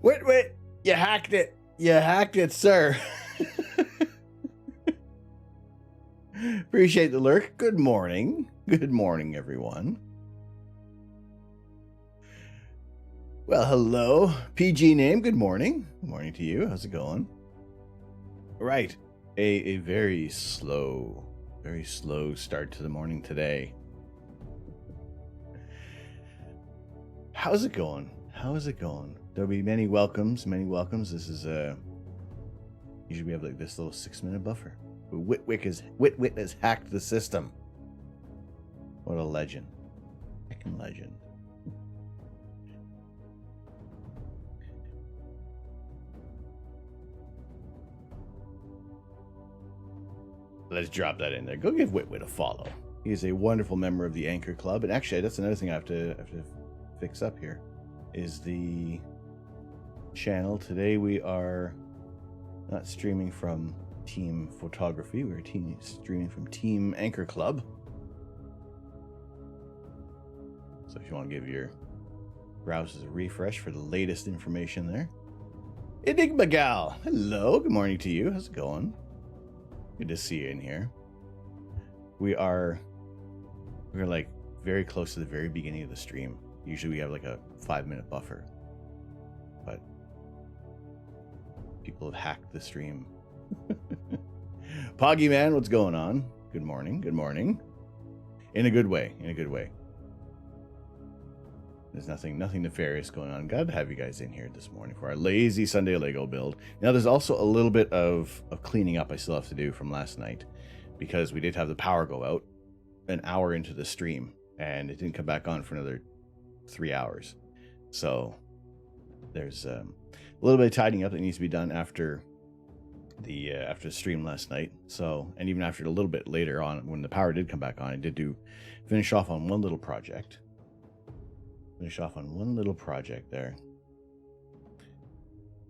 Wait, you hacked it. You hacked it, sir. Appreciate the lurk. Good morning. Good morning, everyone. Well, hello. PG name, good morning. Good morning to you. How's it going? Right. A very slow start to the morning today. How's it going? How is it going? There'll be many welcomes. This is usually we have like this little 6-minute buffer. Witwit has hacked the system. What a legend. Heckin' legend. Let's drop that in there. Go give Witwit a follow. He is a wonderful member of the Anchor Club. And actually, that's another thing I have to fix up here. Is the channel. Today we are not streaming from Team Photography. We're streaming from Team Anchor Club. So if you want to give your browsers a refresh for the latest information there. Enigma Gal. Hello. Good morning to you. How's it going? Good to see you in here. We're like very close to the very beginning of the stream. Usually we have like a 5-minute buffer, but people have hacked the stream. Poggy Man, what's going on? Good morning. Good morning. In a good way. There's nothing nefarious going on. Glad to have you guys in here this morning for our lazy Sunday Lego build. Now, there's also a little bit of cleaning up I still have to do from last night because we did have the power go out an hour into the stream and it didn't come back on for another 3 hours. So there's a little bit of tidying up that needs to be done after the stream last night. So, and even after a little bit later on when the power did come back on, I did finish off on one little project. There.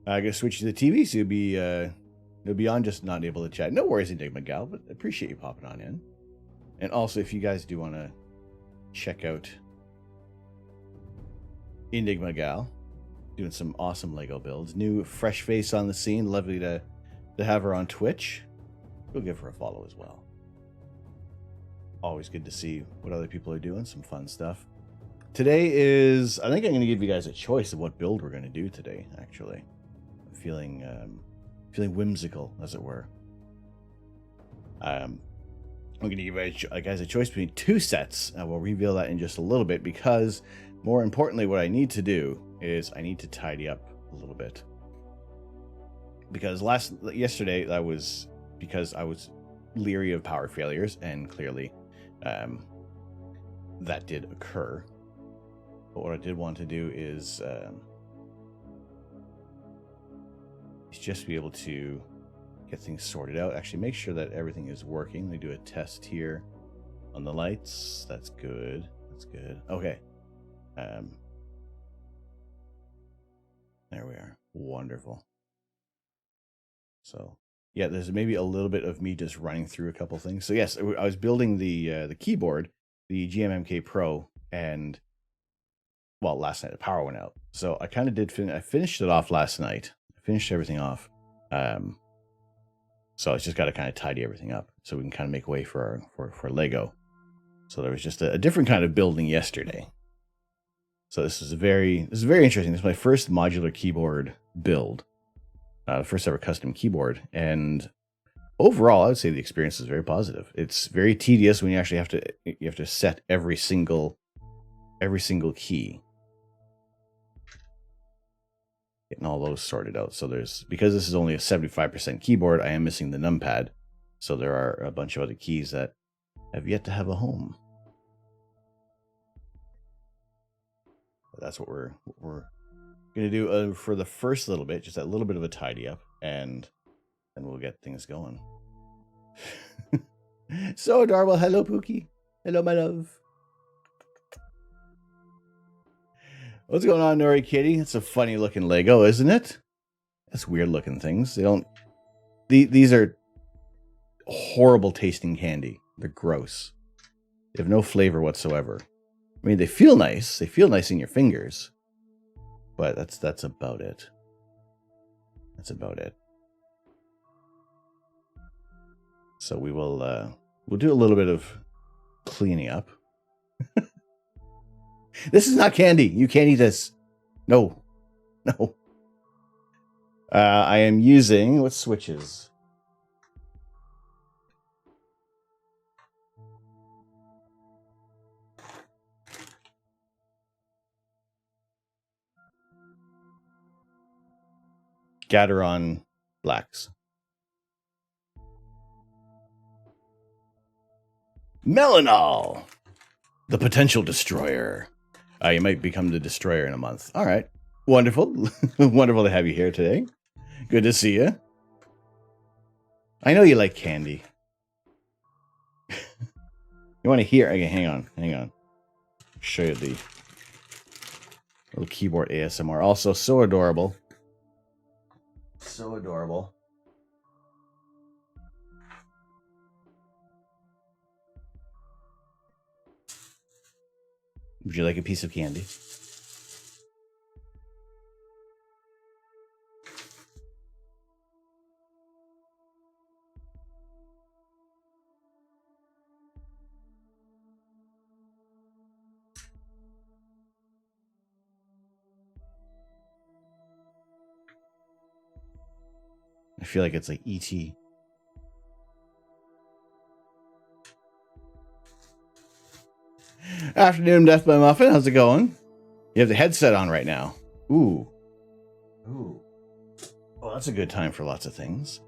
I gotta switch to the TV, so you'll be on, just not able to chat. No worries, Enigma Gal, but appreciate you popping on in. And also, if you guys do want to check out Enigma Gal, doing some awesome Lego builds, new fresh face on the scene, lovely to have her on Twitch. Go give her a follow as well. Always good to see what other people are doing, some fun stuff. Today is, I think I'm going to give you guys a choice of what build we're going to do today, actually. I'm feeling whimsical, as it were. I'm going to give you guys a choice between 2 sets. I will reveal that in just a little bit because, more importantly, what I need to do is I need to tidy up a little bit. Because yesterday, that was because I was leery of power failures, and clearly that did occur. But what I did want to do is just be able to get things sorted out. Actually, make sure that everything is working. Let me do a test here on the lights. That's good. Okay. There we are. Wonderful. So, yeah, there's maybe a little bit of me just running through a couple things. So, yes, I was building the keyboard, the GMMK Pro, and well, last night the power went out. So I kind of did I finished it off last night. I finished everything off. So it's just got to kind of tidy everything up so we can kind of make way for Lego. So there was just a different kind of building yesterday. So this is very interesting. This is my first modular keyboard build. The first ever custom keyboard. And overall, I would say the experience is very positive. It's very tedious when you actually have to set every single key. Getting all those sorted out. So because this is only a 75% keyboard, I am missing the numpad. So there are a bunch of other keys that have yet to have a home. But that's what we're going to do for the first little bit, just that little bit of a tidy up, and then we'll get things going. So adorable. Hello, Pookie. Hello, my love. What's going on, Nori Kitty? It's a funny looking Lego, isn't it? That's weird looking things. These are horrible tasting candy. They're gross. They have no flavor whatsoever. I mean, they feel nice. They feel nice in your fingers. But that's about it. That's about it. So we will we'll do a little bit of cleaning up. This is not candy. You can't eat this. No. No. I am using what switches? Gateron blacks. Melanol, the potential destroyer. You might become the destroyer in a month. All right. Wonderful. Wonderful to have you here today. Good to see you. I know you like candy. You want to hear? Okay, hang on. Show you the little keyboard ASMR. Also, so adorable. So adorable. Would you like a piece of candy? I feel like it's like E.T. Afternoon, Death by Muffin. How's it going? You have the headset on right now. Ooh. Ooh. Well, that's a good time for lots of things.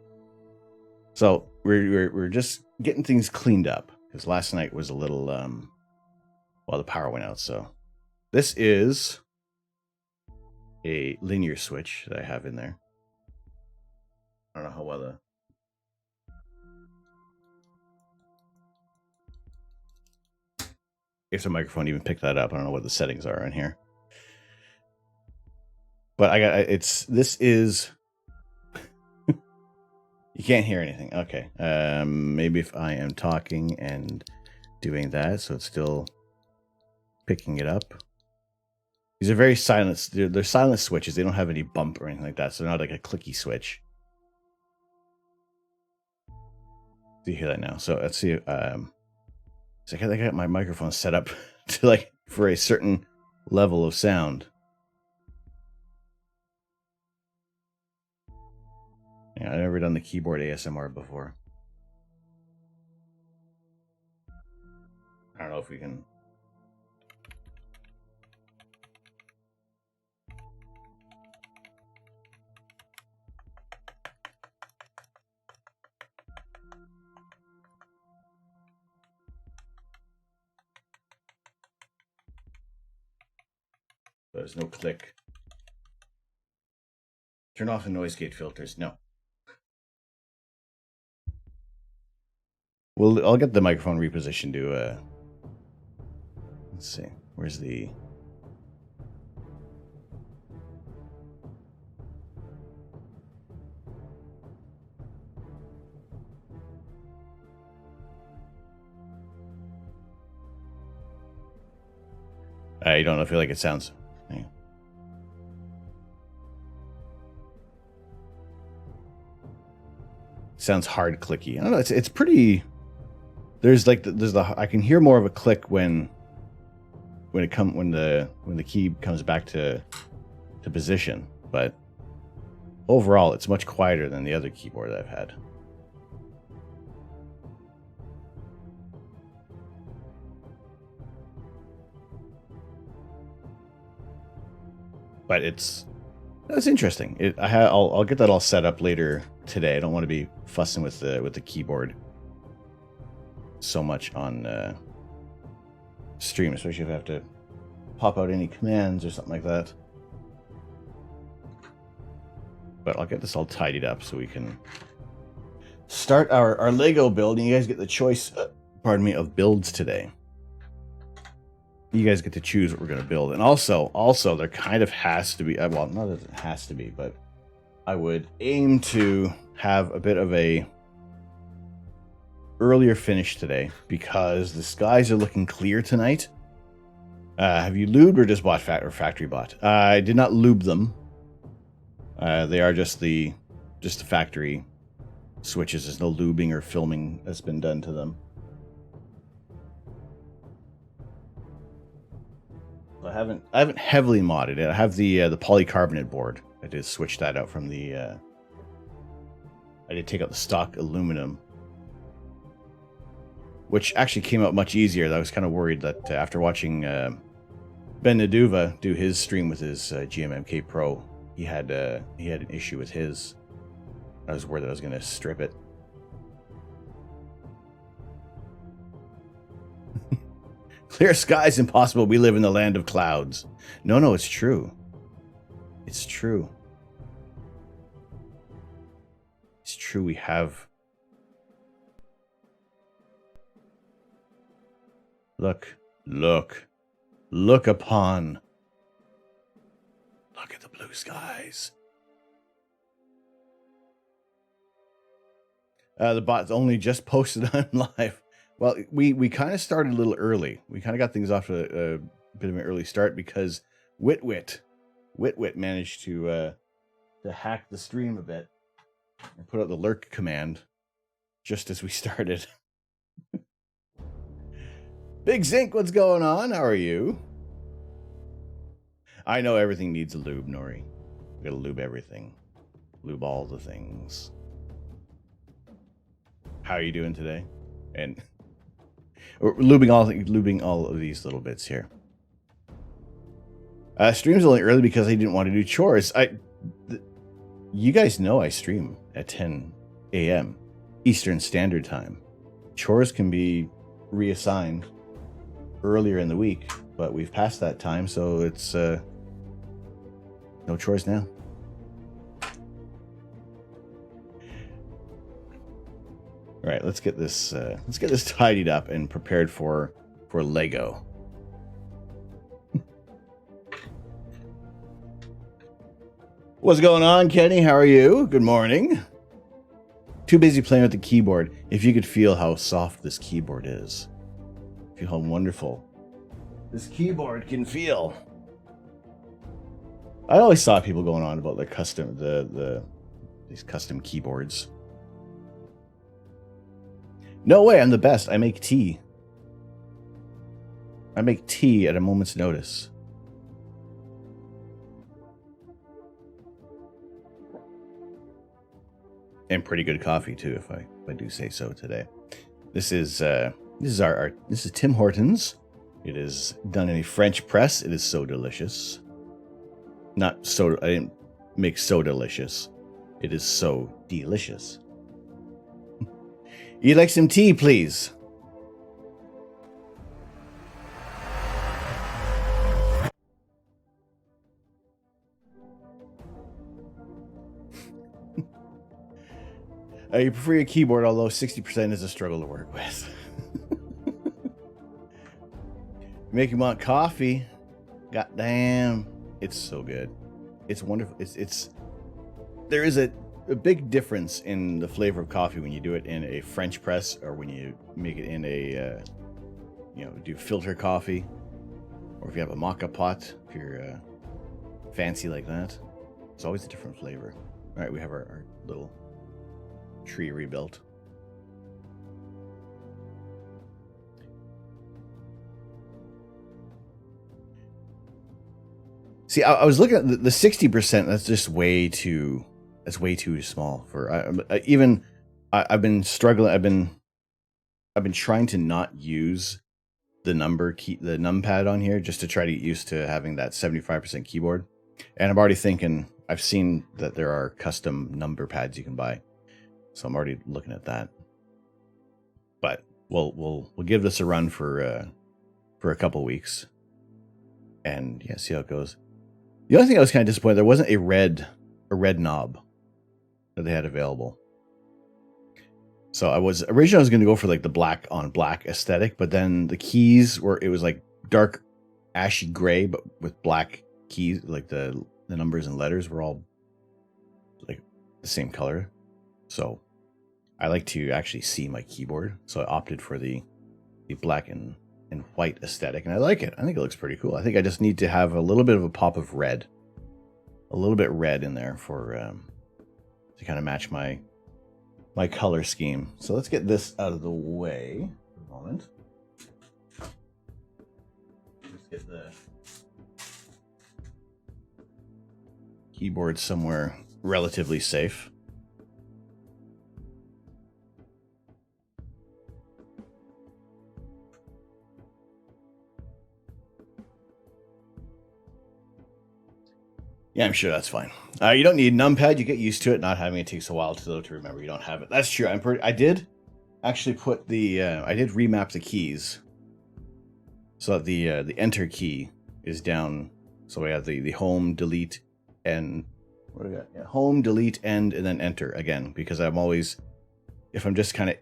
So we're just getting things cleaned up because last night was a little well, the power went out. So this is a linear switch that I have in there. I don't know how well the if the microphone even picked that up. I don't know what the settings are in here. But this is you can't hear anything. Okay. Maybe if I am talking and doing that, so it's still picking it up. These are very silent. They're silent switches. They don't have any bump or anything like that, so they're not like a clicky switch. Do you hear that now? So let's see. So I got my microphone set up to like for a certain level of sound. Yeah, I've never done the keyboard ASMR before. I don't know if we can. There's no click. Turn off the noise gate filters. No. Well, I'll get the microphone repositioned to let's see. Where's the I don't know, feel like it sounds. Yeah. Sounds hard clicky. I don't know. It's pretty. There's the I can hear more of a click when the key comes back to position, but overall it's much quieter than the other keyboard that I've had. But that's interesting. I'll get that all set up later today. I don't want to be fussing with the keyboard so much on stream, especially if I have to pop out any commands or something like that. But I'll get this all tidied up so we can start our Lego build, and you guys get the choice, pardon me, of builds today. You guys get to choose what we're going to build. And also there kind of has to be, well, not that it has to be, but I would aim to have a bit of a earlier finish today because the skies are looking clear tonight. Have you lubed or just bought factory bought? I did not lube them. They are just the factory switches. There's no lubing or filming that's been done to them. I haven't heavily modded it. I have the polycarbonate board. I did switch that out from the. I did take out the stock aluminum, which actually came out much easier. I was kind of worried that after watching Ben Naduva do his stream with his GMMK Pro, he had an issue with his. I was worried that I was going to strip it. Clear skies impossible. We live in the land of clouds. No, it's true. It's true. It's true. We have. Look upon. Look at the blue skies. The bot's only just posted on live. Well, we kind of started a little early. We kind of got things off to a bit of an early start because Witwit managed to hack the stream a bit and put out the lurk command just as we started. Big Zinc, what's going on? How are you? I know everything needs a lube, Nori. We gotta lube everything. Lube all the things. How are you doing today? And lubing all of these little bits here. Stream's only early because I didn't want to do chores. You guys know I stream at 10 a.m. Eastern Standard Time. Chores can be reassigned earlier in the week, but we've passed that time, so it's no chores now. All right, let's get this tidied up and prepared for Lego. What's going on, Kenny? How are you? Good morning. Too busy playing with the keyboard. If you could feel how soft this keyboard is. Feel how wonderful this keyboard can feel. I always saw people going on about like these custom keyboards. No way, I'm the best. I make tea. I make tea at a moment's notice. And pretty good coffee too, if I do say so today. This is Tim Hortons. It is done in a French press. It is so delicious. Not so, I didn't make so delicious. It is so delicious. You'd like some tea, please? You prefer your keyboard, although 60% is a struggle to work with. Make you want coffee. God damn. It's so good. It's wonderful. There is a big difference in the flavor of coffee when you do it in a French press or when you make it in a, do filter coffee, or if you have a maca pot, if you're fancy like that. It's always a different flavor. All right, we have our little tree rebuilt. See, I was looking at the 60%. That's just way too. That's way too small for. I've been struggling. I've been trying to not use the numpad on here just to try to get used to having that 75% keyboard. And I'm already thinking. I've seen that there are custom number pads you can buy, so I'm already looking at that. But we'll give this a run for a couple weeks, and yeah, see how it goes. The only thing I was kind of disappointed, there wasn't a red knob that they had available. So I was going to go for like the black on black aesthetic, but then the keys it was like dark ashy gray, but with black keys, like the numbers and letters were all like the same color. So I like to actually see my keyboard. So I opted for the black and white aesthetic, and I like it. I think it looks pretty cool. I think I just need to have a little bit of a pop of red. a little bit red in there for to kind of match my color scheme. So let's get this out of the way for a moment. Let's get the keyboard somewhere relatively safe. Yeah, I'm sure that's fine. You don't need numpad. You get used to it. Not having it takes a while to remember you don't have it. That's true. I did actually put the I did remap the keys so that the enter key is down. So we have the home, delete, and what do we got? Yeah, home, delete, end, and then enter again, because I'm always, if I'm just kind of,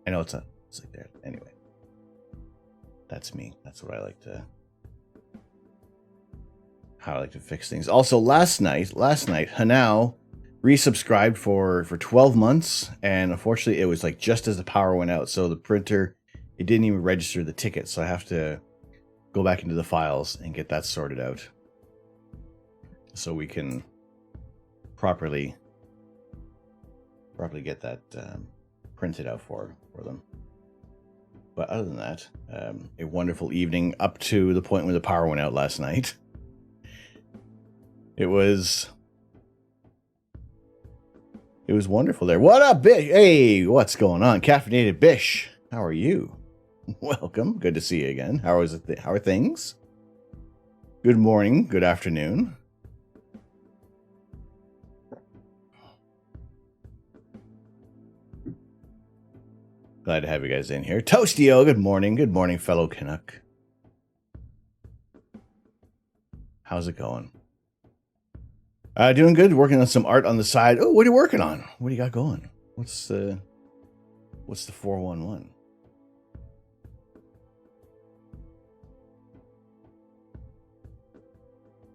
I know it's like there anyway. That's me. That's what I like to. How I like to fix things. Also, last night, Hanau resubscribed for 12 months, and unfortunately, it was like just as the power went out, so the printer, it didn't even register the ticket, so I have to go back into the files and get that sorted out, so we can properly get that printed out for them. But other than that, a wonderful evening up to the point where the power went out last night. It was wonderful there. What up, Bish? Hey, what's going on? Caffeinated Bish, how are you? Welcome. Good to see you again. How are things? Good morning, good afternoon. Glad to have you guys in here. Toastio, good morning, fellow Canuck. How's it going? Doing good. Working on some art on the side. Oh, what are you working on? What do you got going? What's the 411?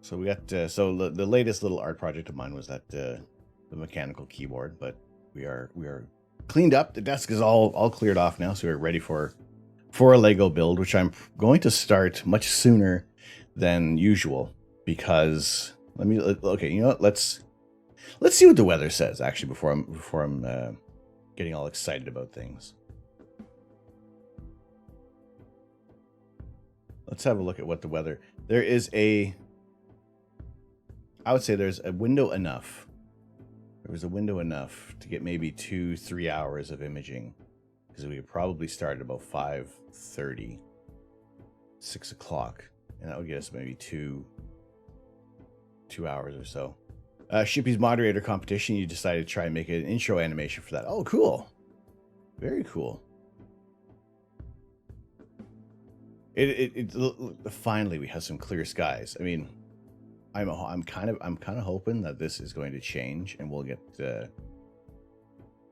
So we got the latest little art project of mine was that the mechanical keyboard, but we are cleaned up. The desk is all cleared off now, so we're ready for a Lego build, which I'm going to start much sooner than usual because. Okay, you know what? Let's see what the weather says actually before I'm getting all excited about things. Let's have a look at what the weather. There is I would say there's a window enough. There was a window enough to get maybe 2-3 hours of imaging, because we could probably start at about 5:30, 6 o'clock, and that would get us maybe 2 hours or so. Shippy's moderator competition, you decided to try and make an intro animation for that. Oh, cool. Very cool. Finally we have some clear skies. I mean, I'm kind of hoping that this is going to change and we'll get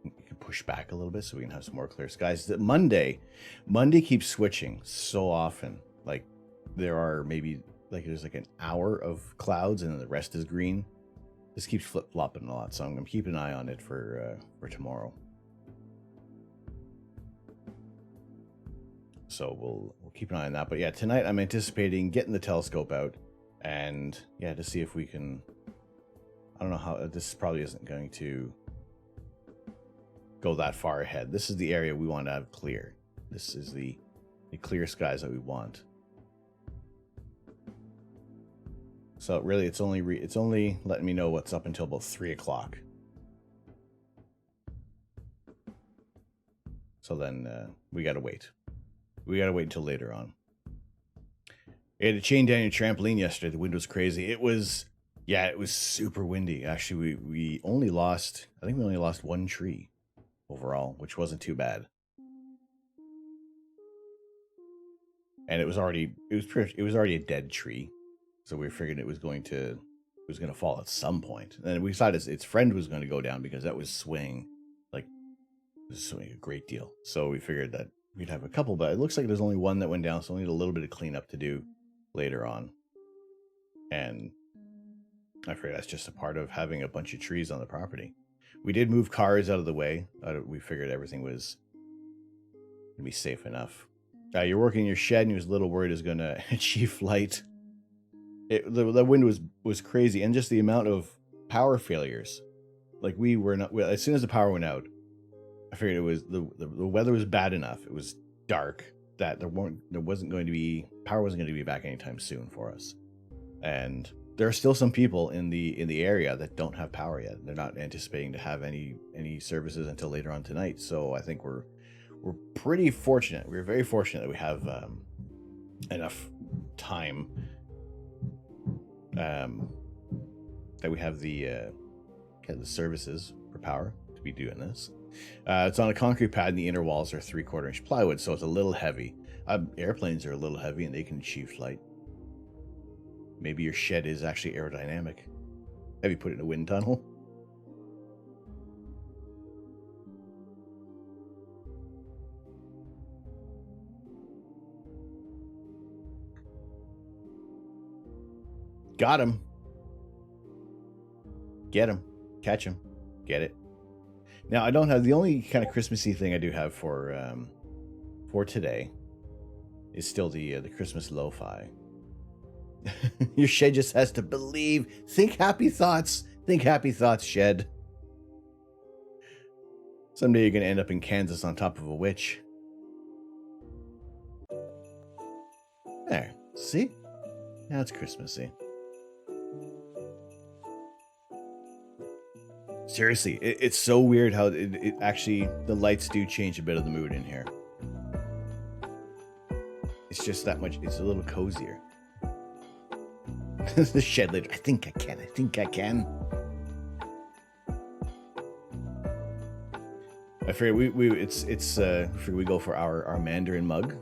we can push back a little bit so we can have some more clear skies. Monday keeps switching so often. Like there's like an hour of clouds and then the rest is green. This keeps flip-flopping a lot, so I'm going to keep an eye on it for tomorrow. So we'll keep an eye on that. But yeah, tonight I'm anticipating getting the telescope out and yeah, to see if we can. I don't know how this probably isn't going to go that far ahead. This is the area we want to have clear. This is the clear skies that we want. So really, it's only letting me know what's up until about 3 o'clock. So then we gotta wait. We gotta wait until later on. I had to chain down your trampoline yesterday. The wind was crazy. It was super windy. Actually, we only lost. I think we only lost one tree overall, which wasn't too bad. And it was already a dead tree. So we figured it was going to fall at some point. And then we decided its friend was going to go down because that was swaying a great deal. So we figured that we'd have a couple, but it looks like there's only one that went down, so we need a little bit of cleanup to do later on. And I figured that's just a part of having a bunch of trees on the property. We did move cars out of the way. We figured everything was going to be safe enough. You're working in your shed and you was a little worried it was going to achieve flight. The wind was crazy, and just the amount of power failures. Like we were not as soon as the power went out, I figured it was the weather was bad enough. It was dark that power wasn't going to be back anytime soon for us. And there are still some people in the area that don't have power yet. They're not anticipating to have any services until later on tonight. So I think we're pretty fortunate. We're very fortunate that we have enough time. That we have the services for power to be doing this. It's on a concrete pad, and the inner walls are 3/4 inch plywood, so it's a little heavy. Airplanes are a little heavy, and they can achieve flight. Maybe your shed is actually aerodynamic. Have you put it in a wind tunnel? Got him. Get him. Catch him. Get it. Now, I don't have... The only kind of Christmassy thing I do have for today is still the Christmas lo-fi. Your shed just has to believe. Think happy thoughts. Think happy thoughts, shed. Someday you're going to end up in Kansas on top of a witch. There. See? Now it's Christmassy. Seriously, it's so weird how it actually, the lights do change a bit of the mood in here. It's just that much, it's a little cozier. The shed lid, I think I can. I figured we go for our Mandarin mug.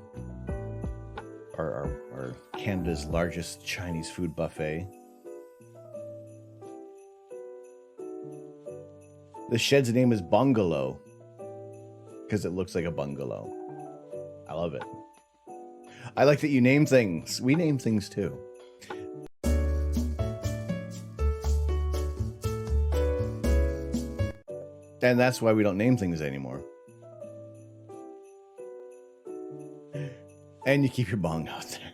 Our Canada's largest Chinese food buffet. The shed's name is Bungalow because it looks like a bungalow. I love it. I like that you name things. We name things too. And that's why we don't name things anymore. And you keep your bong out there.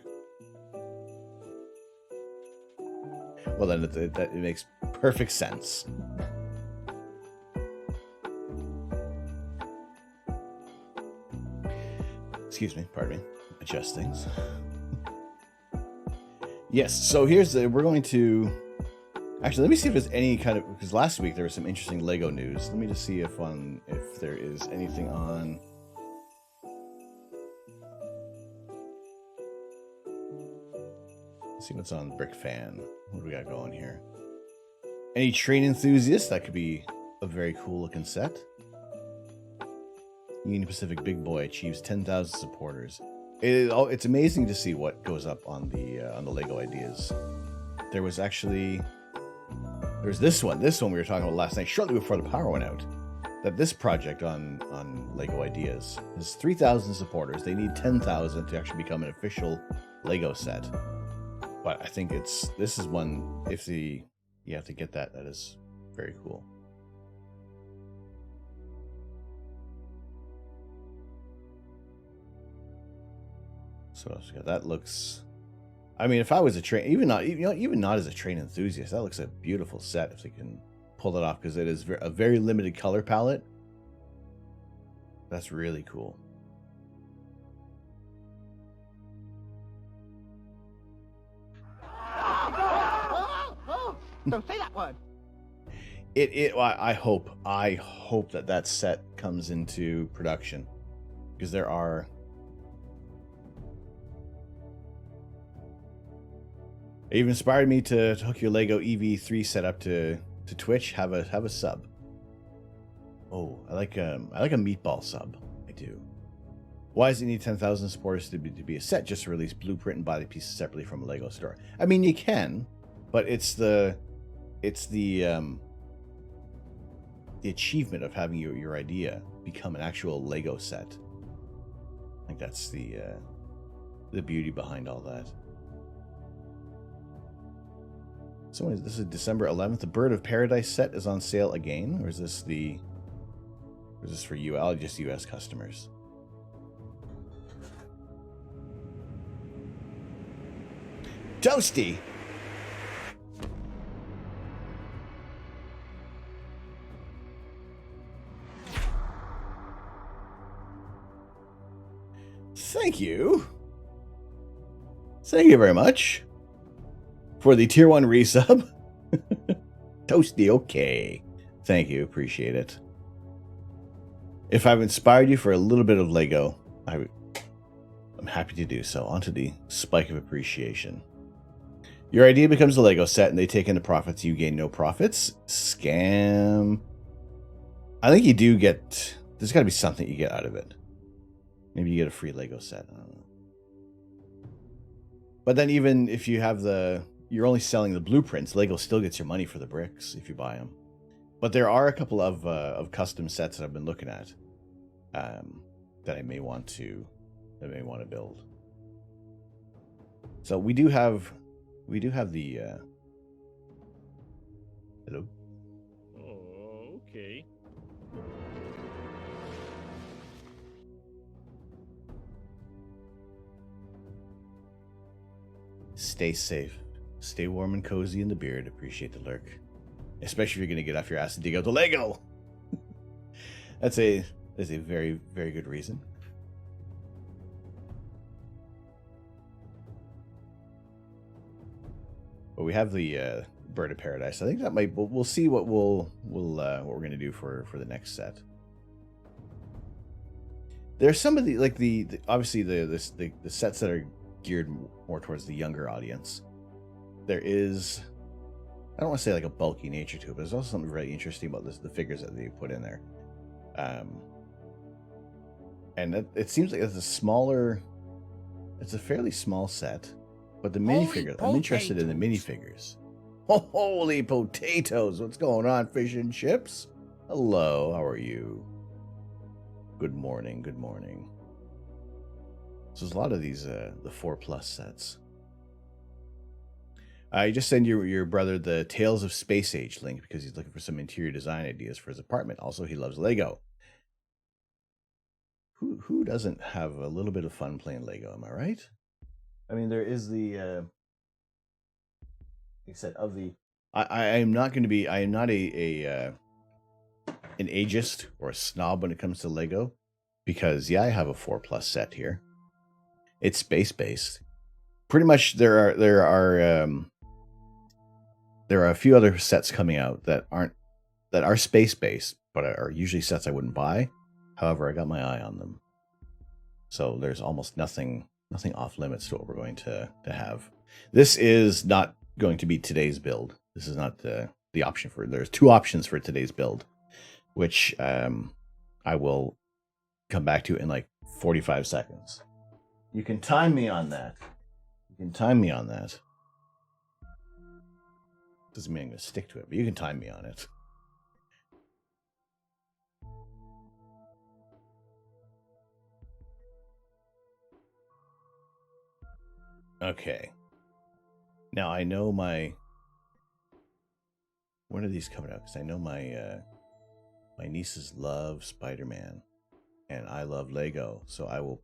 Well, then it makes perfect sense. Excuse me, pardon me. Adjust things. Yes, so we're going to... Actually, let me see if there's any kind of... Because last week there was some interesting Lego news. Let me just see if there is anything on... Let's see what's on Brick Fan. What do we got going here? Any train enthusiasts? That could be a very cool looking set. Union Pacific Big Boy achieves 10,000 supporters. It's amazing to see what goes up on the Lego ideas. There's this one we were talking about last night, shortly before the power went out. That this project on Lego ideas is 3,000 supporters. They need 10,000 to actually become an official Lego set. But I think this is one. If you have to get that is very cool. So what else we got? That looks... I mean, if I was a train... Even not as a train enthusiast, that looks a beautiful set if they can pull that off, because it is a very limited color palette. That's really cool. Don't say that word. I hope that set comes into production, because there are... It even inspired me to hook your Lego EV3 setup to Twitch. Have a sub. Oh, I like a meatball sub. I do. Why does it need 10,000 supporters to be a set? Just to release blueprint and buy the pieces separately from a Lego store. I mean, you can, but it's the achievement of having your idea become an actual Lego set. I think that's the beauty behind all that. So this is December 11th. The Bird of Paradise set is on sale again, or is this for you? Just US customers. Toasty. thank you. Thank you very much for the tier 1 resub. Toasty, okay. Thank you, appreciate it. If I've inspired you for a little bit of Lego, I'm happy to do so. On to the spike of appreciation. Your idea becomes a Lego set, and they take in the profits. You gain no profits. Scam. I think you do get... There's got to be something you get out of it. Maybe you get a free Lego set. I don't know. But then even if you have you're only selling the blueprints, Lego still gets your money for the bricks if you buy them. But there are a couple of custom sets that I've been looking at that I may want to build. So we do have the hello. Oh, okay. Stay safe. Stay warm and cozy in the beard. Appreciate the lurk. Especially if you're going to get off your ass and dig out the Lego. That's a very, very good reason. But we have the Bird of Paradise. I think that might... We'll see what what we're going to do for the next set. There's some of the obviously the sets that are geared more towards the younger audience. There is, I don't want to say like a bulky nature to it, but there's also something really interesting about the figures that they put in there. And it seems like it's a fairly small set, but the minifigures, I'm interested in the minifigures. Holy potatoes! What's going on, fish and chips? Hello, how are you? Good morning, good morning. So there's a lot of these, the 4+ sets. I just send your brother the Tales of Space Age link because he's looking for some interior design ideas for his apartment. Also, he loves Lego. Who doesn't have a little bit of fun playing Lego? Am I right? I mean, there is the like I said, of the. I am not going to be. I am not an ageist or a snob when it comes to Lego, because yeah, I have a 4+ set here. It's space based. Pretty much, there are a few other sets coming out that are space based, but are usually sets I wouldn't buy. However, I got my eye on them, so there's almost nothing off limits to what we're going to have. This is not going to be today's build. This is not the option for. There's 2 options for today's build, which I will come back to in like 45 seconds. You can time me on that. Doesn't mean I'm going to stick to it, but you can time me on it. Okay. Now I know when are these coming out? Because I know my nieces love Spider-Man, and I love Lego, so I will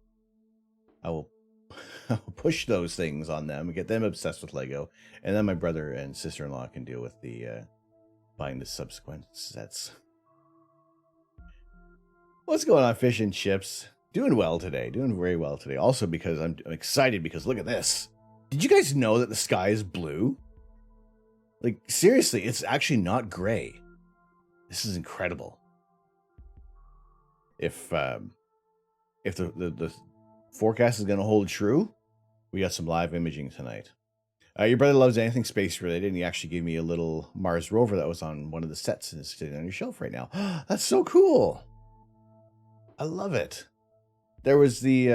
push those things on them and get them obsessed with Lego, and then my brother and sister-in-law can deal with the buying the subsequent sets. What's going on, fish and chips? Doing well today. Doing very well today. Also because I'm excited because look at this. Did you guys know that the sky is blue? Like, seriously, it's actually not gray. This is incredible. If the forecast is going to hold true, we got some live imaging tonight. Your brother loves anything space related, and he actually gave me a little Mars rover that was on one of the sets and it's sitting on your shelf right now. That's so cool. I love it. There was this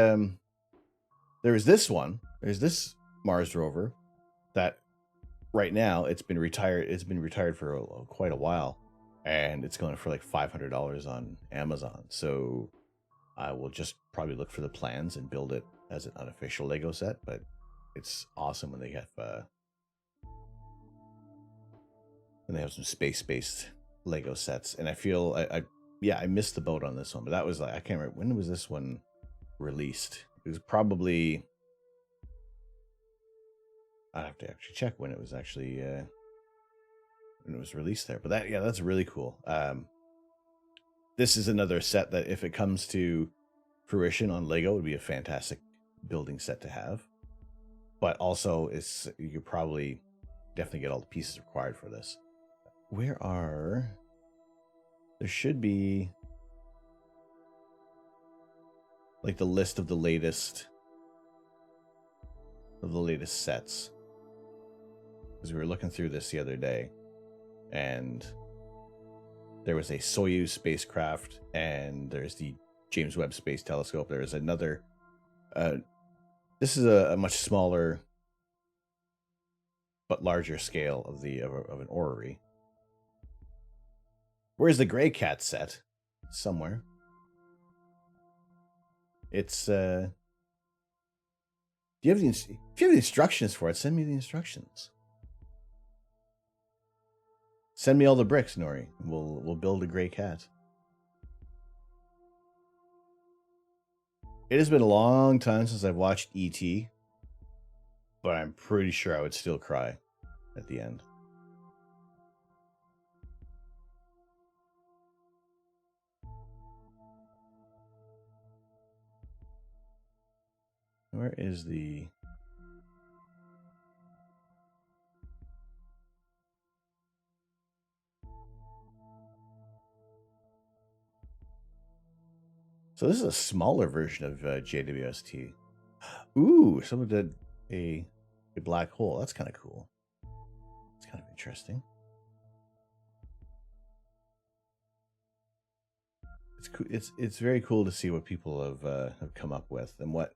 one. There's this Mars rover that right now it's been retired. It's been retired for quite a while, and it's going for like $500 on Amazon. So I will just probably look for the plans and build it as an unofficial Lego set. But it's awesome when they have some space-based Lego sets, and I feel I missed the boat on this one, but that was like, I can't remember, when was this one released? It was probably, I have to actually check when it was actually when it was released there. But that's really cool. This is another set that if it comes to fruition on Lego would be a fantastic building set to have. But also, you could probably definitely get all the pieces required for this. There should be like the list of the latest sets. Because we were looking through this the other day, and there was a Soyuz spacecraft, and there's the James Webb Space Telescope. There is another. This is a much smaller but larger scale of an orrery. Where's the Gray Cat set? Somewhere. It's if you have the instructions for it, send me the instructions. Send me all the bricks, Nori. We'll build a Gray Cat. It has been a long time since I've watched E.T., but I'm pretty sure I would still cry at the end. Where is the... So this is a smaller version of JWST. Ooh, someone did a black hole. That's kind of cool. It's kind of interesting. It's very cool to see what people have come up with, and what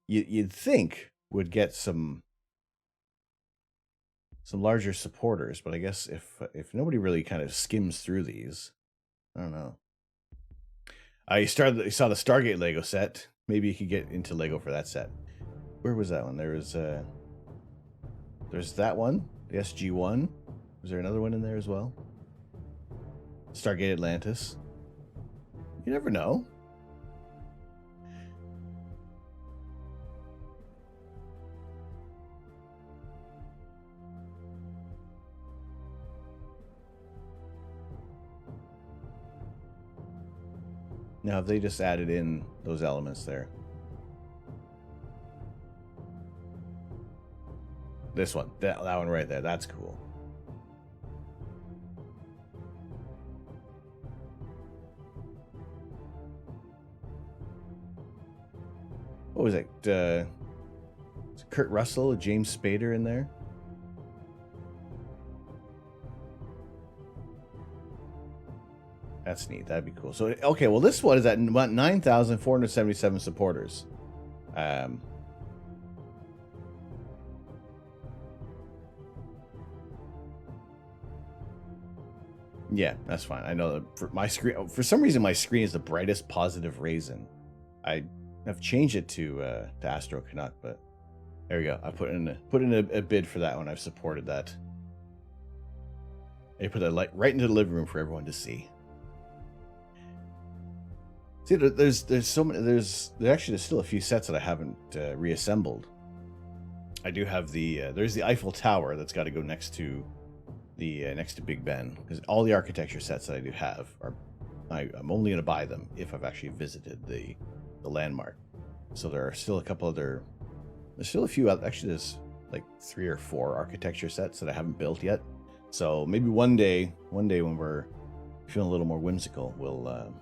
you'd think would get some larger supporters, but I guess if nobody really kind of skims through these, I don't know. You saw the Stargate Lego set. Maybe you could get into Lego for that set. Where was that one? There's that one, the SG-1. Was there another one in there as well? Stargate Atlantis. You never know. Now, have they just added in those elements there? This one, that one right there, that's cool. What was it? Kurt Russell, James Spader in there? That's neat. That'd be cool. So, okay, well, this one is at 9,477 supporters. Yeah, that's fine. I know that for my screen, for some reason, my screen is the brightest positive raisin. I have changed it to Astro Canuck, but there we go. I put in a bid for that one. I've supported that. I put that light right into the living room for everyone to see. See, there's so many. There's still a few sets that I haven't reassembled. I do have there's the Eiffel Tower that's got to go next to next to Big Ben, because all the architecture sets that I do have I'm only going to buy them if I've actually visited the landmark. So there are still a couple other. There's still a few. Actually, there's like 3 or 4 architecture sets that I haven't built yet. So maybe one day when we're feeling a little more whimsical, we'll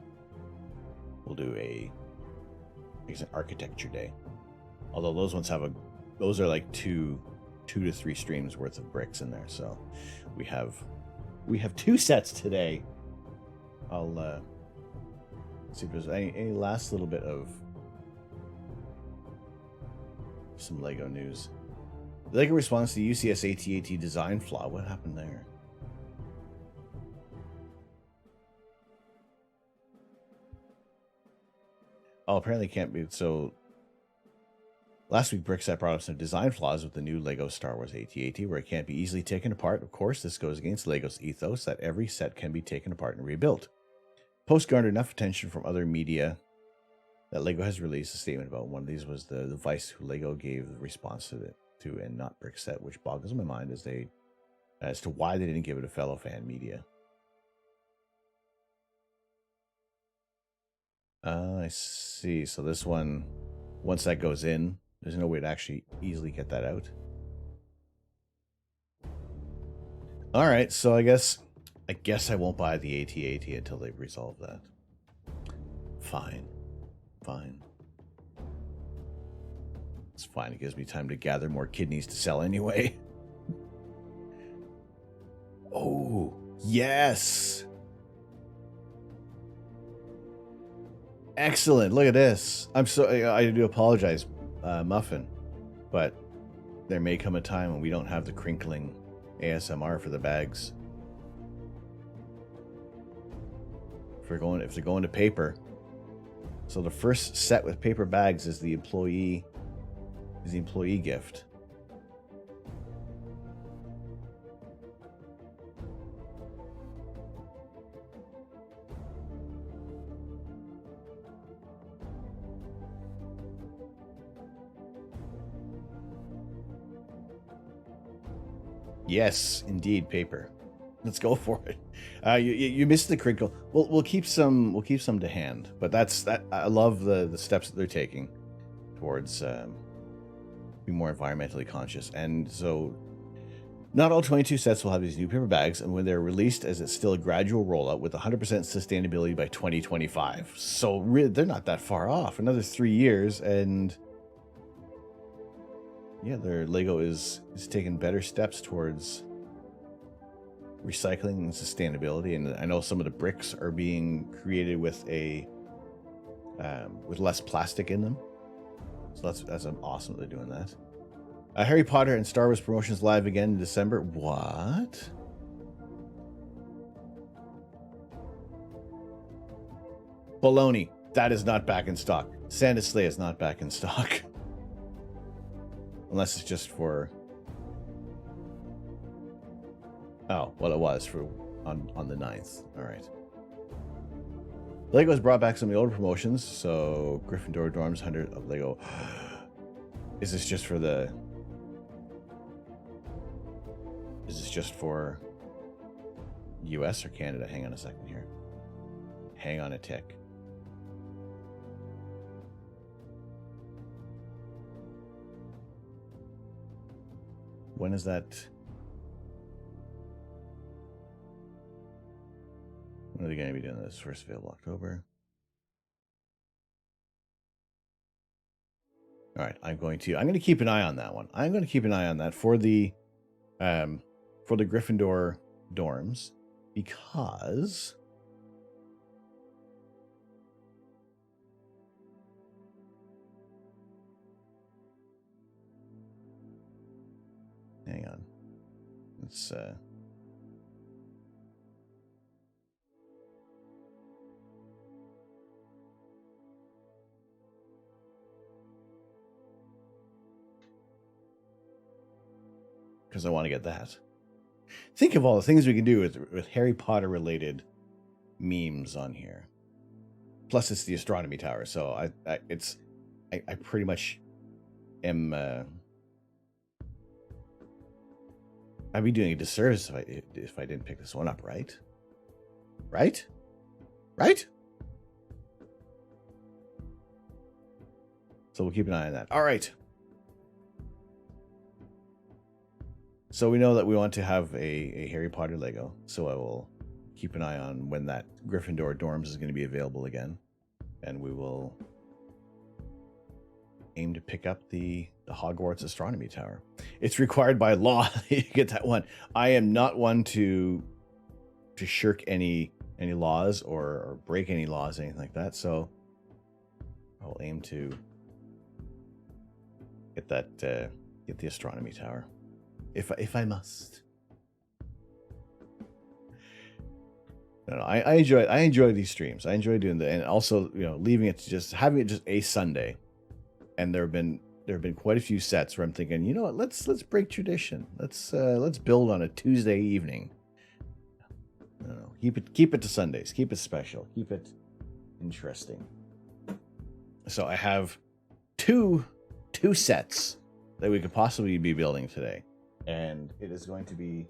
do an architecture day. Although those ones those are like 2 to 3 streams worth of bricks in there. So we have 2 sets today. I'll see if there's any last little bit of some Lego news. The Lego response to the UCS AT-AT design flaw. What happened there? Oh, apparently it can't be. So last week, Brickset brought up some design flaws with the new Lego Star Wars AT-AT, where it can't be easily taken apart. Of course, this goes against Lego's ethos that every set can be taken apart and rebuilt. Post garnered enough attention from other media that Lego has released a statement about one of these was the Vice who Lego gave the response to and not Brickset, which boggles my mind as to why they didn't give it a fellow fan media. I see. So this one, once that goes in, There's no way to actually easily get that out. All right, so I guess I won't buy the AT-AT until they resolve that. Fine. It's fine. It gives me time to gather more kidneys to sell anyway. Oh, yes. Excellent. Look at this. I do apologize, Muffin, but there may come a time when we don't have the crinkling ASMR for the bags. If they're going to paper. So the first set with paper bags is the employee gift. Yes, indeed, paper. Let's go for it. You missed the crinkle. We'll keep some to hand, but that's that. I love the steps that they're taking towards being more environmentally conscious. And so, not all 22 sets will have these new paper bags, and when they're released, as it's still a gradual rollout with 100% sustainability by 2025. So really, they're not that far off. Another 3 years, and yeah, their Lego is taking better steps towards recycling and sustainability. And I know some of the bricks are being created with with less plastic in them. So that's awesome that they're doing that. Harry Potter and Star Wars promotions live again in December. What? Baloney. That is not back in stock. Santa Sleigh is not back in stock. Unless it's just for... Oh, well, it was for on the 9th. All right. Lego's brought back some of the older promotions. So Gryffindor Dorms 100 of Lego. Is this just for the... Is this just for US or Canada? Hang on a second here. Hang on a tick. When is that? When are they going to be doing this? First available October. All right, I'm going to keep an eye on that one. I'm going to keep an eye on that for the Gryffindor dorms, because hang on. It's because I want to get that. Think of all the things we can do with Harry Potter related memes on here. Plus, it's the astronomy tower, so I pretty much am. I'd be doing a disservice if I didn't pick this one up, right? Right? So we'll keep an eye on that. All right. So we know that we want to have a Harry Potter Lego, so I will keep an eye on when that Gryffindor dorms is going to be available again, and we will aim to pick up the Hogwarts astronomy tower. It's required by law you get that one. I am not one to shirk any laws or break any laws, anything like that, so I will aim to get the astronomy tower. If I must. No, I enjoy these streams. I enjoy doing that, and also, you know, leaving it to just having it just a Sunday. And there have been quite a few sets where I'm thinking, you know what, let's break tradition. Let's build on a Tuesday evening. No, keep it to Sundays. Keep it special. Keep it interesting. So I have two sets that we could possibly be building today. And it is going to be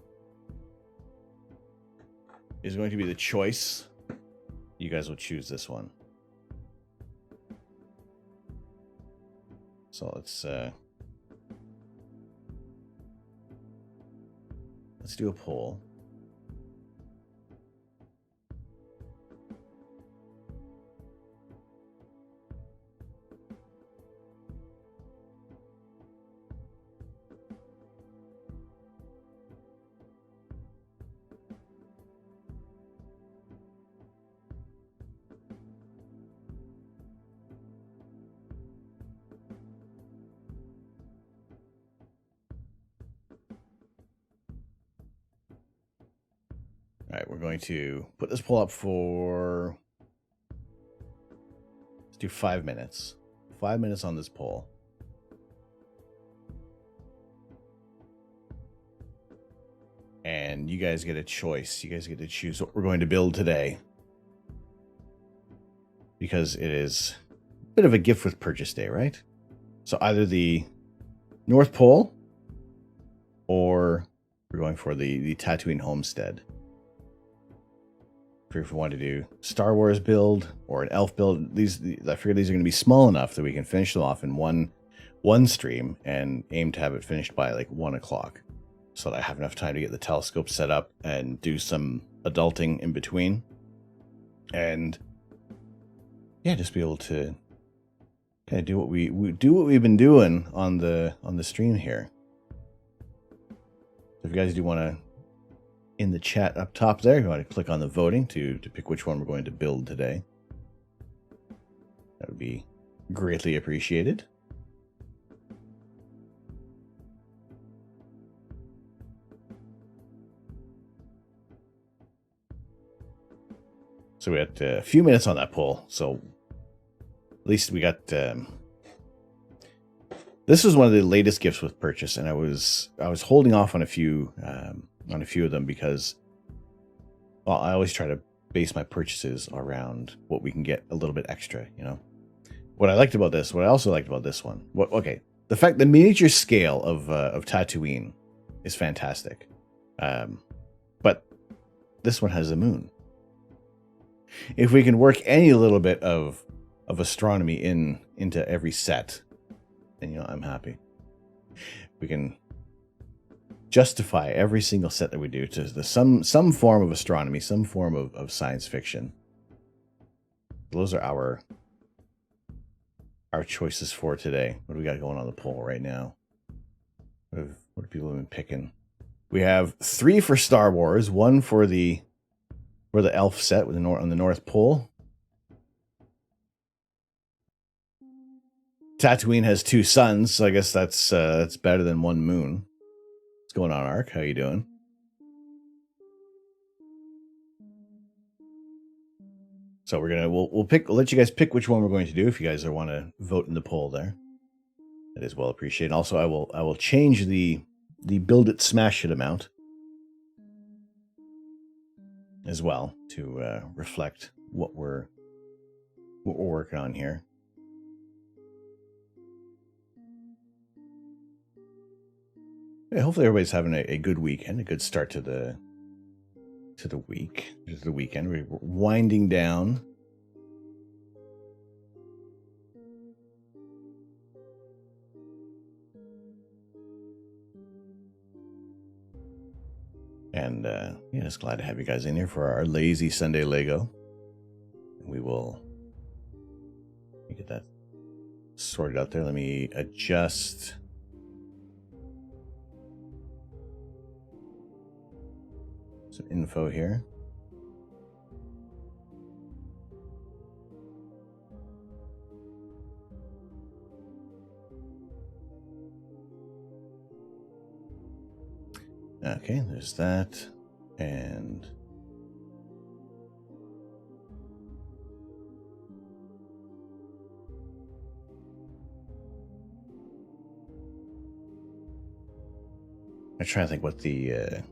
the choice. You guys will choose this one. So let's do a poll. All right, we're going to put this poll up for, let's do 5 minutes. 5 minutes on this poll. And you guys get a choice. You guys get to choose what we're going to build today. Because it is a bit of a gift with purchase day, right? So either the North Pole or we're going for the Tatooine homestead. If we want to do Star Wars build or an elf build, I figure these are going to be small enough that we can finish them off in one stream and aim to have it finished by like 1 o'clock. So that I have enough time to get the telescope set up and do some adulting in between. And yeah, just be able to kind of do what we've been doing on the stream here. So if you guys do want to, in the chat up top there, if you want to click on the voting to pick which one we're going to build today, that would be greatly appreciated. So we had a few minutes on that poll. So at least we got. This was one of the latest gifts with purchase, and I was holding off on a few of them because, well, I always try to base my purchases around what we can get a little bit extra. You know, what I also liked about this one. The fact the miniature scale of Tatooine is fantastic, but this one has a moon. If we can work any little bit of astronomy into every set, then I'm happy. We can justify every single set that we do to some form of astronomy, some form of science fiction. Those are our choices for today. What do we got going on the poll right now? What have people been picking? We have 3 for Star Wars, 1 for the elf set with on the North Pole. Tatooine has 2 suns, so I guess that's better than 1 moon. What's going on, Ark? How you doing? So we'll let you guys pick which one we're going to do if you guys want to vote in the poll there. That is well appreciated. Also, I will change the build it smash it amount as well to reflect what we're working on here. Yeah, hopefully everybody's having a good weekend, a good start to the weekend. We're winding down. And just glad to have you guys in here for our lazy Sunday Lego. We will get that sorted out there. Let me adjust some info here. Okay, there's that. And I'm trying to think what they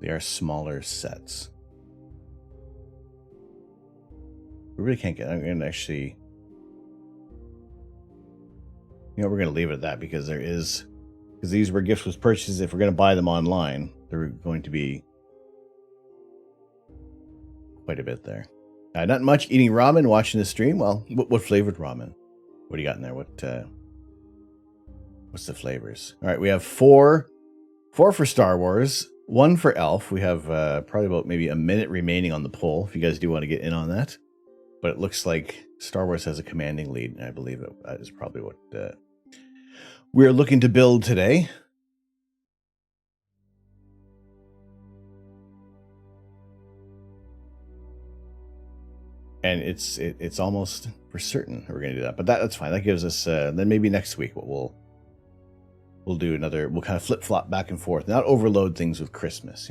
are smaller sets. We really can't get. I'm going to actually. We're going to leave it at that because these were gifts with purchases. If we're going to buy them online, they're going to be quite a bit there. Not much, eating ramen, watching the stream. Well, what flavored ramen? What do you got in there? What's the flavors? All right, we have four for Star Wars, one for Elf. We have probably about maybe a minute remaining on the poll if you guys do want to get in on that. But it looks like Star Wars has a commanding lead, and I believe that is probably what we're looking to build today. And it's almost for certain we're going to do that, but that's fine. That gives us then maybe next week what we'll do another. We'll kind of flip flop back and forth, not overload things with Christmas,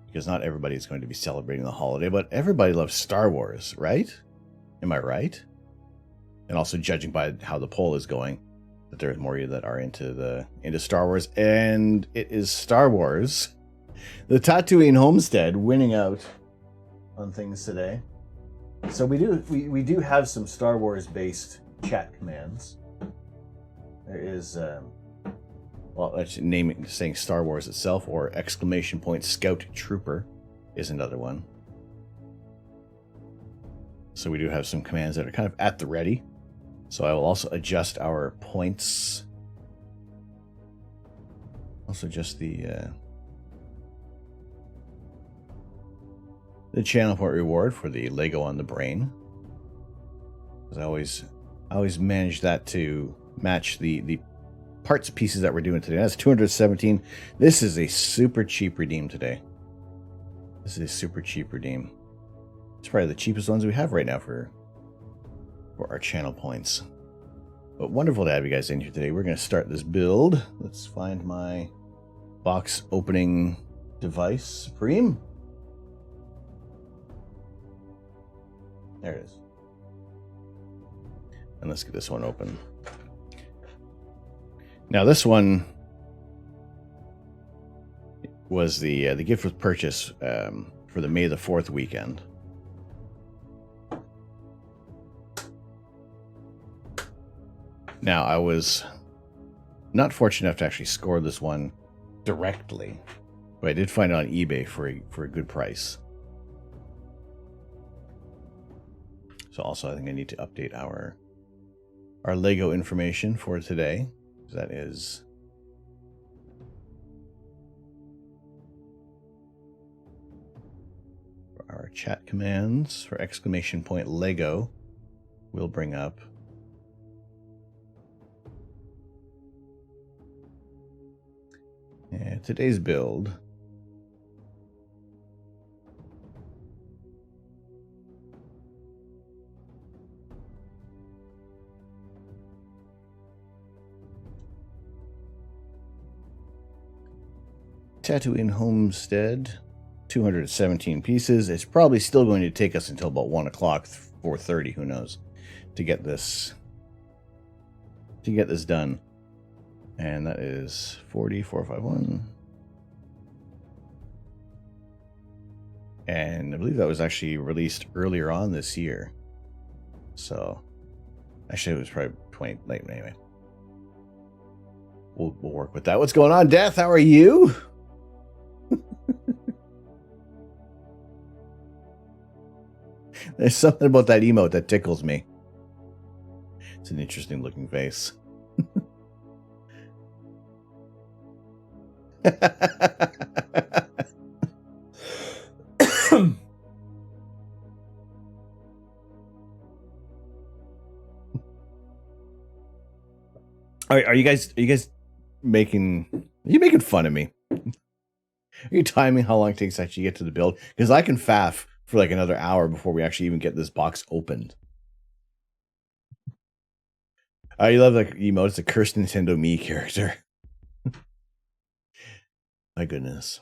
because not everybody is going to be celebrating the holiday, but everybody loves Star Wars, right? Am I right? And also judging by how the poll is going, that there's more of you that are into Star Wars, and it is Star Wars, the Tatooine homestead, winning out on things today. So we do have some Star Wars based chat commands. There is actually saying Star Wars itself, or ! Scout Trooper is another one. So we do have some commands that are kind of at the ready. So I will also adjust our points. Also adjust the channel point reward for the Lego on the brain. Because I always manage that to match the parts pieces that we're doing today. That's 217. This is a super cheap redeem today. This is a super cheap redeem. It's probably the cheapest ones we have right now for our channel points. But wonderful to have you guys in here today. We're going to start this build. Let's find my box opening device, Supreme. There it is. And let's get this one open. Now this one was the gift with purchase for the May the 4th weekend. Now I was not fortunate enough to actually score this one directly, but I did find it on eBay for a good price. So also I think I need to update our Lego information for today. That is for our chat commands for ! Lego. We'll bring up today's build. Tatooine Homestead, 217 pieces. It's probably still going to take us until about 1 o'clock, 4:30, who knows, to get this done. And that is 40451. And I believe that was actually released earlier on this year. So actually it was probably 20 late anyway. We'll work with that. What's going on, Death? How are you? There's something about that emote that tickles me. It's an interesting looking face. Are you guys making fun of me? Are you timing how long it takes to actually get to the build? Because I can faff for like another hour before we actually even get this box opened. You love that emote. It's a cursed Nintendo Me character. My goodness.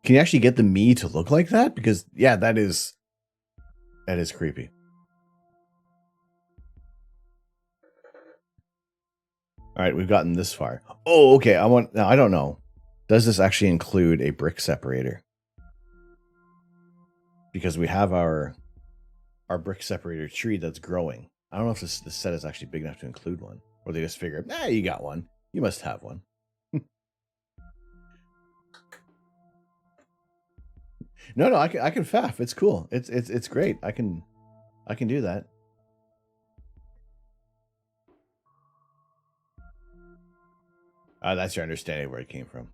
Can you actually get the Me to look like that? Because yeah, that is creepy. All right, we've gotten this far. Oh, okay. I don't know. Does this actually include a brick separator? Because we have our brick separator tree that's growing. I don't know if this set is actually big enough to include one, or they just figure, you got one. You must have one. No, I can faff. It's cool. It's great. I can do that. That's your understanding of where it came from.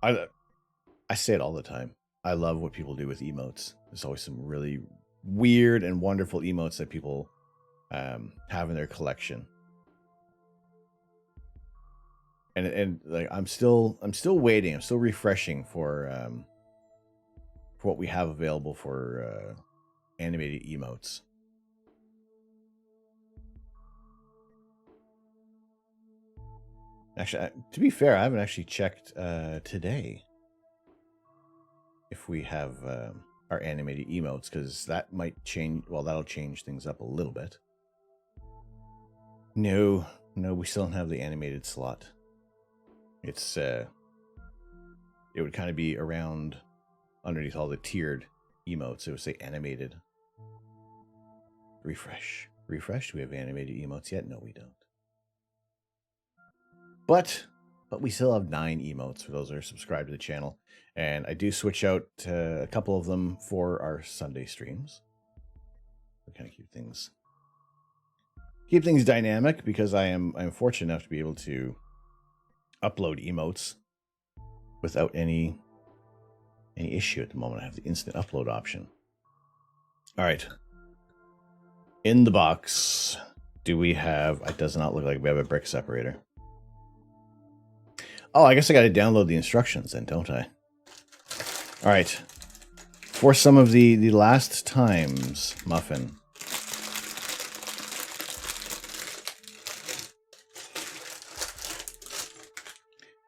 I say it all the time. I love what people do with emotes. There's always some really weird and wonderful emotes that people have in their collection. And like I'm still waiting. I'm still refreshing for what we have available for animated emotes. Actually, to be fair, I haven't actually checked today if we have our animated emotes, because that might change. Well, that'll change things up a little bit. No, we still don't have the animated slot. It's it would kind of be around underneath all the tiered emotes. It would say animated. Refresh. Do we have animated emotes yet? No, we don't. But we still have 9 emotes for those that are subscribed to the channel. And I do switch out a couple of them for our Sunday streams. We kind of keep things dynamic, because I'm fortunate enough to be able to upload emotes without any issue at the moment. I have the instant upload option. All right. In the box, do we have... It does not look like we have a brick separator. Oh, I guess I got to download the instructions then, don't I? All right. For some of the last times, Muffin.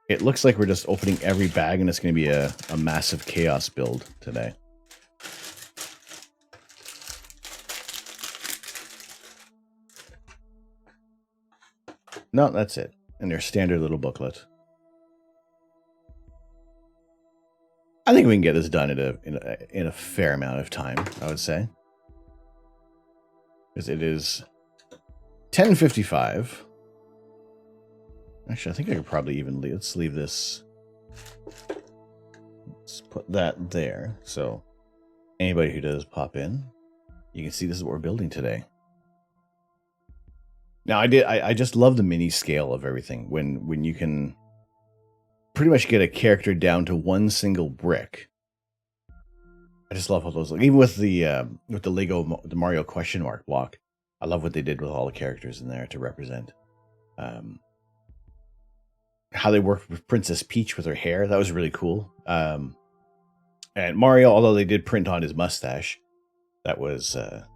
It looks like we're just opening every bag, and it's going to be a massive chaos build today. No, that's it. And their standard little booklet. I think we can get this done in a fair amount of time, I would say. Because it is 10:55. Actually, I think I could probably even let's leave this. Let's put that there. So anybody who does pop in, you can see this is what we're building today. Now, I just love the mini scale of everything. When you can pretty much get a character down to one single brick. I just love how those look. Even with the Lego, the Mario question mark block, I love what they did with all the characters in there to represent how they worked with Princess Peach with her hair. That was really cool. And Mario, although they did print on his mustache, that was a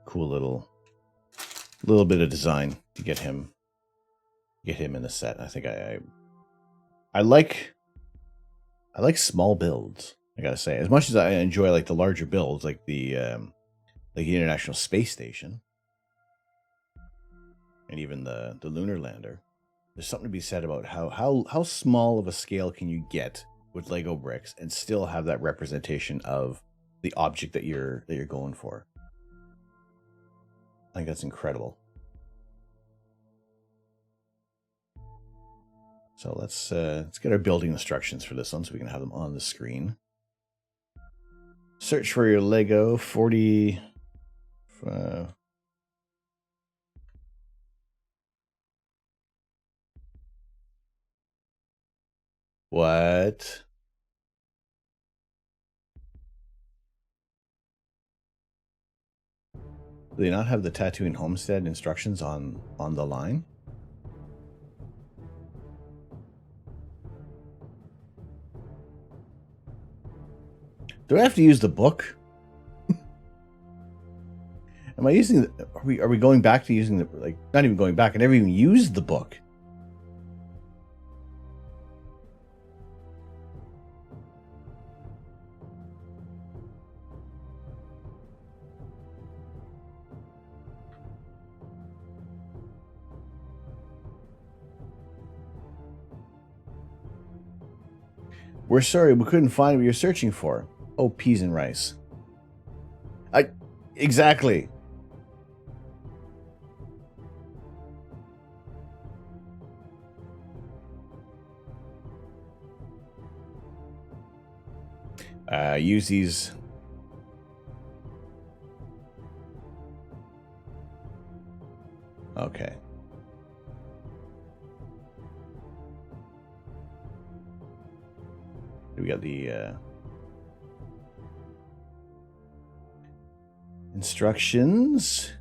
cool little bit of design to get him in the set. I think I like small builds. I gotta say, as much as I enjoy like the larger builds, like the International Space Station and even the lunar lander, there's something to be said about how small of a scale can you get with Lego bricks and still have that representation of the object that you're going for. I think that's incredible. So let's get our building instructions for this one so we can have them on the screen. Search for your Lego 40. What? Do they not have the Tatooine Homestead instructions on the line? Do I have to use the book? Am I using the, are we going back to using the, like, not even going back, I never even used the book. We're sorry, we couldn't find what you're searching for. Oh, peas and rice. Exactly. Use these. Okay. We got the instructions.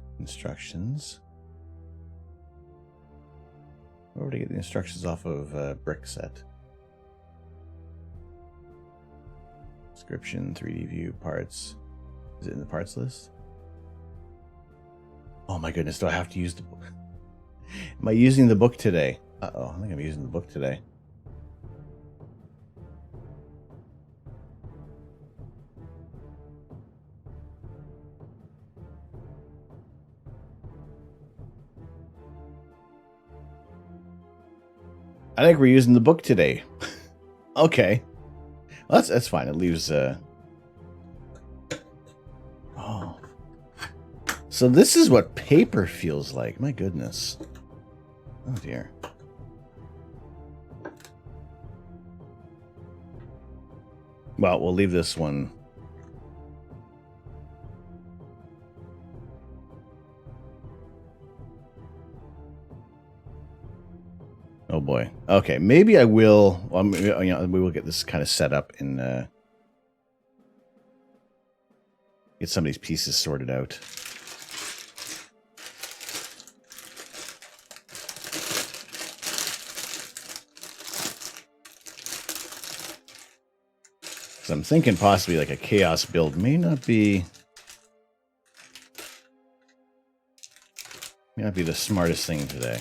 Where would I get the instructions off of brick set? Description, 3D view, parts. Is it in the parts list? Oh my goodness, do I have to use the book? Am I using the book today? Uh-oh, I think I'm using the book today. I think we're using the book today. Okay. Well, that's fine. It leaves... Oh. So this is what paper feels like. My goodness. Oh, dear. Well, we'll leave this one. Oh boy. Okay, maybe I will. Well, we will get this kind of set up and get some of these pieces sorted out. So I'm thinking possibly like a chaos build may not be the smartest thing today.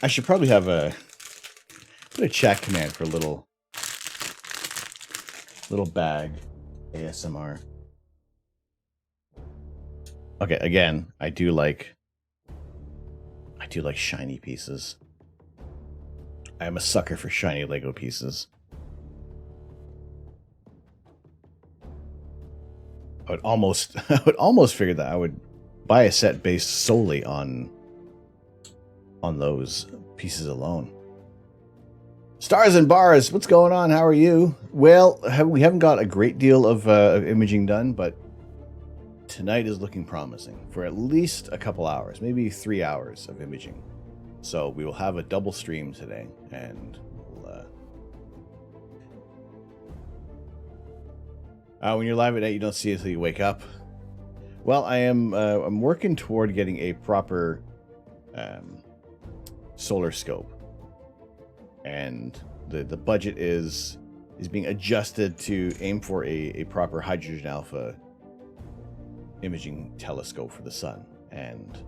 I should probably have a chat command for a little bag ASMR. Okay, again, I do like shiny pieces. I am a sucker for shiny Lego pieces. I would almost figure that I would buy a set based solely on those pieces alone. Stars and bars, what's going on? How are you? Well, we haven't got a great deal of imaging done, but tonight is looking promising for at least a couple hours, maybe 3 hours of imaging. So we will have a double stream today, and when you're live at night, you don't see it until you wake up. Well, I'm working toward getting a proper solar scope, and the budget is being adjusted to aim for a proper hydrogen alpha imaging telescope for the sun, and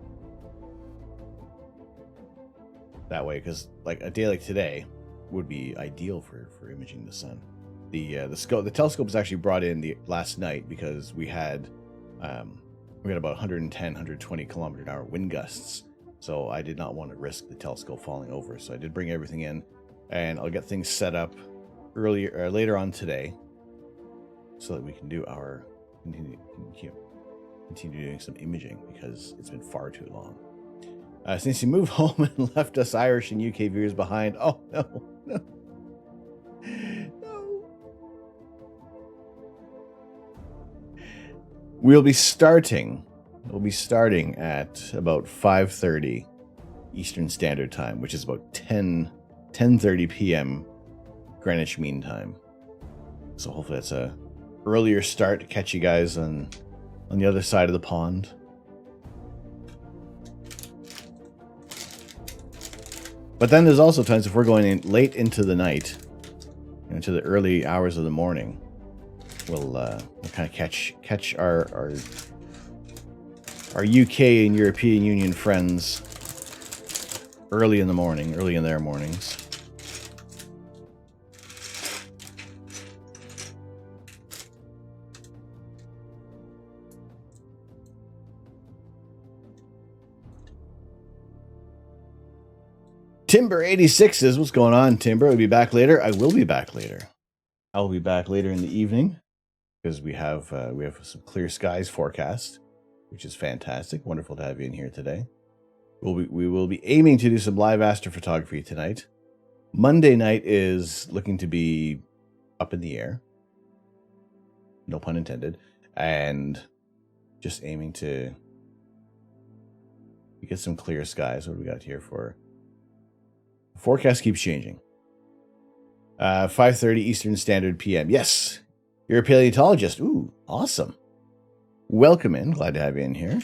that way, because like a day like today would be ideal for imaging the sun. The telescope was actually brought in last night because we had about 110 120 kilometer an hour wind gusts. So I did not want to risk the telescope falling over. So I did bring everything in, and I'll get things set up later on today, so that we can do continue doing some imaging, because it's been far too long. Since you moved home and left us Irish and UK viewers behind. Oh no. We'll be starting at about 5:30 Eastern Standard Time, which is about 10:30 p.m. Greenwich Mean Time. So hopefully that's a earlier start to catch you guys on the other side of the pond. But then there's also times if we're going in late into the night, into the early hours of the morning, we'll kind of catch our UK and European Union friends early in the morning, early in their mornings. Timber 86 says, what's going on, Timber? I'll be back later. I will be back later. I'll be back later in the evening because we have some clear skies forecast, which is fantastic. Wonderful to have you in here today. We will be aiming to do some live astrophotography tonight. Monday night is looking to be up in the air. No pun intended. And just aiming to get some clear skies. What do we got here for? Forecast keeps changing. 5:30 Eastern Standard PM. Yes, you're a paleontologist. Ooh, awesome. Welcome in. Glad to have you in here.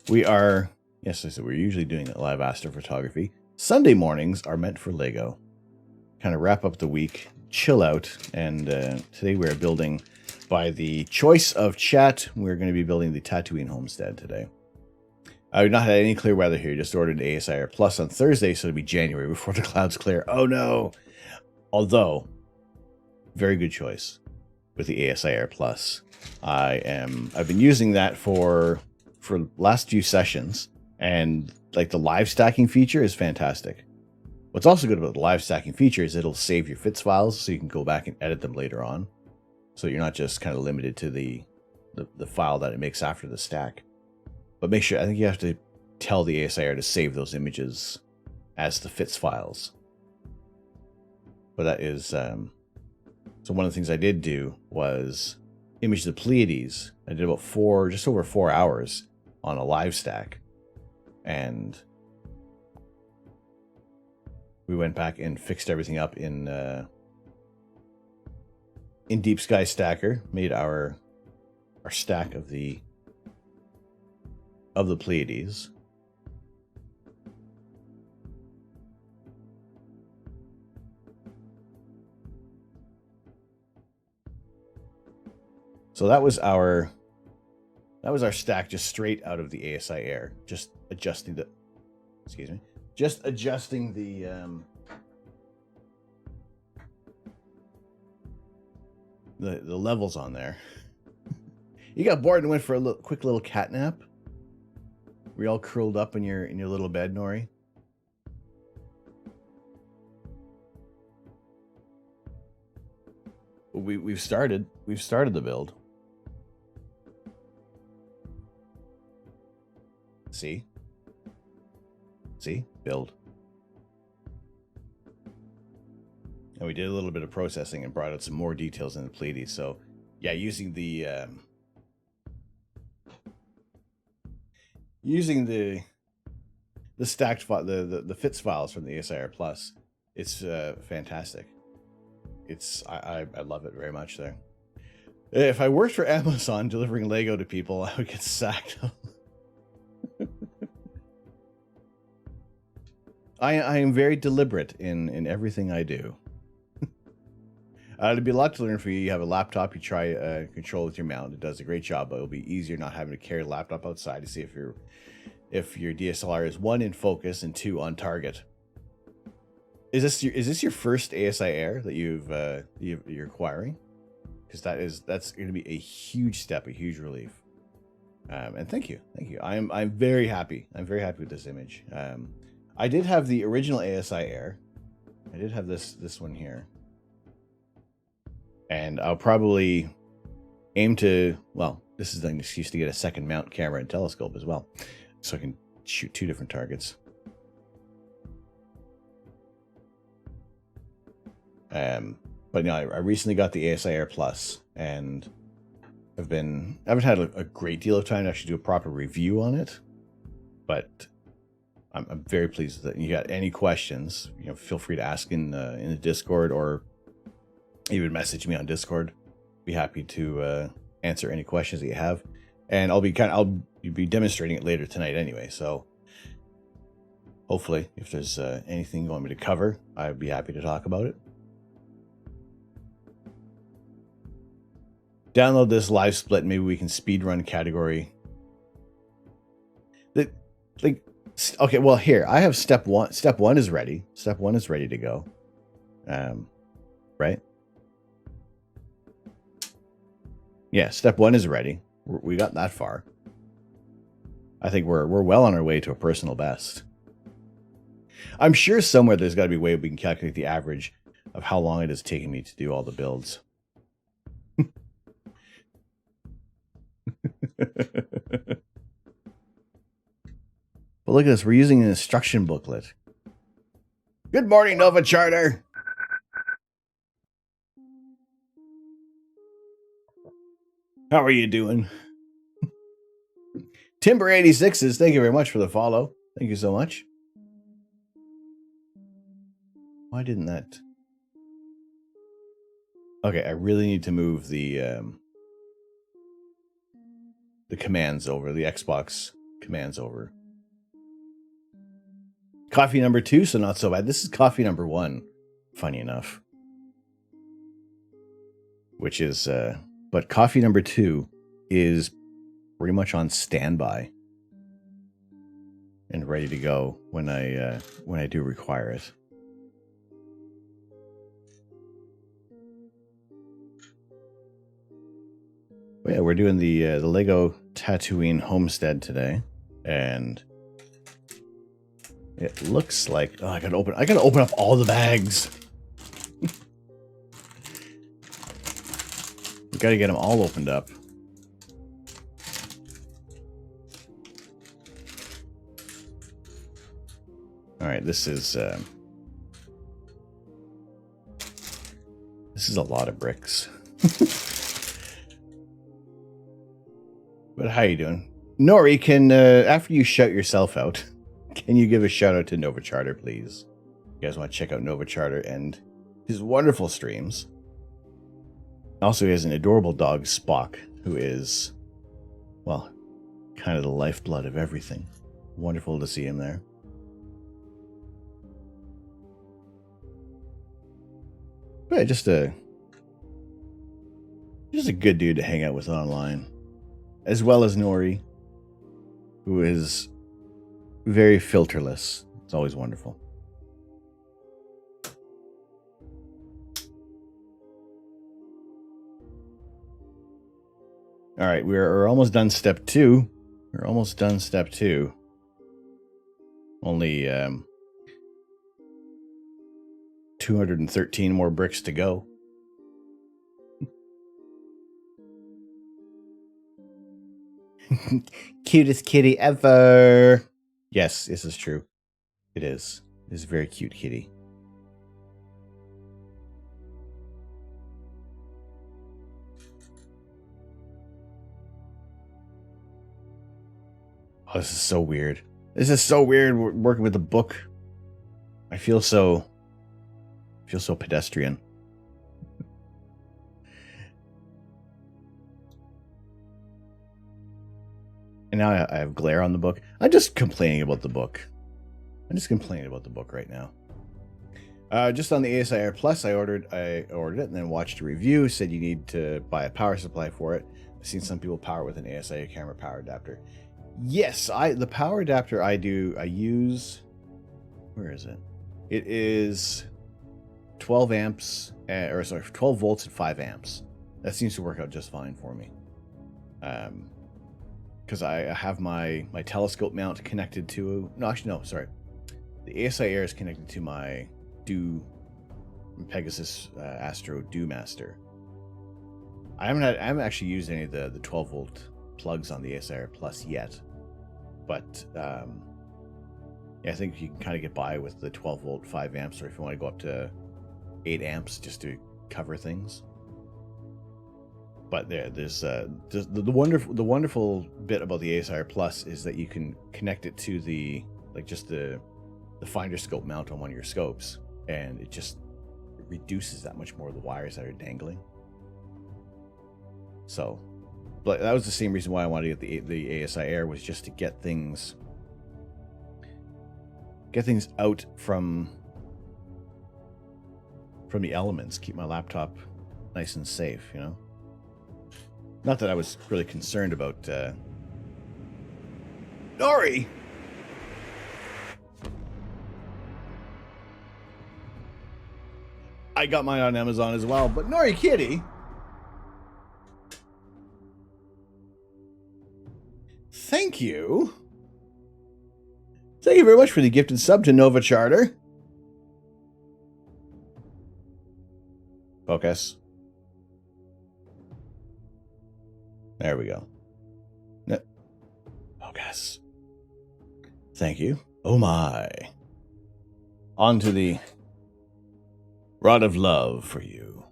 We are, yes, I said we're usually doing live astrophotography. Sunday mornings are meant for Lego. Kind of wrap up the week, chill out, and today we're building, by the choice of chat, we're going to be building the Tatooine homestead today. I've not had any clear weather here. Just ordered ASIR Plus on Thursday, so it'll be January before the clouds clear. Oh no! Although, very good choice with the ASIR Plus. I've been using that for last few sessions, and like the live stacking feature is fantastic. What's also good about the live stacking feature is it'll save your FITS files so you can go back and edit them later on. So you're not just kind of limited to the file that it makes after the stack. But make sure, I think you have to tell the ASIR to save those images as the FITS files. But that is, so one of the things I did do was image the Pleiades. I did about just over 4 hours on a live stack. And we went back and fixed everything up in Deep Sky Stacker, made our stack of the Pleiades. So that was our stack just straight out of the ASIR, just adjusting the the levels on there. You got bored and went for a quick little cat nap? Were you all curled up in your little bed, Nori? We've started the build. See, build. And we did a little bit of processing and brought out some more details in the Pleiades. So yeah, using the stacked file, the FITS files from the ASIR Plus, it's fantastic. I love it very much there. If I worked for Amazon delivering Lego to people, I would get sacked. I am very deliberate in everything I do. It'd be a lot to learn for you. You have a laptop, you try control with your mount. It does a great job, but it'll be easier not having to carry a laptop outside to see if your DSLR is 1 in focus and 2 on target. Is this your first ASIR that you're acquiring? Because that's going to be a huge step, a huge relief. And thank you. I'm very happy. I'm very happy with this image. I did have the original ASIR. I did have this one here. And I'll probably aim to, well, this is an excuse to get a second mount camera and telescope as well. So I can shoot 2 different targets. But no, I recently got the ASIR Plus, and I haven't had a great deal of time to actually do a proper review on it, but I'm very pleased with it. And you got any questions, feel free to ask in the Discord, or even message me on Discord. Be happy to answer any questions that you have, and I'll be demonstrating it later tonight anyway. So hopefully, if there's anything you want me to cover, I'd be happy to talk about it. Download this live split. Maybe we can speedrun category. Okay, well, here I have step 1. Step 1 is ready. Step 1 is ready to go. Right? Yeah, step 1 is ready. We got that far. I think we're well on our way to a personal best. I'm sure somewhere there's got to be a way we can calculate the average of how long it is taking me to do all the builds. But look at this. We're using an instruction booklet. Good morning, Nova Charter. How are you doing? Timber86s, thank you very much for the follow. Thank you so much. Why didn't that... Okay, I really need to move the commands over, the Xbox commands over. Coffee number 2, so not so bad. This is coffee number 1, funny enough. Which is, but coffee number 2 is pretty much on standby and ready to go when I do require it. But yeah, we're doing the Lego Tatooine homestead today, and it looks like I gotta open up all the bags. We gotta get them all opened up. All right, this is a lot of bricks. But how you doing? Nori, can after you shout yourself out, can you give a shout out to Nova Charter, please? You guys want to check out Nova Charter and his wonderful streams. Also, he has an adorable dog, Spock, who is, well, kind of the lifeblood of everything. Wonderful to see him there. But yeah, just a good dude to hang out with online. As well as Nori, who is very filterless. It's always wonderful. All right, we're almost done step 2. We're almost done step 2. Only 213 more bricks to go. Cutest kitty ever. Yes, this is true. It is. It is a very cute kitty. Oh, this is so weird. This is so weird working with the book. I feel so pedestrian. And now I have glare on the book. I'm just complaining about the book. I'm just complaining about the book right now. Just on the ASIR Plus, I ordered it and then watched a review. Said you need to buy a power supply for it. I've seen some people power with an ASIR camera power adapter. Yes, the power adapter I use. Where is it? It is 12 amps, 12 volts and 5 amps. That seems to work out just fine for me. Because I have my telescope mount connected to... No, actually, no, sorry. The ASIR is connected to my Pegasus Astro Dew Master. I haven't actually used any of the 12 volt plugs on the ASIR Plus yet. But yeah, I think you can kind of get by with the 12 volt 5 amps, or if you want to go up to 8 amps just to cover things. But there's the wonderful bit about the ASIR Plus is that you can connect it to the finder scope mount on one of your scopes, and it just reduces that much more of the wires that are dangling. So, but that was the same reason why I wanted to get the ASIR, was just to get things out from the elements, keep my laptop nice and safe, you know. Not that I was really concerned about Nori. I got mine on Amazon as well, but Nori Kitty. Thank you. Thank you very much for the gifted sub to Nova Charter. Focus. There we go. Focus. Thank you. Oh my. onto the rod of love for you.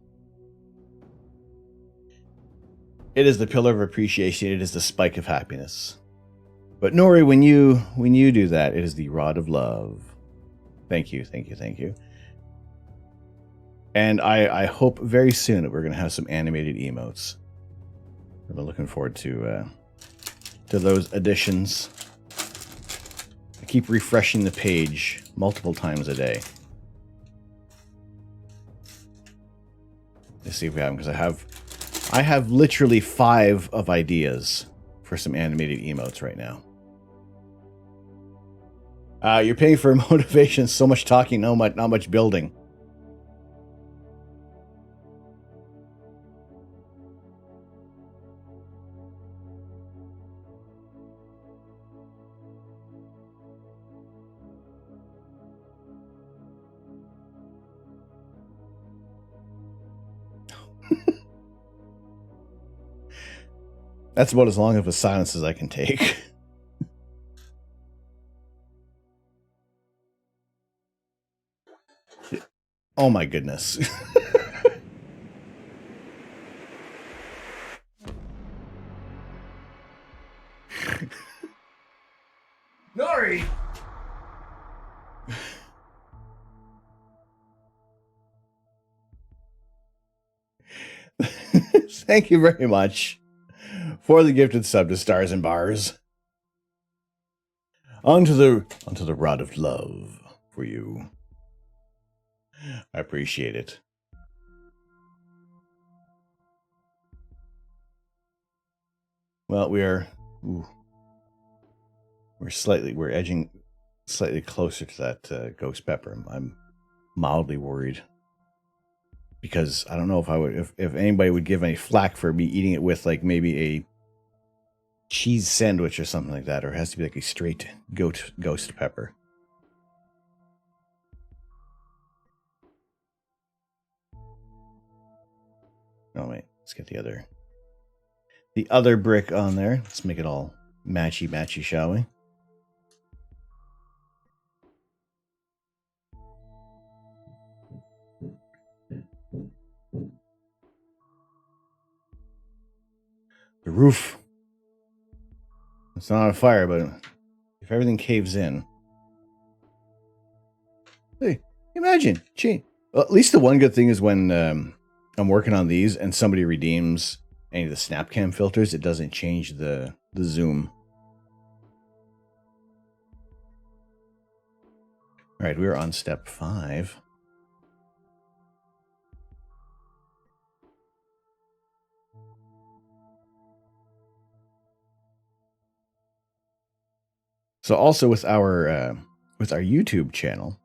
It is the pillar of appreciation. It is the spike of happiness. But Nori, when you do that, it is the rod of love. Thank you, thank you, thank you. And I hope very soon that we're going to have some animated emotes. I've been looking forward to those additions. I keep refreshing the page multiple times a day. Let's see if we have them, because I have literally 5 of ideas for some animated emotes right now. You're paying for motivation, so much talking, not much building. That's about as long of a silence as I can take. Oh my goodness. Nori! Thank you very much for the gifted sub to Stars and Bars. Onto the rod of love for you. I appreciate it. Well, we're edging slightly closer to that ghost pepper. I'm mildly worried, because I don't know if anybody would give any flack for me eating it with like maybe a cheese sandwich or something like that, or it has to be like a straight ghost pepper. Oh wait, let's get the other brick on there. Let's make it all matchy, shall we? The roof. It's not on fire, but if everything caves in. Hey, imagine. Gee. Well, at least the one good thing is when I'm working on these and somebody redeems any of the SnapCam filters, it doesn't change the zoom. All right, we're on step 5. So also with our YouTube channel,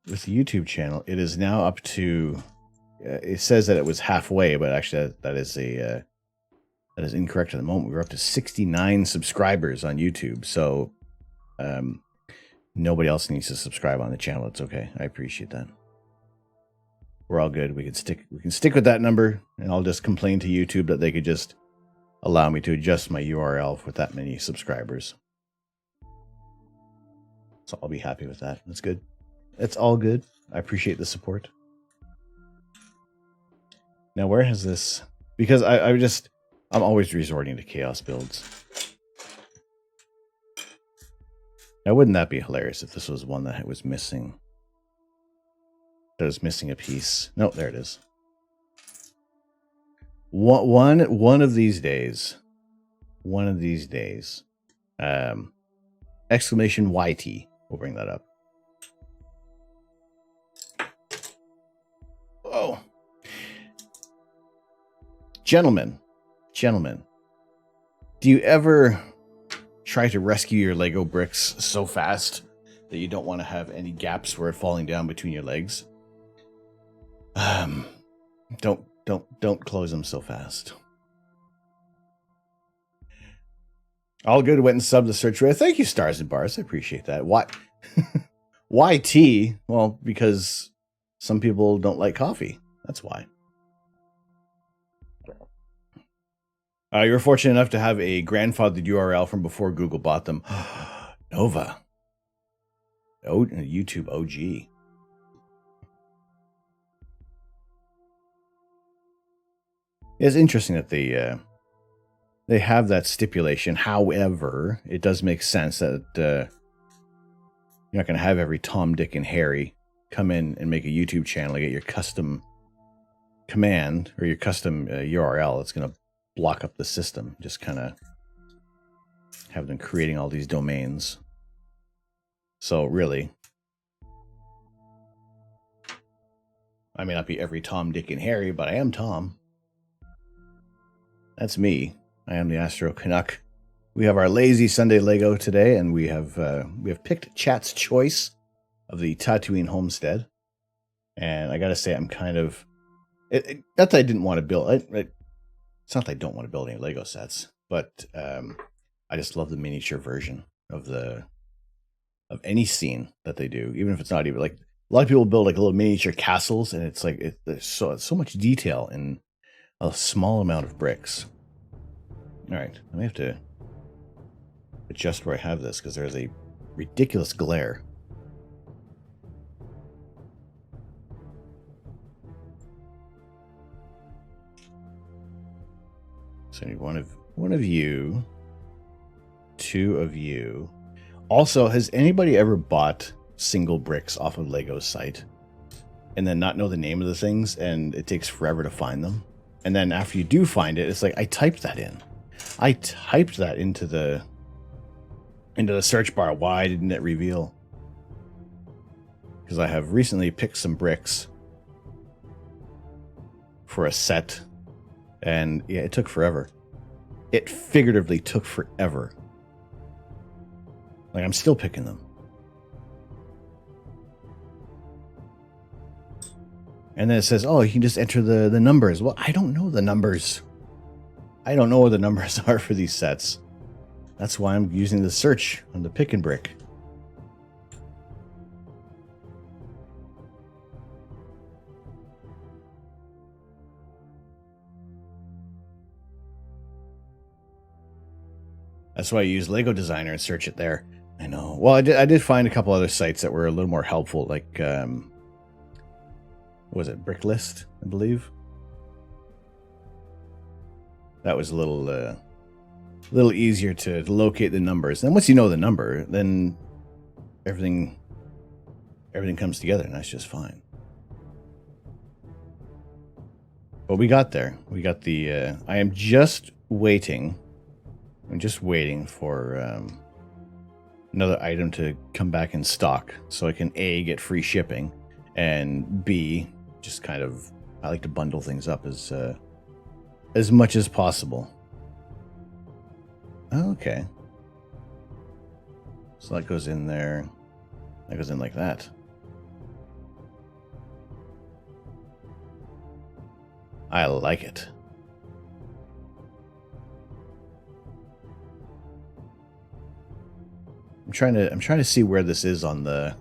it is now up to. It says that it was halfway, but actually that is incorrect at the moment. We're up to 69 subscribers on YouTube, so nobody else needs to subscribe on the channel. It's okay. I appreciate that. We're all good. We can stick with that number, and I'll just complain to YouTube that they could just allow me to adjust my URL with that many subscribers. So I'll be happy with that. That's good. It's all good. I appreciate the support. Now, where has this... Because I'm always resorting to chaos builds. Now, wouldn't that be hilarious if this was one that was missing? That was missing a piece. No, there it is. One of these days. One of these days. Exclamation YT. We'll bring that up. Oh. Gentlemen, do you ever try to rescue your Lego bricks so fast that you don't want to have any gaps where it's falling down between your legs? Don't close them so fast. All good. Went and subbed the search rate. Thank you, Stars and Bars. I appreciate that. Why? YT? Well, because some people don't like coffee. That's why. You were fortunate enough to have a grandfathered URL from before Google bought them. Nova. YouTube OG. It's interesting that they have that stipulation. However, it does make sense that you're not going to have every Tom, Dick, and Harry come in and make a YouTube channel and get your custom command or your custom URL. It's going to block up the system. Just kind of have them creating all these domains. So really, I may not be every Tom, Dick, and Harry, but I am Tom. That's me. I am the Astro Canuck. We have our lazy Sunday Lego today, and we have picked Chat's choice of the Tatooine homestead. And I gotta say, I'm kind of not that I didn't want to build. It's not that I don't want to build any Lego sets, but I just love the miniature version of any scene that they do, even if it's not even like a lot of people build like little miniature castles, and it's like there's so much detail in a small amount of bricks. All right, I may have to adjust where I have this because there's a ridiculous glare. So I need one of you, two of you. Also, has anybody ever bought single bricks off of Lego's site and then not know the name of the things, and it takes forever to find them? And then after you do find it, it's like, I typed that in. I typed that into the search bar. Why didn't it reveal? Because I have recently picked some bricks for a set, and yeah, it took forever. It figuratively took forever. Like, I'm still picking them. And then it says, oh, you can just enter the numbers. Well, I don't know the numbers. I don't know what the numbers are for these sets. That's why I'm using the search on the pick and brick. That's why I use Lego Designer and search it there. I know. Well, I did find a couple other sites that were a little more helpful, like what was it, Bricklist, I believe. That was a little easier to locate the numbers. And once you know the number, then everything comes together, and that's just fine. But we got there. We got the. I am just waiting. I'm just waiting for another item to come back in stock, so I can A, get free shipping, and B, just kind of, I like to bundle things up as much as possible. Okay. So that goes in there. That goes in like that. I like it. I'm trying to see where this is on the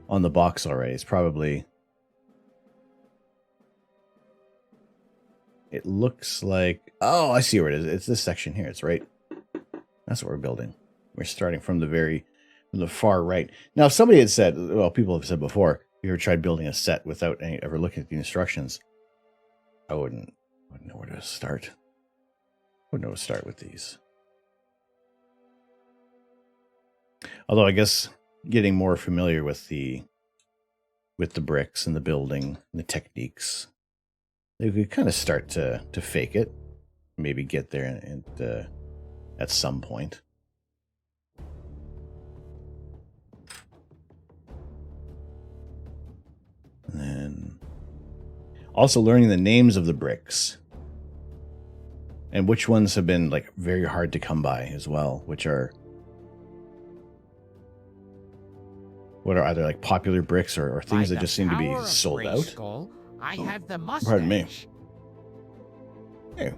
box already. It's probably, it looks like, oh, I see where it is. It's this section here. It's right. That's what we're building. We're starting from the far right. Now, if somebody had said, well, people have said before, you ever tried building a set without ever looking at the instructions? I wouldn't know where to start. Wouldn't know where to start with these. Although I guess getting more familiar with the bricks and the building and the techniques, they could kind of start to fake it, maybe get there and at some point. And then also learning the names of the bricks and which ones have been like very hard to come by as well, which are what are either like popular bricks or things that just seem to be sold out. Skull, I have the mustache. Pardon me. Oh,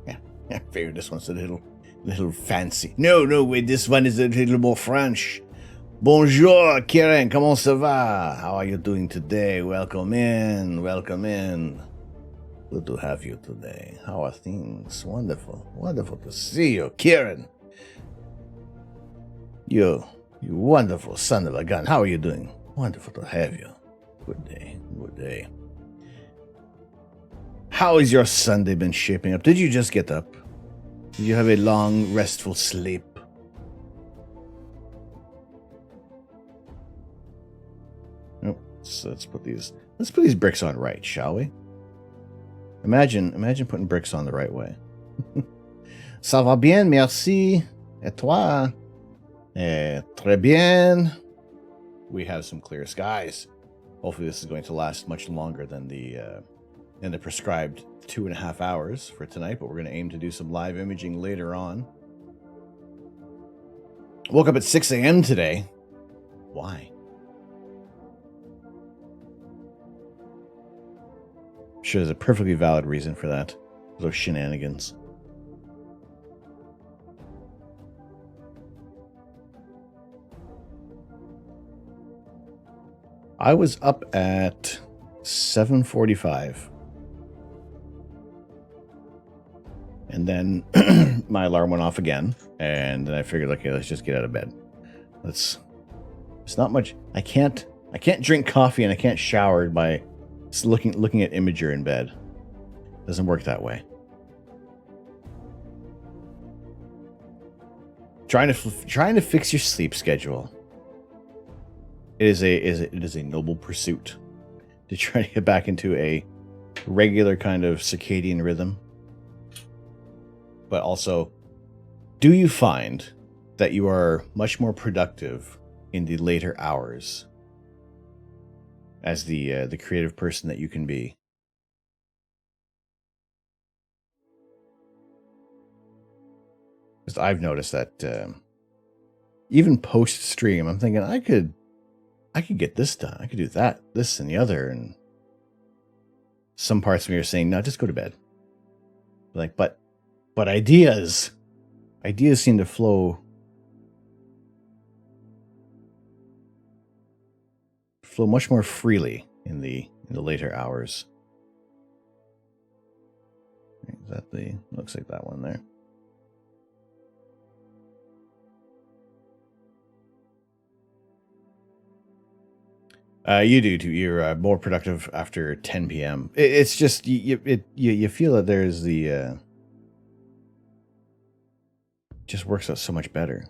yeah. I figured this one's a little fancy. No, wait, this one is a little more French. Bonjour, Kieran. Comment ça va? How are you doing today? Welcome in. Good to have you today. How are things? Wonderful to see you, Kieran. You're You wonderful son of a gun. How are you doing? Wonderful to have you. Good day. Good day. How has your Sunday been shaping up? Did you just get up? Did you have a long, restful sleep? Oh, so let's put these bricks on right, shall we? Imagine putting bricks on the right way. Ça va bien, merci. Et toi? Très bien. We have some clear skies. Hopefully this is going to last much longer than the prescribed 2.5 hours for tonight, but we're going to aim to do some live imaging later on. Woke up at 6 a.m. today. Why? I'm sure there's a perfectly valid reason for that. Those shenanigans. I was up at 7:45. And then my alarm went off again. And then I figured, okay, let's just get out of bed. It's not much. I can't drink coffee and I can't shower by looking at Imager in bed. Doesn't work that way. Trying to fix your sleep schedule. It is a noble pursuit to try to get back into a regular kind of circadian rhythm. But also, do you find that you are much more productive in the later hours as the creative person that you can be? Because I've noticed that even post stream, I'm thinking I could get this done. I could do that, this, and the other. And some parts of me are saying, no, just go to bed. Like, but ideas seem to flow much more freely in the later hours. Is that looks like that one there. You do too. You're more productive after 10 p.m. It's just you feel that there's the just works out so much better.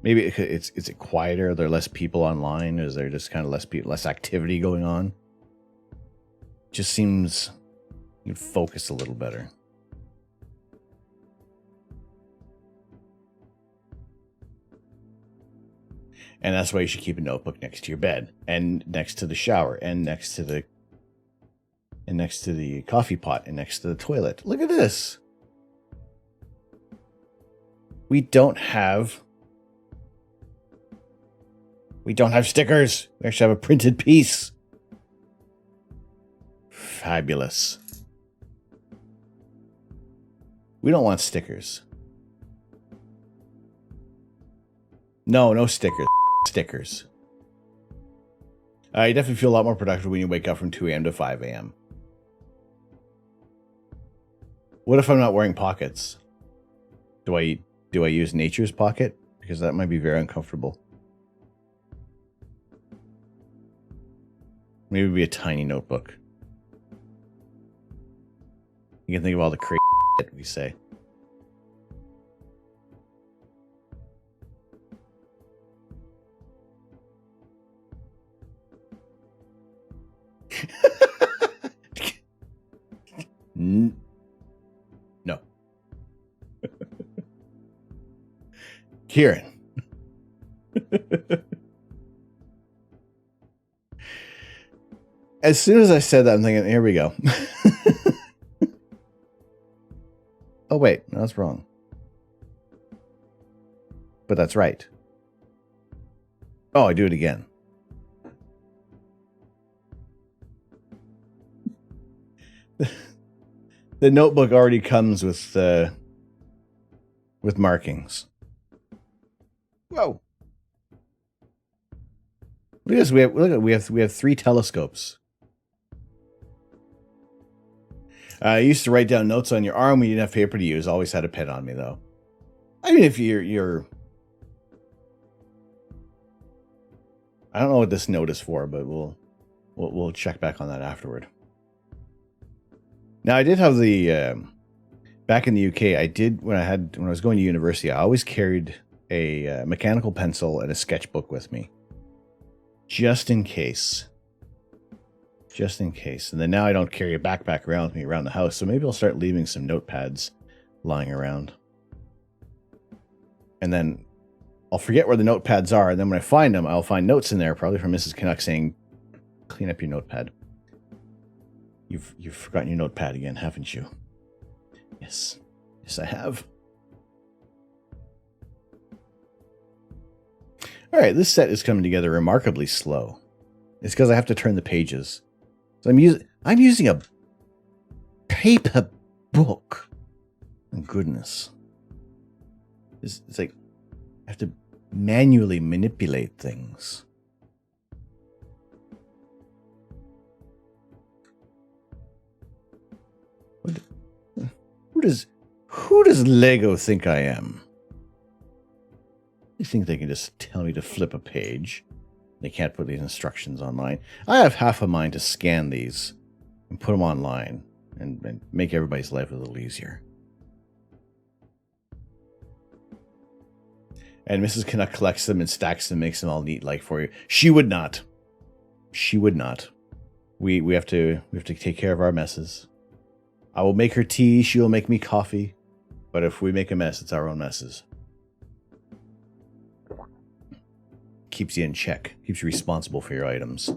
Maybe is it quieter? Are there less people online? Is there just kind of less activity going on? Just seems you focus a little better. And that's why you should keep a notebook next to your bed, and next to the shower, and next to the coffee pot, and next to the toilet. Look at this. We don't have stickers. We actually have a printed piece. Fabulous. We don't want stickers. No stickers. Stickers. You definitely feel a lot more productive when you wake up from 2 a.m. to 5 a.m. What if I'm not wearing pockets? Do I use Nature's Pocket? Because that might be very uncomfortable. Maybe it'd be a tiny notebook. You can think of all the crazy shit we say. No. Kieran. As soon as I said that, I'm thinking, here we go. Oh, wait. No, that's wrong. But that's right. Oh, I do it again. The notebook already comes with markings. Whoa! Look at this. We have 3 telescopes. I used to write down notes on your arm when you didn't have paper to use. Always had a pen on me though. I mean, if you're I don't know what this note is for, but we'll check back on that afterward. Now, I did have the back in the UK. I did when I was going to university. I always carried a mechanical pencil and a sketchbook with me, just in case. Just in case. And then now I don't carry a backpack around with me around the house, so maybe I'll start leaving some notepads lying around. And then I'll forget where the notepads are, and then when I find them, I'll find notes in there, probably from Mrs. Canuck saying, clean up your notepad. You've forgotten your notepad again, haven't you? Yes. Yes, I have. All right, this set is coming together remarkably slow. It's because I have to turn the pages. So I'm using a paper book. Oh, goodness. It's like I have to manually manipulate things. Who does Lego think I am? They think they can just tell me to flip a page. They can't put these instructions online. I have half a mind to scan these and put them online and make everybody's life a little easier. And Mrs. Canuck collects them and stacks them, makes them all neat like for you. She would not. She would not. We have to take care of our messes. I will make her tea, she will make me coffee. But if we make a mess, it's our own messes. Keeps you in check. Keeps you responsible for your items.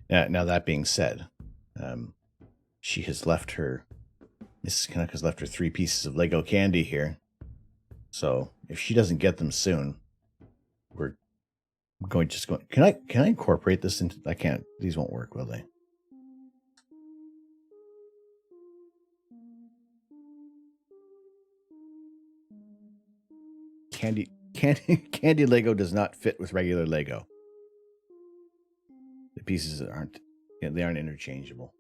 Now that being said, she has left her... Mrs. Canuck has left her 3 pieces of Lego candy here. So if she doesn't get them soon, we're going just going... Can I incorporate this into... I can't. These won't work, will they? Candy Lego does not fit with regular Lego. The pieces aren't interchangeable.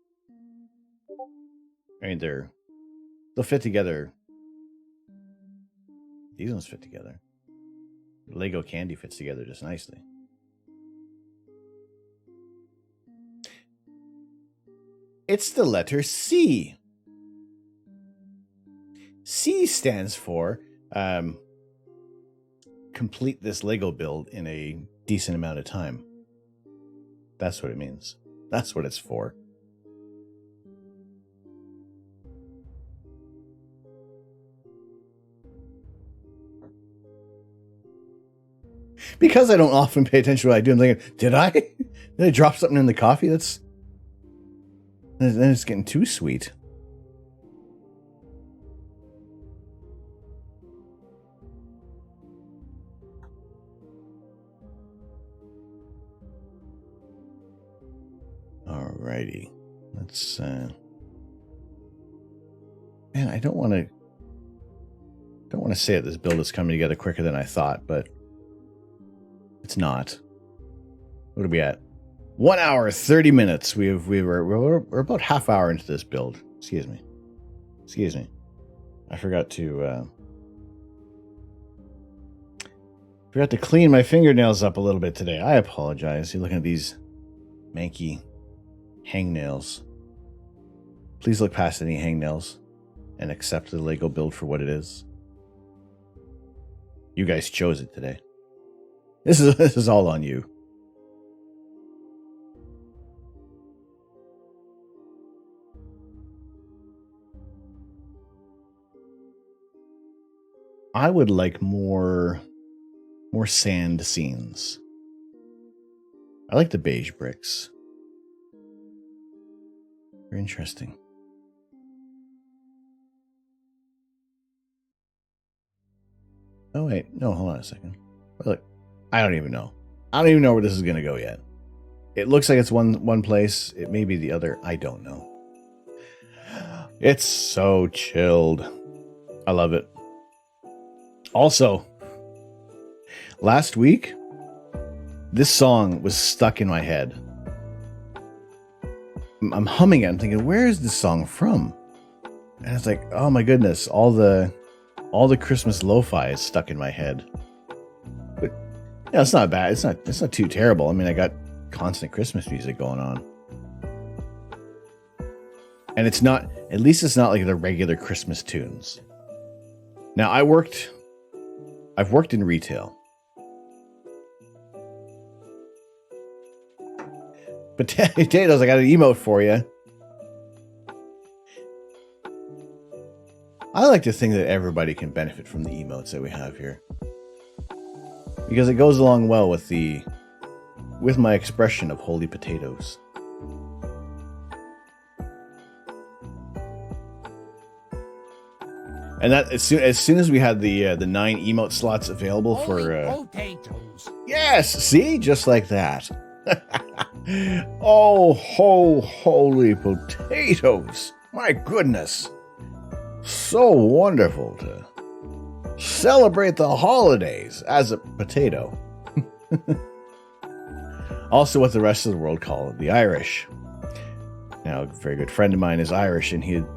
I mean, they'll fit together. These ones fit together. Lego candy fits together just nicely. It's the letter C. C stands for complete this Lego build in a decent amount of time. That's what it means. That's what it's for. Because I don't often pay attention to what I do, I'm thinking, did I drop something in the coffee? Then it's getting too sweet. Alrighty. Let's man, I don't want to say that this build is coming together quicker than I thought, but it's not. What are we at? 1 hour, 30 minutes. We're about half hour into this build. Excuse me. I forgot to clean my fingernails up a little bit today. I apologize. You're looking at these manky hangnails. Please look past any hangnails and accept the Lego build for what it is. You guys chose it today. This is all on you. I would like more sand scenes. I like the beige bricks. Very interesting. Oh wait, no, hold on a second. Look, I don't even know. I don't even know where this is going to go yet. It looks like it's one place. It may be the other. I don't know. It's so chilled. I love it. Also, last week, this song was stuck in my head. I'm humming it. I'm thinking, where is this song from? And it's like, oh my goodness, all the all the Christmas lo-fi is stuck in my head. But yeah, it's not bad. It's not too terrible. I mean, I got constant Christmas music going on. And it's not, at least it's not like the regular Christmas tunes. Now, I've worked in retail. Potatoes, I got an emote for you. I like to think that everybody can benefit from the emotes that we have here. Because it goes along well with my expression of holy potatoes. And that as soon as we had the 9 emote slots available for potatoes. yes, see, just like that. Oh, holy potatoes! My goodness, so wonderful to celebrate the holidays as a potato. Also, what the rest of the world call it, the Irish. Now, a very good friend of mine is Irish, and he had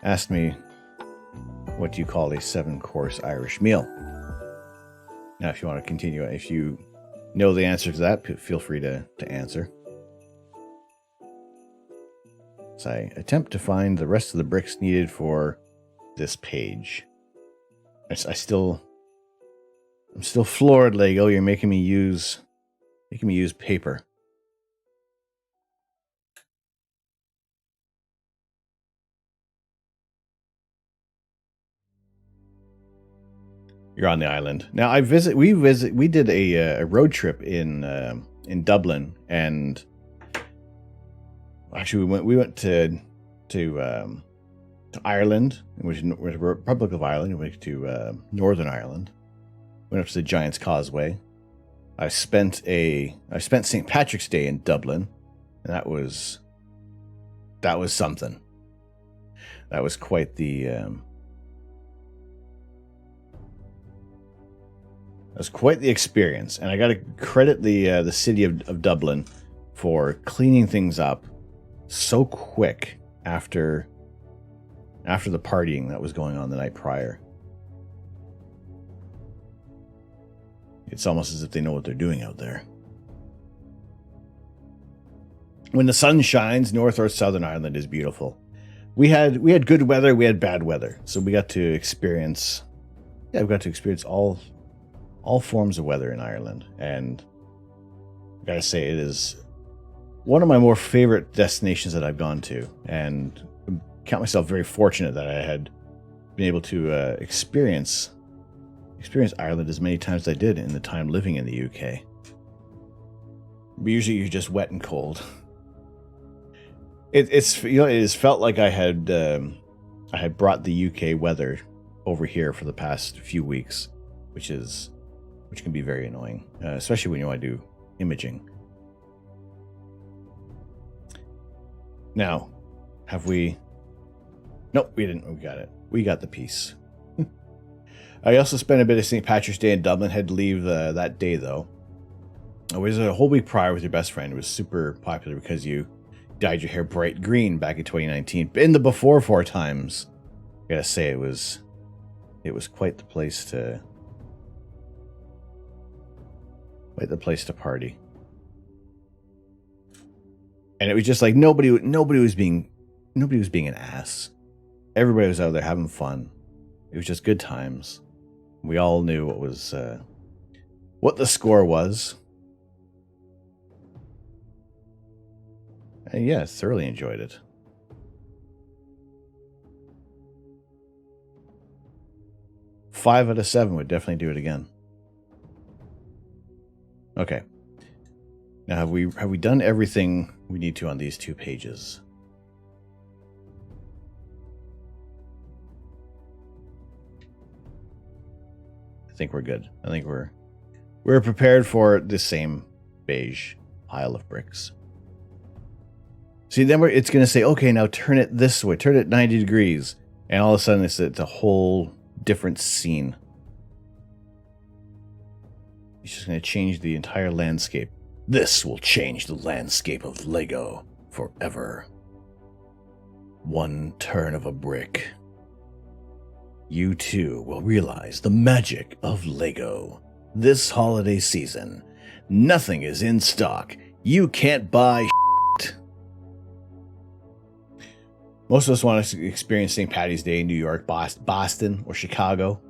asked me, what do you call a 7-course Irish meal? Now, if you want to continue, if you know the answer to that, feel free to answer. So I attempt to find the rest of the bricks needed for this page. I'm still floored, Lego. You're making me use paper. You're on the island now. We did a road trip in Dublin, and actually we went to Ireland, which is the Republic of Ireland. We went to Northern Ireland. Went up to the Giant's Causeway. I spent St. Patrick's Day in Dublin, and that was something. That was quite the experience, and I got to credit the city of Dublin for cleaning things up so quick after the partying that was going on the night prior. It's almost as if they know what they're doing out there. When the sun shines, North or Southern Ireland is beautiful. We had good weather, we had bad weather, so we got to experience all forms of weather in Ireland, and I gotta say, it is one of my more favorite destinations that I've gone to, and I count myself very fortunate that I had been able to experience Ireland as many times as I did in the time living in the UK. Usually you're just wet and cold. It has felt like I had brought the UK weather over here for the past few weeks, which can be very annoying, especially when you want to do imaging. Now, have we? Nope, we didn't. We got it. We got the piece. I also spent a bit of St. Patrick's Day in Dublin. Had to leave that day, though. It was a whole week prior with your best friend. It was super popular because you dyed your hair bright green back in 2019. In the before 4 times, I gotta say, it was quite the place to party. And it was just like nobody was being an ass. Everybody was out there having fun. It was just good times. We all knew what the score was. And yeah, thoroughly enjoyed it. Five out of 7 would definitely do it again. Okay. Now, have we done everything we need to on these 2 pages? I think we're good. I think we're prepared for the same beige pile of bricks. See, then it's going to say, okay, now turn it this way, turn it 90 degrees, and all of a sudden it's a whole different scene. It's just going to change the entire landscape. This will change the landscape of Lego forever. One turn of a brick. you too will realize the magic of Lego. This holiday season, nothing is in stock. You can't buy shit. Most of us want to experience St. Patty's Day in New York, Boston, or Chicago.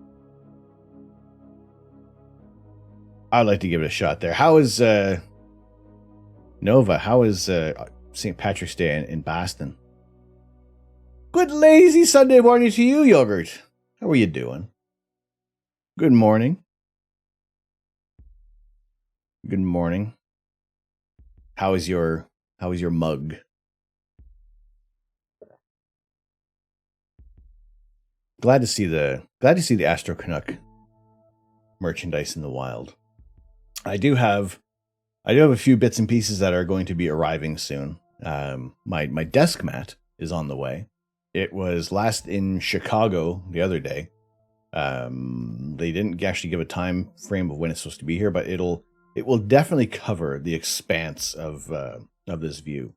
I'd like to give it a shot there. How is Nova? How is St. Patrick's Day in Boston? Good lazy Sunday morning to you, Yogurt. How are you doing? Good morning. Good morning. How is your mug? Glad to see the Astro Canuck merchandise in the wild. I do have a few bits and pieces that are going to be arriving soon. My desk mat is on the way. It was last in Chicago the other day. They didn't actually give a time frame of when it's supposed to be here, but it will definitely cover the expanse of this view.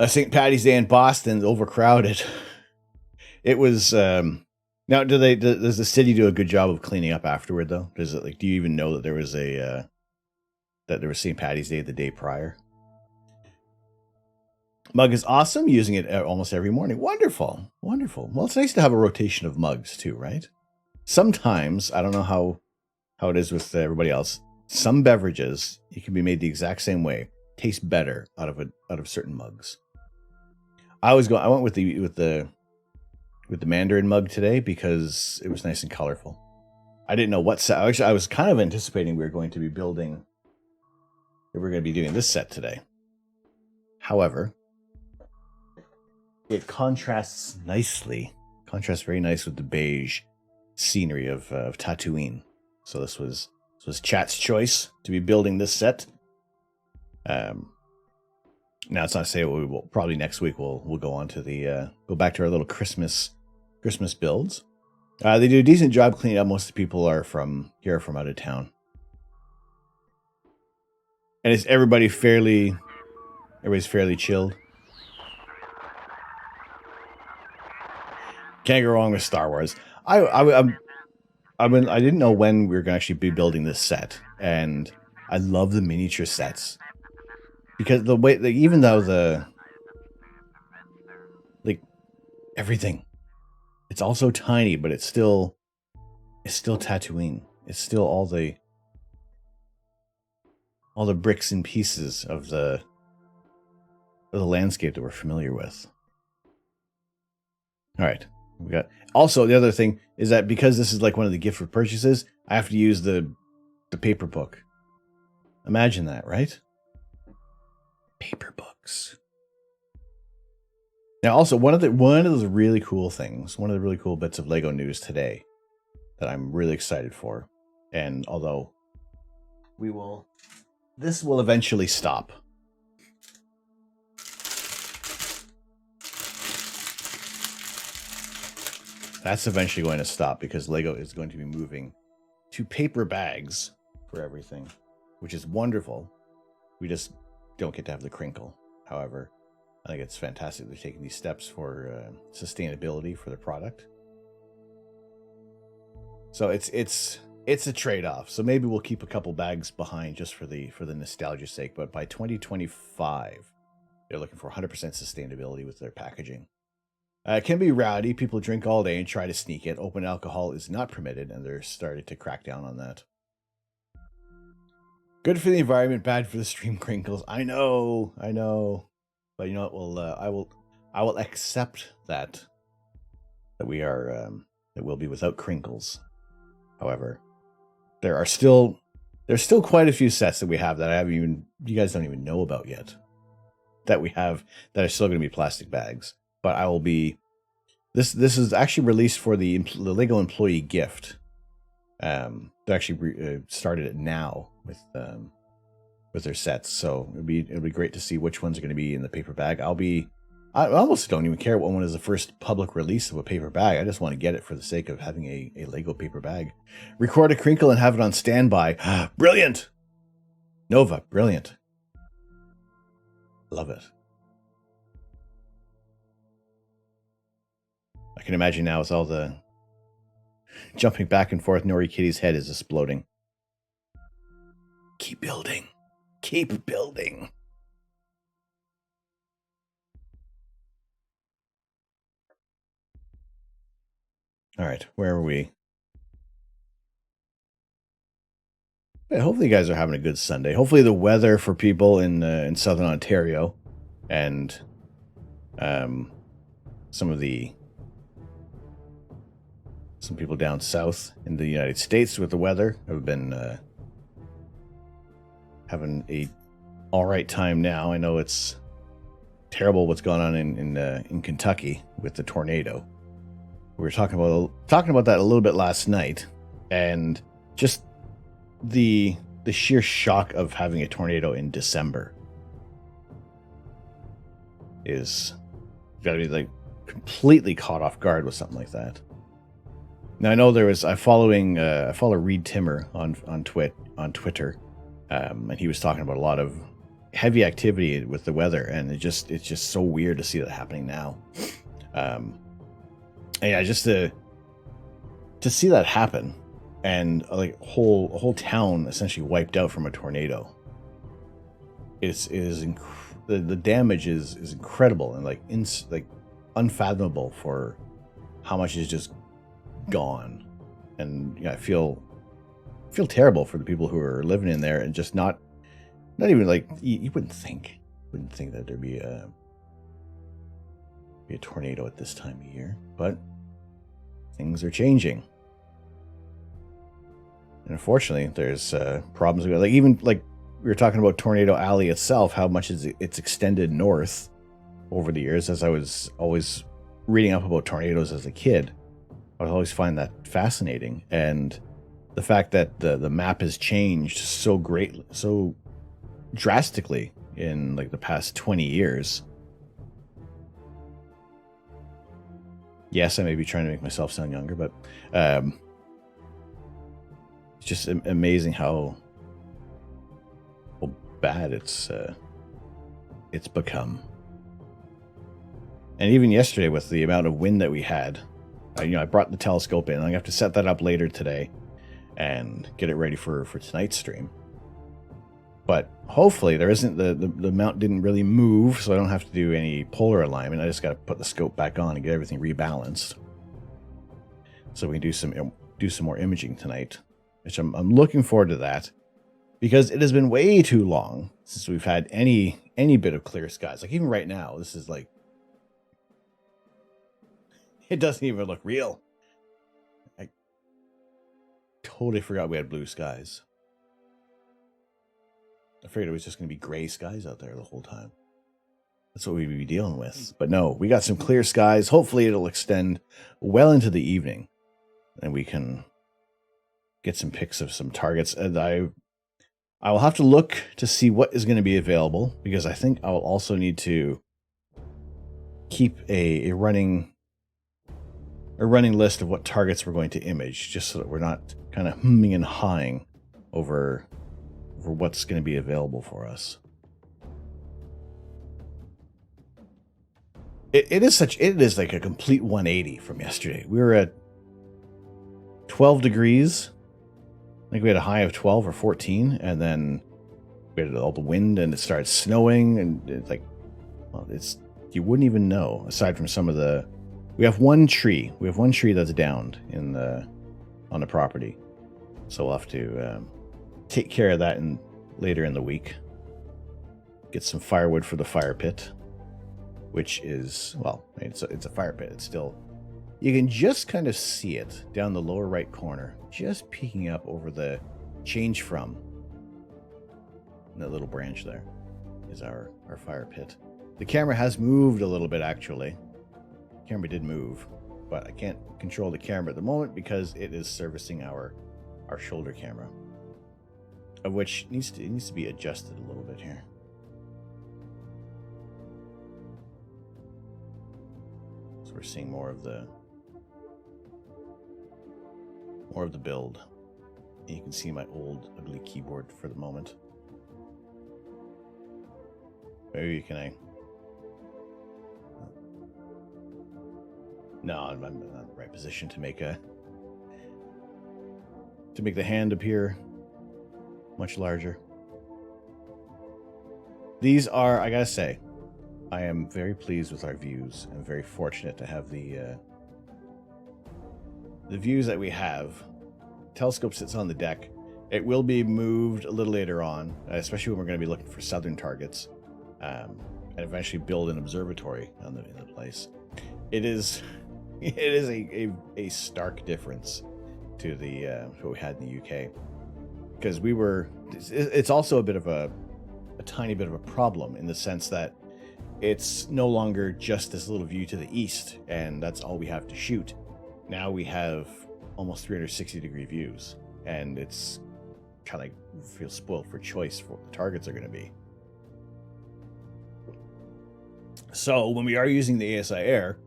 St. Patty's Day in Boston, overcrowded. It was. Now, does the city do a good job of cleaning up afterward, though? Does it, do you even know that there was St. Patty's Day the day prior? Mug is awesome. Using it almost every morning. Wonderful, wonderful. Well, it's nice to have a rotation of mugs too, right? Sometimes, I don't know how it is with everybody else. Some beverages, it can be made the exact same way, taste better out of certain mugs. I went with the Mandarin mug today because it was nice and colorful. I didn't know what set. Actually, I was kind of anticipating we were going to be doing this set today. However, it contrasts very nice with the beige scenery of Tatooine. So this was Chat's choice to be building this set. Now it's not to say we will probably next week we'll go on to go back to our little Christmas builds. They do a decent job cleaning up. Most of the people are from out of town, and is everybody's fairly chilled. Can't go wrong with Star Wars. I didn't know when we were going to actually be building this set, and I love the miniature sets because the way, even though everything, it's all so tiny, but it's still Tatooine. It's still all the bricks and pieces of the landscape that we're familiar with. All right. We got also the other thing is that because this is like one of the gift for purchases, I have to use the paper book. Imagine that, right? Paper books. Now, also one of those really cool things, one of the really cool bits of Lego news today that I'm really excited for, and although this will eventually stop. That's eventually going to stop because Lego is going to be moving to paper bags for everything, which is wonderful. We just don't get to have the crinkle. However, I think it's fantastic they're taking these steps for sustainability for the product. So it's a trade-off. So maybe we'll keep a couple bags behind just for the nostalgia's sake. But by 2025, they're looking for 100% sustainability with their packaging. It can be rowdy. People drink all day and try to sneak it. Open alcohol is not permitted, and they're starting to crack down on that. Good for the environment, bad for the stream crinkles. I know. But you know what? Well, I will accept that we are that we'll be without crinkles. However, there's still quite a few sets that we have that you guys don't even know about yet. That we have that are still going to be plastic bags. But I will be. This is actually released for the Lego employee gift. They actually started it now with their sets, so it'll be great to see which ones are going to be in the paper bag. I almost don't even care what one is the first public release of a paper bag. I just want to get it for the sake of having a Lego paper bag. Record a crinkle and have it on standby. Brilliant, Nova, brilliant. Love it. I can imagine now with all the jumping back and forth. Nori Kitty's head is exploding. Keep building. Keep building. All right, where are we? Yeah, hopefully you guys are having a good Sunday. Hopefully the weather for people in Southern Ontario and some people down south in the United States with the weather have been having a all right time now. I know it's terrible what's going on in Kentucky with the tornado. We were talking about that a little bit last night, and just the sheer shock of having a tornado in December is got to be like completely caught off guard with something like that. Now I know I follow Reed Timmer on Twitter, and he was talking about a lot of heavy activity with the weather, and it's just so weird to see that happening now. Yeah, just to see that happen, and like a whole town essentially wiped out from a tornado. The damage is incredible and like unfathomable for how much is just gone. And yeah, I feel terrible for the people who are living in there, and just not even like you wouldn't think that there'd be a tornado at this time of year, but things are changing. And unfortunately, there's problems with like even like we were talking about Tornado Alley itself, how much it's extended north over the years. As I was always reading up about tornadoes as a kid, I would always find that fascinating. And the fact that the map has changed so drastically in like the past 20 years. Yes, I may be trying to make myself sound younger, but it's just amazing how bad it's become. And even yesterday, with the amount of wind that we had, I brought the telescope in. I'm gonna have to set that up later today and get it ready for tonight's stream. But hopefully there isn't the mount didn't really move, so I don't have to do any polar alignment. I just got to put the scope back on and get everything rebalanced, so we can do some more imaging tonight, which I'm looking forward to that, because it has been way too long since we've had any bit of clear skies. Like even right now, this is like, it doesn't even look real. I totally forgot we had blue skies. I figured it was just going to be gray skies out there the whole time. That's what we'd be dealing with. But no, we got some clear skies. Hopefully it'll extend well into the evening, and we can get some pics of some targets. And I will have to look to see what is going to be available, because I think I will also need to keep a running list of what targets we're going to image, just so that we're not kind of humming and hawing over what's going to be available for us. It is like a complete 180 from yesterday. We were at 12 degrees. I think we had a high of 12 or 14, and then we had all the wind, and it started snowing, and it's like, well, you wouldn't even know, aside from some of the. We have one tree that's downed on the property, so we'll have to take care of that later in the week. Get some firewood for the fire pit, which is, well, it's a fire pit. It's still, you can just kind of see it down the lower right corner, just peeking up over the change from. And that little branch there is our fire pit. The camera has moved a little bit, actually. The camera did move, but I can't control the camera at the moment because it is servicing our shoulder camera, of which needs to be adjusted a little bit here. So we're seeing more of the build. And you can see my old ugly keyboard for the moment. Maybe can I? No, I'm not in the right position to make to make the hand appear much larger. These are, I gotta say, I am very pleased with our views. I'm very fortunate to have the views that we have. Telescope sits on the deck. It will be moved a little later on, especially when we're going to be looking for southern targets, and eventually build an observatory in the place. It is a stark difference to the what we had in the UK, because it's also a bit of a tiny bit of a problem in the sense that it's no longer just this little view to the east, and that's all we have to shoot. Now we have almost 360-degree views, and it's kind of feels spoiled for choice for what the targets are going to be. So when we are using the ASI Air,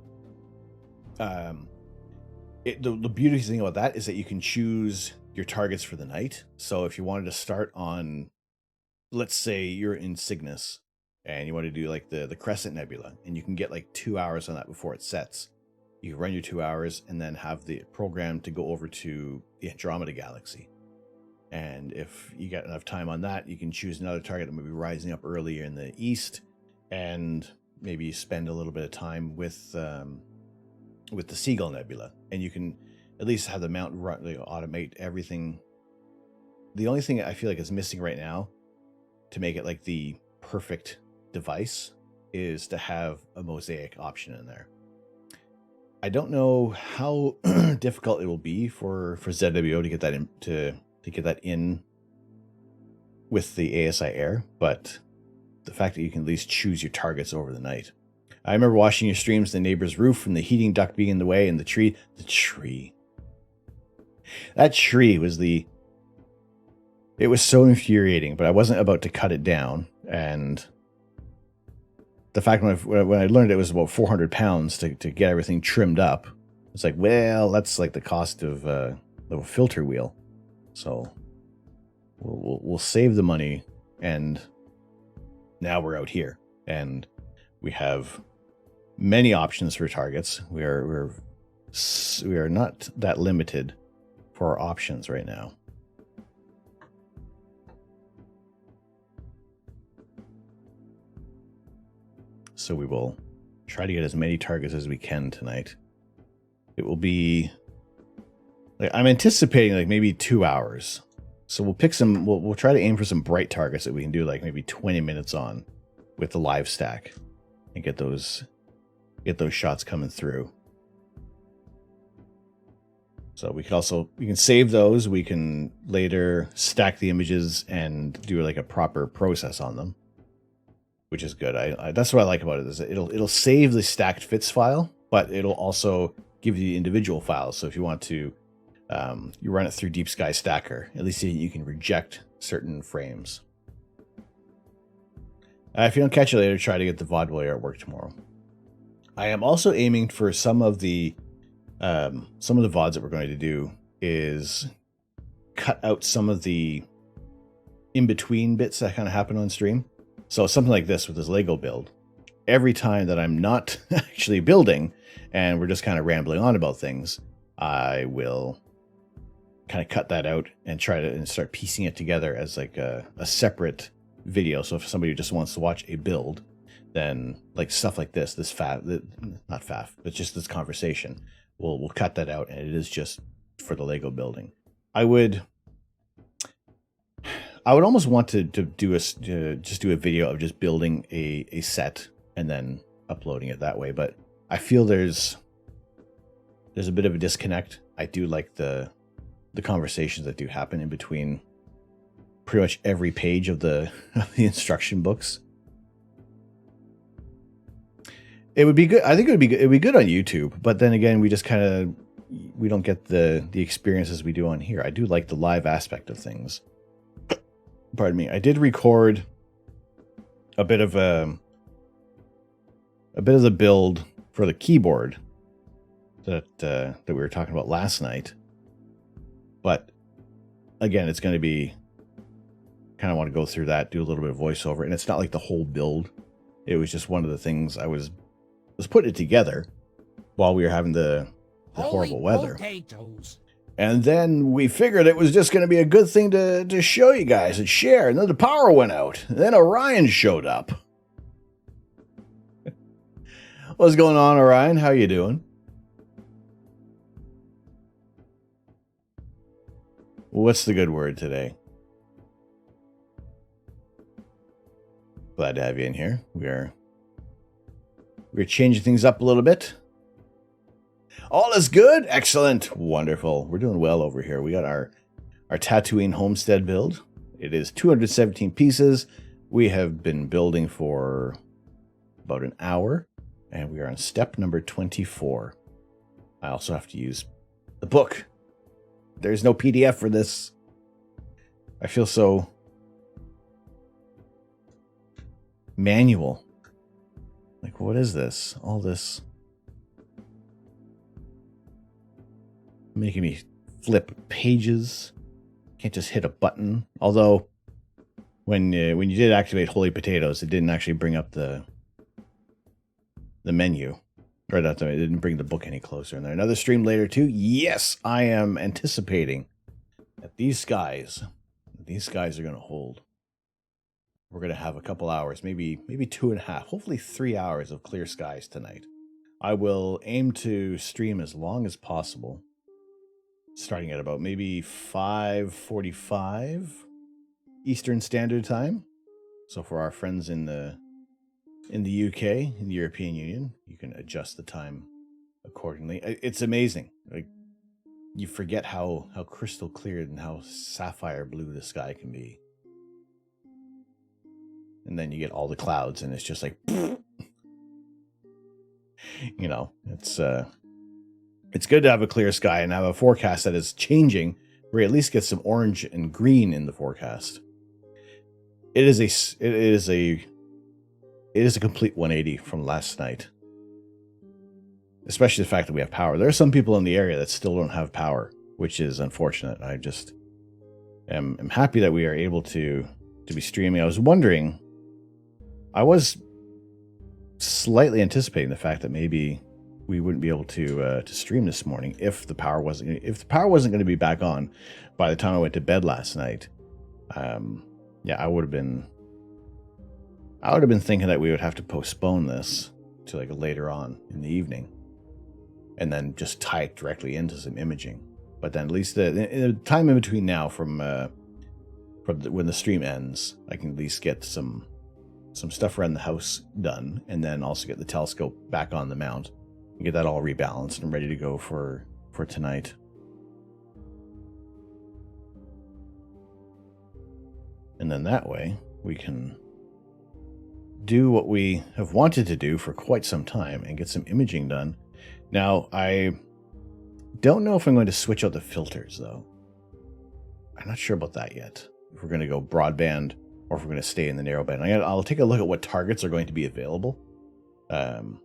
the beauty thing about that is that you can choose your targets for the night. So if you wanted to start on, let's say you're in Cygnus and you want to do like the Crescent Nebula, and you can get like 2 hours on that before it sets. You can run your 2 hours and then have the program to go over to the Andromeda Galaxy. And if you got enough time on that, you can choose another target that may be rising up earlier in the east, and maybe spend a little bit of time with the Seagull Nebula, and you can at least have the mount automate everything. The only thing I feel like is missing right now to make it like the perfect device is to have a mosaic option in there. I don't know how difficult it will be for ZWO to get that in, to get that in with the ASI Air, but the fact that you can at least choose your targets over the night. I remember watching your streams, the neighbor's roof and the heating duct being in the way, and the tree. That tree was it was so infuriating, but I wasn't about to cut it down. And the fact when I learned it was about 400 pounds to get everything trimmed up, it's like, well, that's like the cost of a filter wheel. So we'll save the money, and now we're out here, and we have many options for targets. We are not that limited for our options right now. So we will try to get as many targets as we can tonight. It will be, like, I'm anticipating like maybe 2 hours. So we'll pick some, we'll try to aim for some bright targets that we can do like maybe 20 minutes on with the live stack, and get those shots coming through. So we can save those. We can later stack the images and do like a proper process on them, which is good. That's what I like about it, is that it'll save the stacked fits file, but it'll also give you the individual files. So if you want to, you run it through Deep Sky Stacker, at least you can reject certain frames. If you don't catch it later, try to get the VOD artwork tomorrow. I am also aiming for some of the VODs that we're going to do is cut out some of the in-between bits that kind of happen on stream. So something like this with this Lego build. Every time that I'm not actually building and we're just kind of rambling on about things, I will kind of cut that out and try to start piecing it together as like a separate video. So if somebody just wants to watch a build, then like stuff like this not faff, but just this conversation, we'll cut that out, and it is just for the Lego building. I would almost want to do a video of just building a set and then uploading it that way, but I feel there's a bit of a disconnect. I do like the conversations that do happen in between pretty much every page of the instruction books. It would be good. I think it would be good on YouTube, but then again, we don't get the experiences we do on here. I do like the live aspect of things. Pardon me. I did record a bit of the build for the keyboard that we were talking about last night. But again, it's going to be kind of want to go through that, do a little bit of voiceover, and it's not like the whole build. It was just one of the things I was putting it together while we were having the horrible weather. Potatoes. And then we figured it was just going to be a good thing to show you guys and share. And then the power went out. And then Orion showed up. What's going on, Orion? How you doing? What's the good word today? Glad to have you in here. We're changing things up a little bit. All is good. Excellent. Wonderful. We're doing well over here. We got our Tatooine homestead build. It is 217 pieces. We have been building for about an hour, and we are on step number 24. I also have to use the book. There's no PDF for this. I feel so manual. Like, what is this? All this making me flip pages. Can't just hit a button. Although, when you did activate Holy Potatoes, it didn't actually bring up the menu. Or that it didn't bring the book any closer. And there another stream later too. Yes, I am anticipating that these guys are going to hold. We're going to have a couple hours, maybe 2.5, hopefully 3 hours of clear skies tonight. I will aim to stream as long as possible, starting at about maybe 5:45 Eastern Standard Time. So for our friends in the UK, in the European Union, you can adjust the time accordingly. It's amazing. Like, you forget how crystal clear and how sapphire blue the sky can be. And then you get all the clouds, and it's just like, you know, it's good to have a clear sky and have a forecast that is changing, where you at least get some orange and green in the forecast. It is a complete 180 from last night. Especially the fact that we have power. There are some people in the area that still don't have power, which is unfortunate. I just am happy that we are able to be streaming. I was slightly anticipating the fact that maybe we wouldn't be able to stream this morning if the power wasn't going to be back on by the time I went to bed last night. Yeah, I would have been thinking that we would have to postpone this to like later on in the evening, and then just tie it directly into some imaging. But then at least the time in between now from when the stream ends, I can at least get some stuff around the house done, and then also get the telescope back on the mount and get that all rebalanced and ready to go for tonight. And then that way we can do what we have wanted to do for quite some time and get some imaging done. Now, I don't know if I'm going to switch out the filters, though. I'm not sure about that yet. If we're going to go broadband or if we're going to stay in the narrowband. I'll take a look at what targets are going to be available and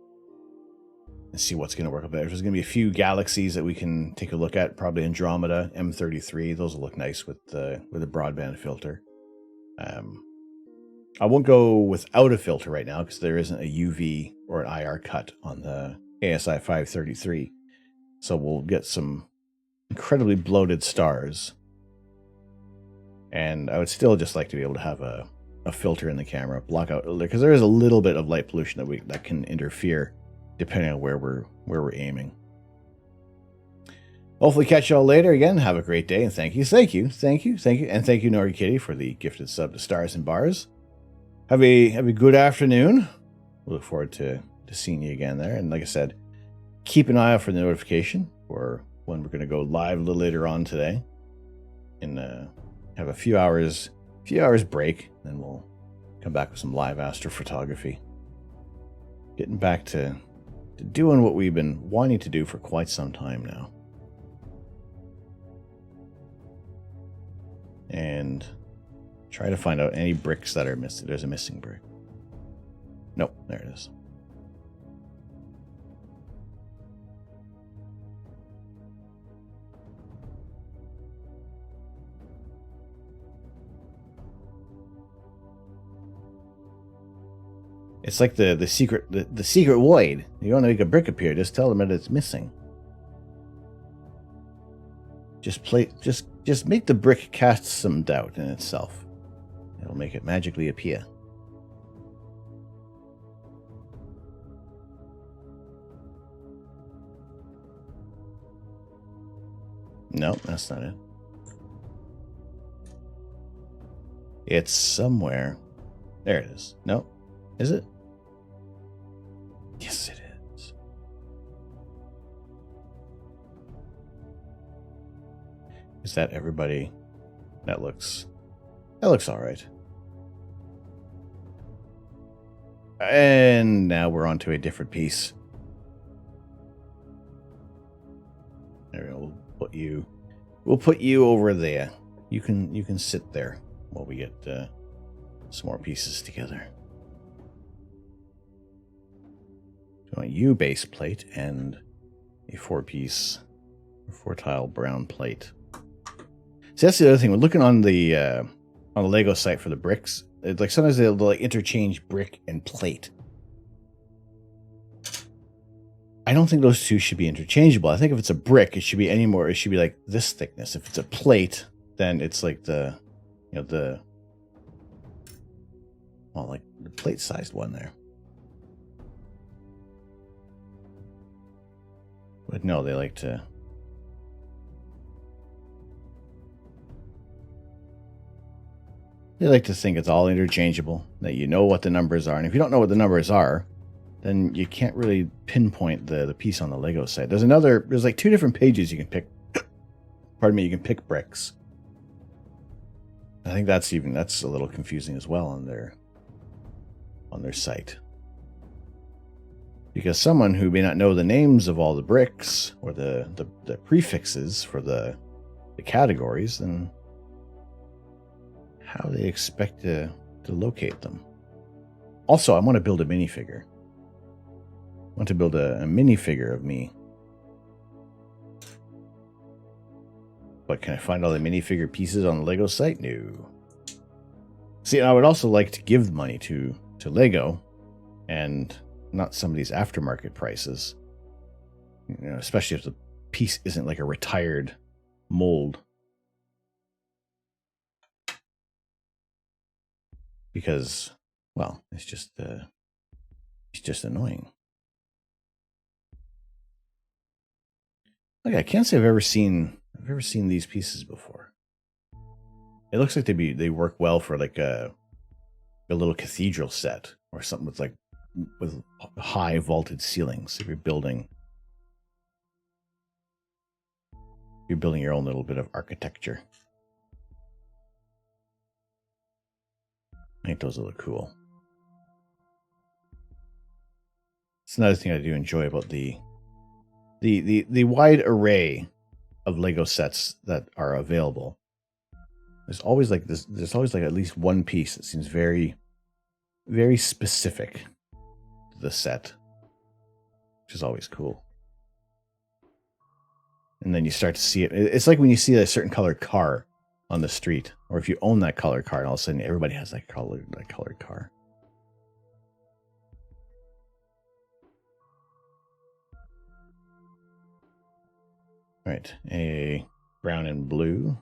see what's going to work up there. There's going to be a few galaxies that we can take a look at. Probably Andromeda, M33. Those will look nice with the broadband filter. I won't go without a filter right now because there isn't a UV or an IR cut on the ASI 533. So we'll get some incredibly bloated stars. And I would still just like to be able to have a filter in the camera, block out, because there is a little bit of light pollution that can interfere depending on where we're aiming. Hopefully catch y'all later. Again, have a great day, and thank you. And thank you, Nori Kitty, for the gifted sub to Stars and Bars. Have a good afternoon. We look forward to seeing you again there. And like I said, keep an eye out for the notification for when we're going to go live a little later on today, and have a few hours break. Then we'll come back with some live astrophotography. Getting back to doing what we've been wanting to do for quite some time now. And try to find out any bricks that are missing. There's a missing brick. Nope, there it is. It's like the secret void. You want to make a brick appear, just tell them that it's missing. Just make the brick cast some doubt in itself. It'll make it magically appear. No, that's not it. It's somewhere. There it is. No, is it? Yes, it is. Is that everybody? That looks all right. And now we're on to a different piece. There we go. We'll put you over there. You can sit there while we get some more pieces together. So you base plate and a 4-tile brown plate. See, that's the other thing. We're looking on the Lego site for the bricks. It's like sometimes they'll like interchange brick and plate. I don't think those two should be interchangeable. I think if it's a brick, it should be it should be like this thickness. If it's a plate, then it's like the plate-sized one there. But no, they like to think it's all interchangeable, that you know what the numbers are. And if you don't know what the numbers are, then you can't really pinpoint the piece on the Lego site. There's like 2 different pages you can pick. Pardon me, you can pick bricks. I think that's a little confusing as well on their site. Because someone who may not know the names of all the bricks or the prefixes for the categories, then how they expect to locate them. Also, I want to build a minifigure. I want to build a minifigure of me. But can I find all the minifigure pieces on the Lego site? No. See, I would also like to give money to Lego and not some of these aftermarket prices. You know, especially if the piece isn't like a retired mold. Because, well, it's just annoying. Like, I can't say I've ever seen these pieces before. It looks like they work well for like a little cathedral set or something with high vaulted ceilings. If you're building your own little bit of architecture. I think those look cool. It's another thing I do enjoy about the wide array of Lego sets that are available. There's always like at least one piece that seems very, very specific to the set, which is always cool. And then you start to see it. It's like when you see a certain colored car on the street, or if you own that colored car, and all of a sudden everybody has that colored car. All right, a brown and blue.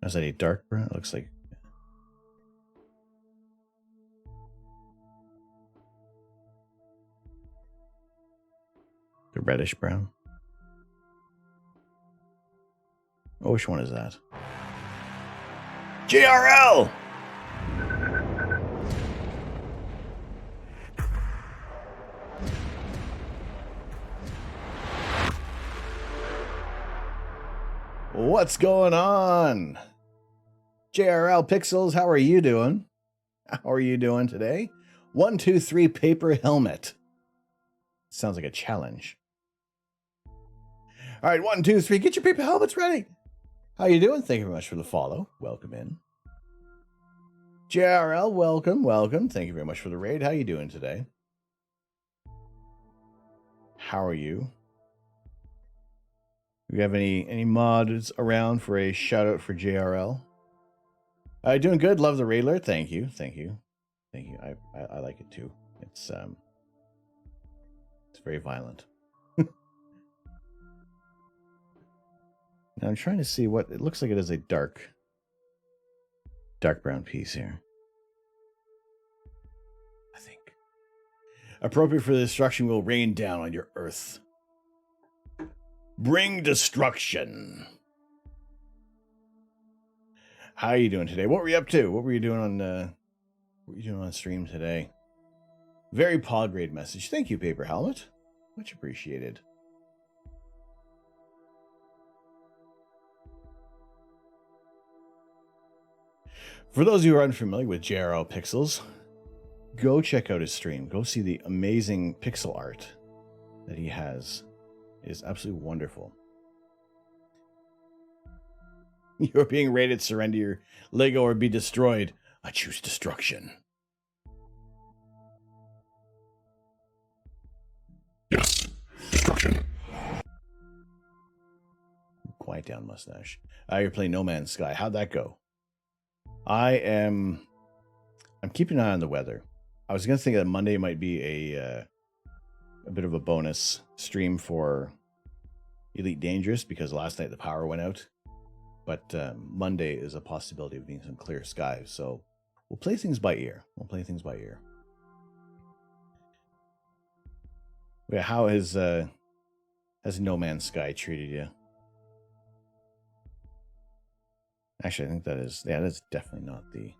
Is that a dark brown? It looks like. The reddish brown. Oh, which one is that? JRL! What's going on? JRL Pixels, how are you doing? How are you doing today? 1, 2, 3 paper helmet. Sounds like a challenge. All right, 1, 2, 3, get your paper helmets ready. How you doing? Thank you very much for the follow. Welcome in. JRL, welcome. Thank you very much for the raid. How you doing today? How are you? Do you have any mods around for a shout out for JRL? Doing good. Love the raid alert. Thank you. Thank you. I like it too. It's very violent. Now I'm trying to see what it looks like. It is a dark brown piece here. I think appropriate for the destruction will rain down on your earth. Bring destruction. How are you doing today? What were you up to? What were you doing on stream today? Very pod grade message. Thank you, Paper Helmet. Much appreciated. For those of you who are unfamiliar with JRL Pixels, go check out his stream. Go see the amazing pixel art that he has. It is absolutely wonderful. You're being rated, surrender your Lego or be destroyed. I choose destruction. Yes, destruction. Quiet down, mustache. You're playing No Man's Sky. How'd that go? I'm keeping an eye on the weather. I was gonna think that Monday might be a bit of a bonus stream for Elite Dangerous because last night the power went out. But Monday is a possibility of being some clear skies, so we'll play things by ear. Yeah, how has No Man's Sky treated you? Actually, I think that's definitely not the...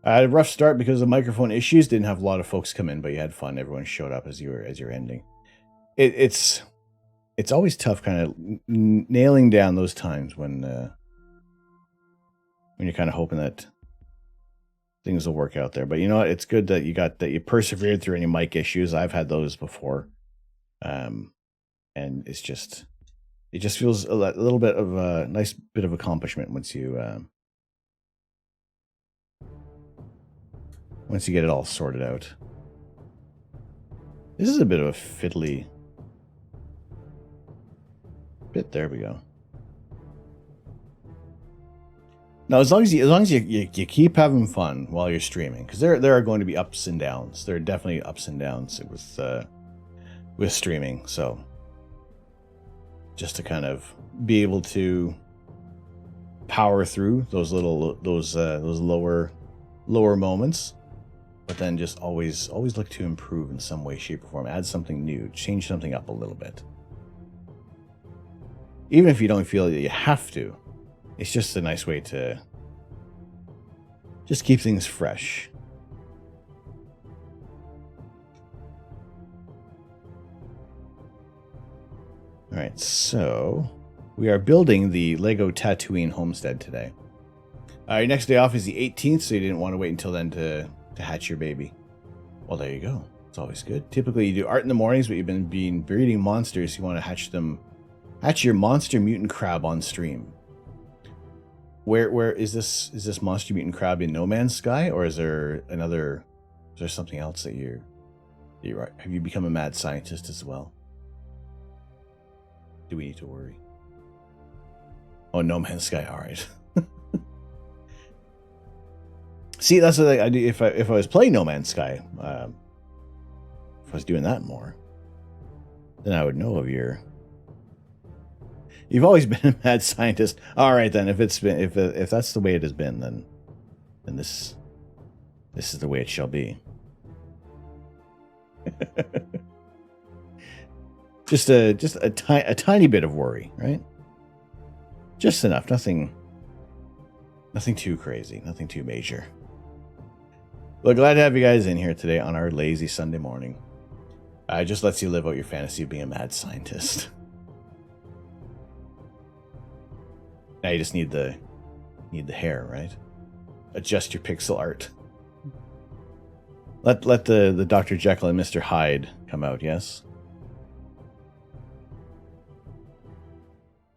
I had a rough start because of microphone issues. Didn't have a lot of folks come in, but you had fun. Everyone showed up as you're ending. It's always tough, kind of nailing down those times when you're kind of hoping that things will work out there. But you know what? It's good that you persevered through any mic issues. I've had those before, and it just feels a little bit of a nice bit of accomplishment once you get it all sorted out. This is a bit of a fiddly bit. There we go. Now, as long as you keep having fun while you're streaming, because there are going to be ups and downs. There are definitely ups and downs with streaming. So just to kind of be able to power through those lower moments, but then just always look to improve in some way, shape, or form. Add something new, change something up a little bit. Even if you don't feel that you have to, it's just a nice way to just keep things fresh. All right, so we are building the Lego Tatooine homestead today. Your next day off is the 18th, so you didn't want to wait until then to hatch your baby. Well, there you go. It's always good. Typically, you do art in the mornings, but you've been breeding monsters. You want to hatch your monster mutant crab on stream. Where is this monster mutant crab in No Man's Sky, or is there something else that have you become a mad scientist as well? Do we need to worry? Oh, No Man's Sky, all right. See, that's what I do. If I was playing No Man's Sky, if I was doing that more, then I would know of your... You've always been a mad scientist. All right, then. If that's the way it has been, then this is the way it shall be. just a tiny bit of worry, right? Just enough. Nothing too crazy. Nothing too major. Well, glad to have you guys in here today on our lazy Sunday morning. It just lets you live out your fantasy of being a mad scientist. Now you just need the hair, right? Adjust your pixel art. Let the Dr. Jekyll and Mr. Hyde come out, yes?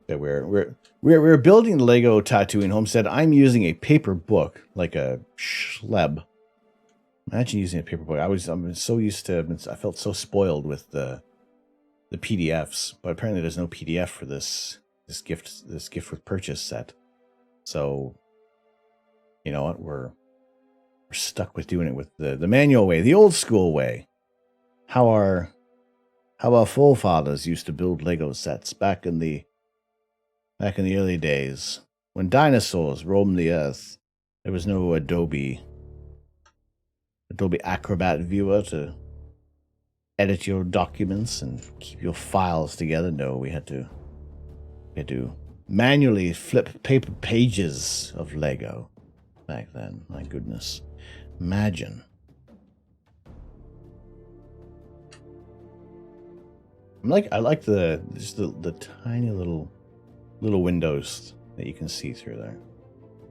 Yeah, we're building the Lego Tatooine homestead. I'm using a paper book, like a schleb. Imagine using a paper book. I'm so used to. I felt so spoiled with the PDFs, but apparently there's no PDF for this gift with purchase set. So, you know what? We're stuck with doing it with the manual way, the old school way. How our forefathers used to build Lego sets back in the early days when dinosaurs roamed the earth. There was no Adobe Acrobat viewer to edit your documents and keep your files together. No, we had to manually flip paper pages of Lego back then. My goodness. Imagine. I like the tiny little windows that you can see through there.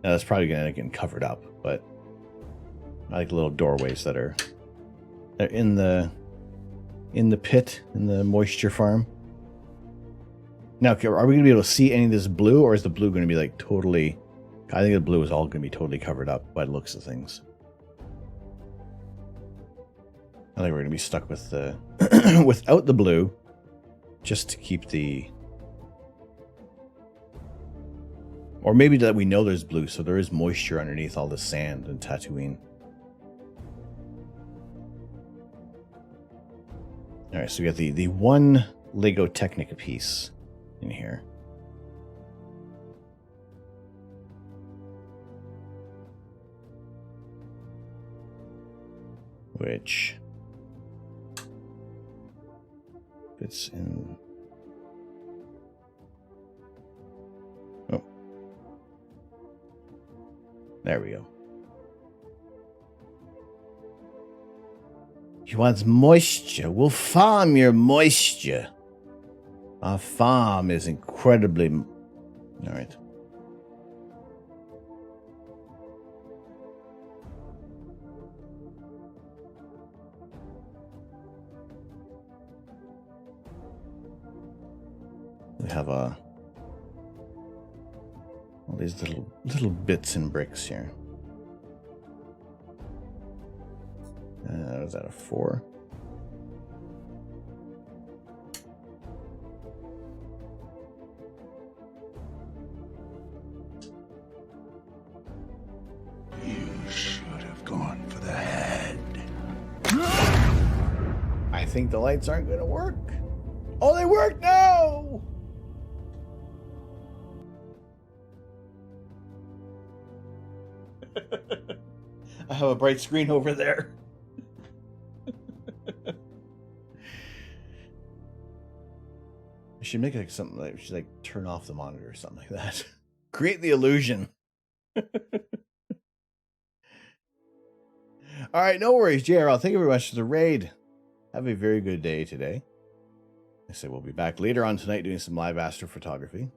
Now that's probably gonna get covered up, but I like the little doorways that are in the pit, in the moisture farm. Now, are we gonna be able to see any of this blue, or is the blue gonna be like totally? I think the blue is all gonna be totally covered up by the looks of things. I think we're gonna be stuck with the without the blue, just to keep the. Or maybe that we know there's blue, so there is moisture underneath all the sand and Tatooine. All right, so we got the one Lego Technica piece in here. Which fits in. Oh. There we go. You want moisture? We'll farm your moisture. Our farm is incredibly... All right. We have all these little bits and bricks here. Was that a 4? You should have gone for the head. I think the lights aren't going to work. Oh, they work now! I have a bright screen over there. I should make like something like we should like turn off the monitor or something like that. Create the illusion. All right, no worries, JRL. Thank you very much for the raid. Have a very good day today. I say we'll be back later on tonight doing some live astrophotography.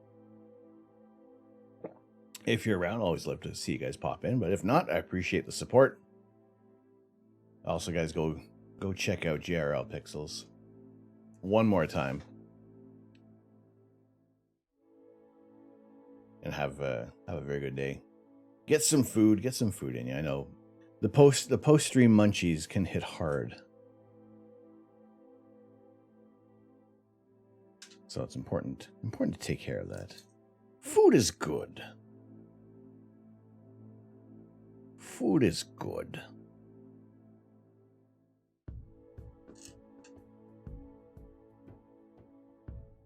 If you're around, always love to see you guys pop in. But if not, I appreciate the support. Also, guys, go check out JRL Pixels one more time. And have a very good day. Get some food in you. I know the post stream munchies can hit hard, so it's important to take care of that. Food is good. Food is good.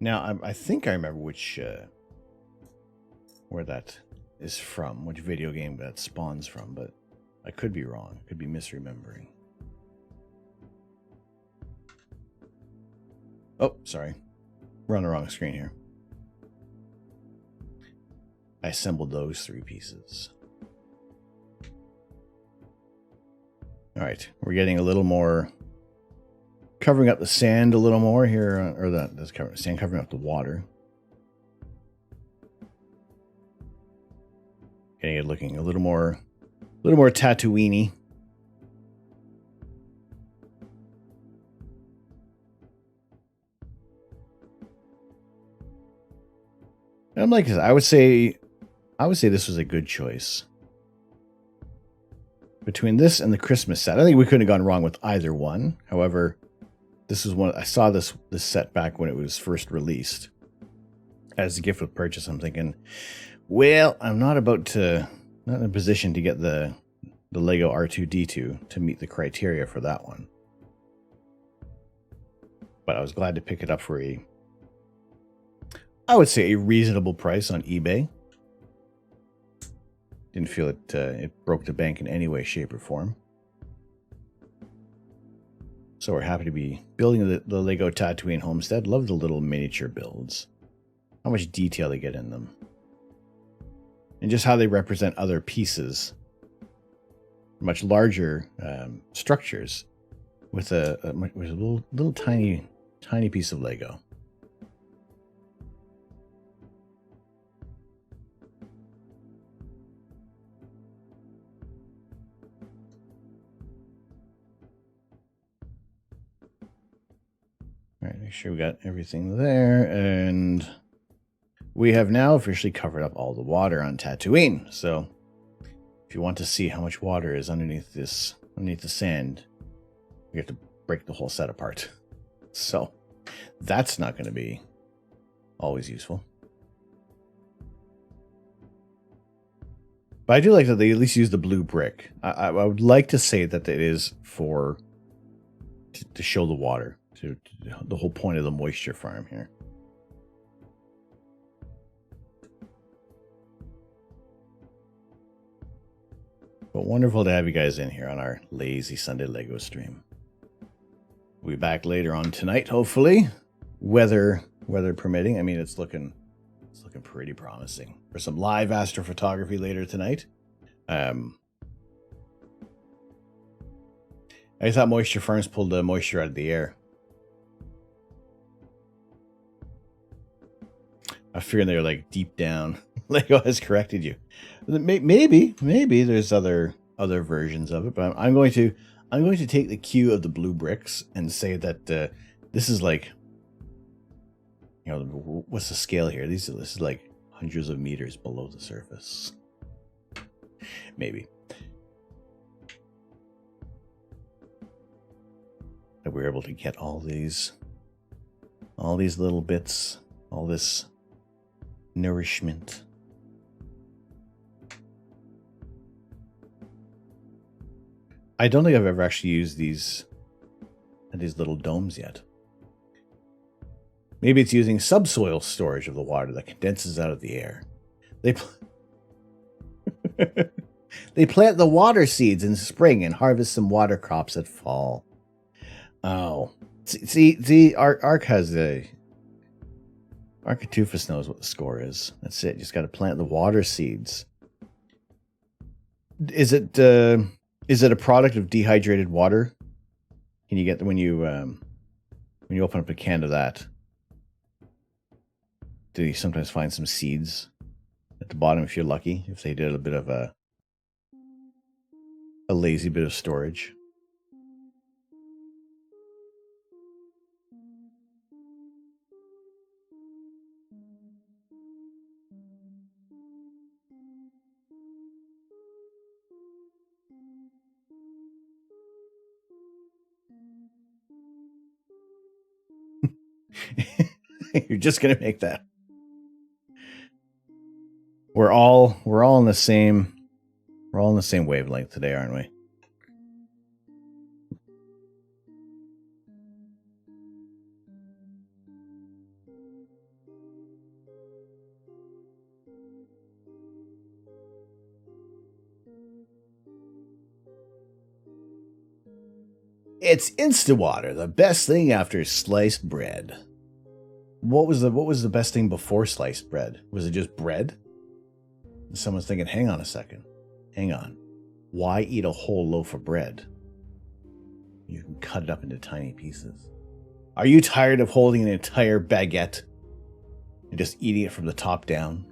Now I think I remember which. Where that is from, which video game that spawns from, but I could be wrong. Could be misremembering. Oh, sorry. We're on the wrong screen here. I assembled those 3 pieces. All right, we're getting a little more, covering up the sand a little more here, or that's sand covering up the water. Getting it looking a little more Tatooine-y. And I'm like, I would say this was a good choice. between this and the Christmas set, I think we couldn't have gone wrong with either one. However, this is one I saw this set back when it was first released as a gift with purchase. I'm thinking, well, I'm not in a position to get the Lego R2-D2 to meet the criteria for that one. But I was glad to pick it up for I would say a reasonable price on eBay. Didn't feel it broke the bank in any way, shape, or form. So we're happy to be building the Lego Tatooine homestead. Love the little miniature builds. How much detail they get in them. And just how they represent other pieces. Much larger structures with a little tiny piece of Lego. All right, make sure we got everything there, and we have now officially covered up all the water on Tatooine. So if you want to see how much water is underneath the sand, we have to break the whole set apart. So that's not going to be always useful. But I do like that they at least use the blue brick. I would like to say that it is to show the water, to the whole point of the moisture farm here. But wonderful to have you guys in here on our lazy Sunday Lego stream. We'll be back later on tonight, hopefully. Weather permitting. I mean, it's looking pretty promising for some live astrophotography later tonight. I thought moisture farms pulled the moisture out of the air. I fear they're like deep down. Lego has corrected you. Maybe there's other versions of it, but I'm going to take the cue of the blue bricks and say that this is like, you know, what's the scale here? This is like hundreds of meters below the surface. Maybe. That we're able to get all these little bits, all this nourishment. I don't think I've ever actually used these little domes yet. Maybe it's using subsoil storage of the water that condenses out of the air. They plant the water seeds in spring and harvest some water crops at fall. Oh, see, Ark has Architufus knows what the score is. That's it. You just got to plant the water seeds. Is it a product of dehydrated water? Can you get when you open up a can of that? Do you sometimes find some seeds at the bottom if you're lucky? If they did a bit of a lazy bit of storage. You're just gonna make that. We're all in the same wavelength today, aren't we? It's Instawater, the best thing after sliced bread. What was the best thing before sliced bread? Was it just bread? And someone's thinking, hang on a second. Hang on. Why eat a whole loaf of bread? You can cut it up into tiny pieces. Are you tired of holding an entire baguette and just eating it from the top down?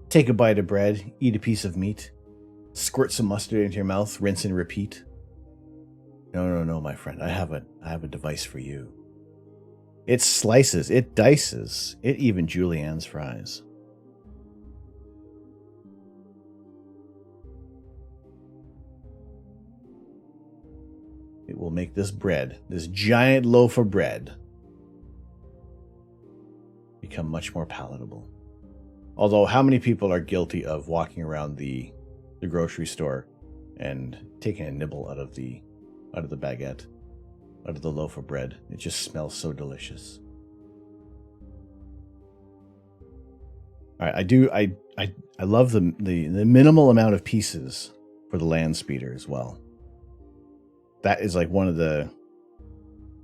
Take a bite of bread, eat a piece of meat, squirt some mustard into your mouth, rinse and repeat. No, my friend. I have a device for you. It slices, it dices, it even juliennes fries. it will make this bread, this giant loaf of bread, become much more palatable. Although, how many people are guilty of walking around the grocery store and taking a nibble out of the baguette, out of the loaf of bread? It just smells so delicious. All right, I love the minimal amount of pieces for the land speeder as well. That is like one of the,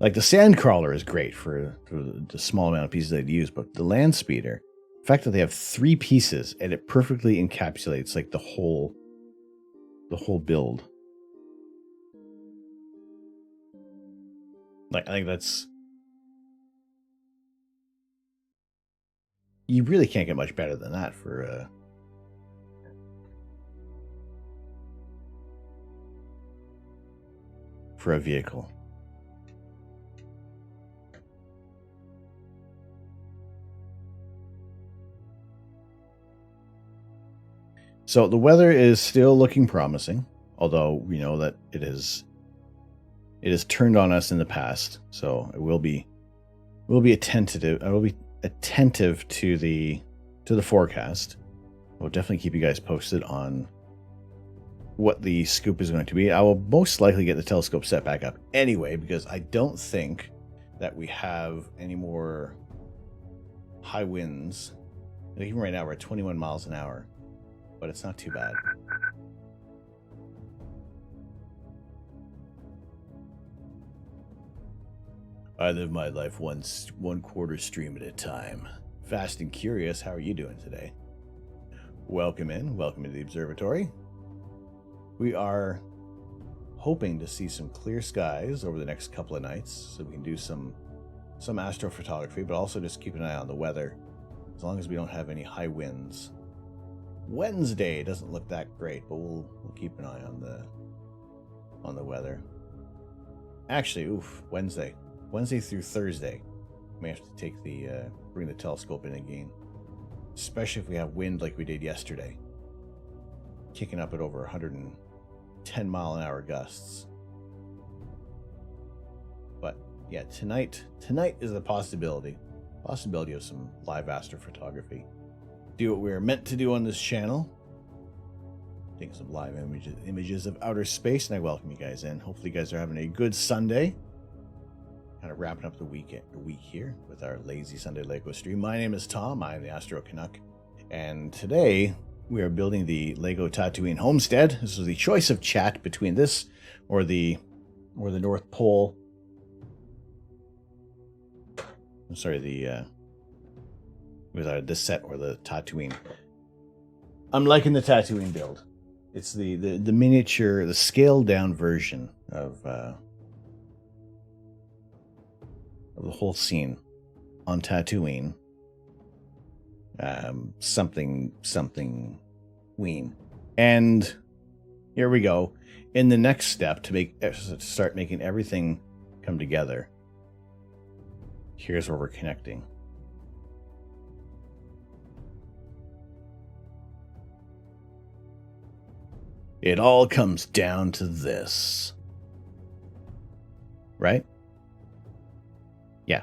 like the sand crawler is great for the small amount of pieces they'd use, but the land speeder, the fact that they have 3 pieces and it perfectly encapsulates like the whole build. Like, I think that's, you really can't get much better than that for a vehicle. So the weather is still looking promising, although we know that it has turned on us in the past. So it will be attentive. I will be attentive to the forecast. We'll definitely keep you guys posted on what the scoop is going to be. I will most likely get the telescope set back up anyway, because I don't think that we have any more high winds. Like, even right now we're at 21 miles an hour, but it's not too bad. I live my life one quarter stream at a time. Fast and curious, how are you doing today? Welcome to the observatory. We are hoping to see some clear skies over the next couple of nights, so we can do some astrophotography, but also just keep an eye on the weather, as long as we don't have any high winds. Wednesday doesn't look that great, but we'll keep an eye on the weather. Actually, Wednesday through Thursday, we may have to take bring the telescope in again, especially if we have wind like we did yesterday, kicking up at over 110 mile an hour gusts. But yeah, tonight is the possibility of some live astrophotography. Do what we're meant to do on this channel. Take some live images of outer space, and I welcome you guys in. Hopefully you guys are having a good Sunday. Kind of wrapping up the week here with our Lazy Sunday Lego stream. My name is Tom. I'm the Astro Canuck, and today we are building the Lego Tatooine homestead. This was the choice of chat between this or the North Pole. I'm sorry, this set or the Tatooine. I'm liking the Tatooine build. It's the miniature, the scaled down version of the whole scene on Tatooine. Something ween. And here we go. In the next step to start making everything come together. Here's where we're connecting. It all comes down to this. Right? Yeah.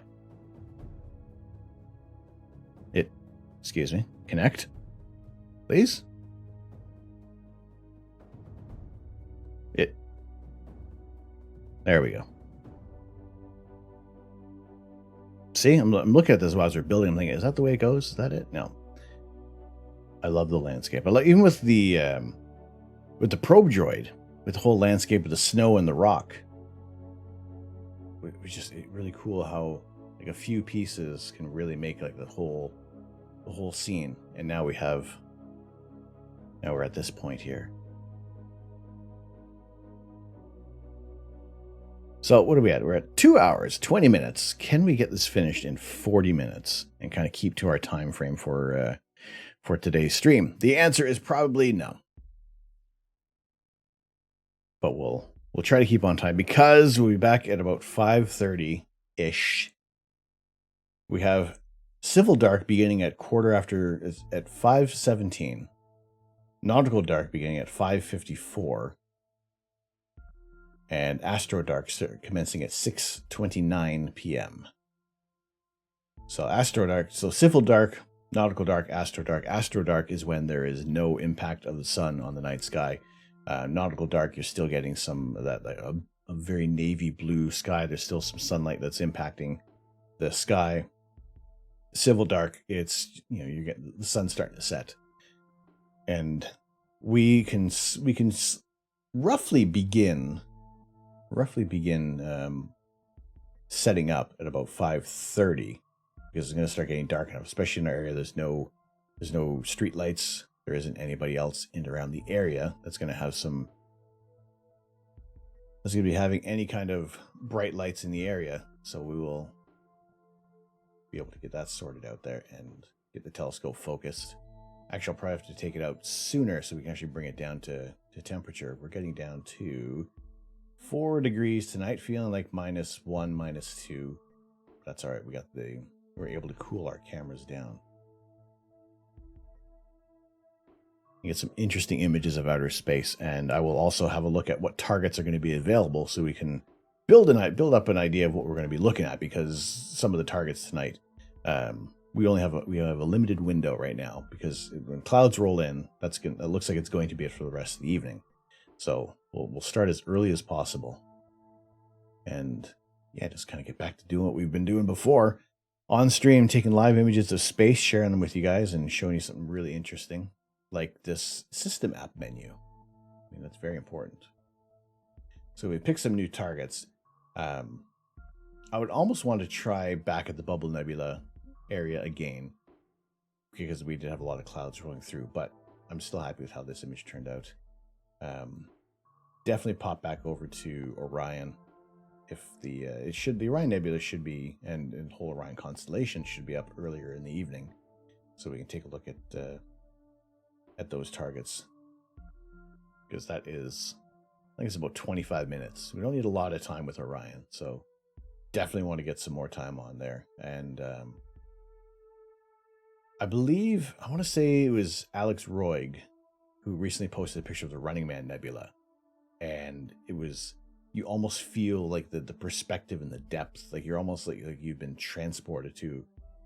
Excuse me. Connect. Please? There we go. See, I'm looking at this while we're building. I'm thinking, is that the way it goes? Is that it? No. I love the landscape. I like, even with the probe droid, with the whole landscape of the snow and the rock. It was just really cool how like a few pieces can really make like the whole scene. And now we're at this point here. So what are we at? We're at 2 hours, 20 minutes. Can we get this finished in 40 minutes and kind of keep to our time frame for today's stream? The answer is probably no. But we'll try to keep on time, because we'll be back at about 5:30-ish. We have Civil Dark beginning at 5:17. Nautical Dark beginning at 5:54. and Astro Dark commencing at 6:29 p.m. So Astro Dark, so Civil Dark, Nautical Dark, Astro Dark. Astro Dark is when there is no impact of the sun on the night sky. Nautical Dark, you're still getting some of that, like a very navy blue sky. There's still some sunlight that's impacting the sky. Civil Dark, it's, you're getting the sun starting to set, and we can roughly begin setting up at about 5:30, because it's going to start getting dark enough, especially in our area. There's no street lights. There isn't anybody else in around the area that's going to be having any kind of bright lights in the area. So we will be able to get that sorted out there and get the telescope focused. Actually, I'll probably have to take it out sooner so we can actually bring it down to temperature. We're getting down to 4 degrees tonight, feeling like -1, -2. That's all right. We're able to cool our cameras down. You get some interesting images of outer space, and I will also have a look at what targets are going to be available so we can build up an idea of what we're going to be looking at, because some of the targets tonight, we have a limited window right now, because when clouds roll in, it looks like it's going to be it for the rest of the evening. So we'll start as early as possible, and just kind of get back to doing what we've been doing before, on stream, taking live images of space, sharing them with you guys, and showing you something really interesting, like this system app menu. I mean, that's very important. So we picked some new targets. I would almost want to try back at the Bubble Nebula area again, because we did have a lot of clouds rolling through, but I'm still happy with how this image turned out. Definitely pop back over to Orion. If the Orion Nebula should be, and whole Orion constellation should be up earlier in the evening, so we can take a look at those targets, because that is, I think it's about 25 minutes. We don't need a lot of time with Orion, so definitely want to get some more time on there. And I want to say it was Alex Roig who recently posted a picture of the Running Man Nebula, and you almost feel like the perspective and the depth, like you're almost like you've been transported to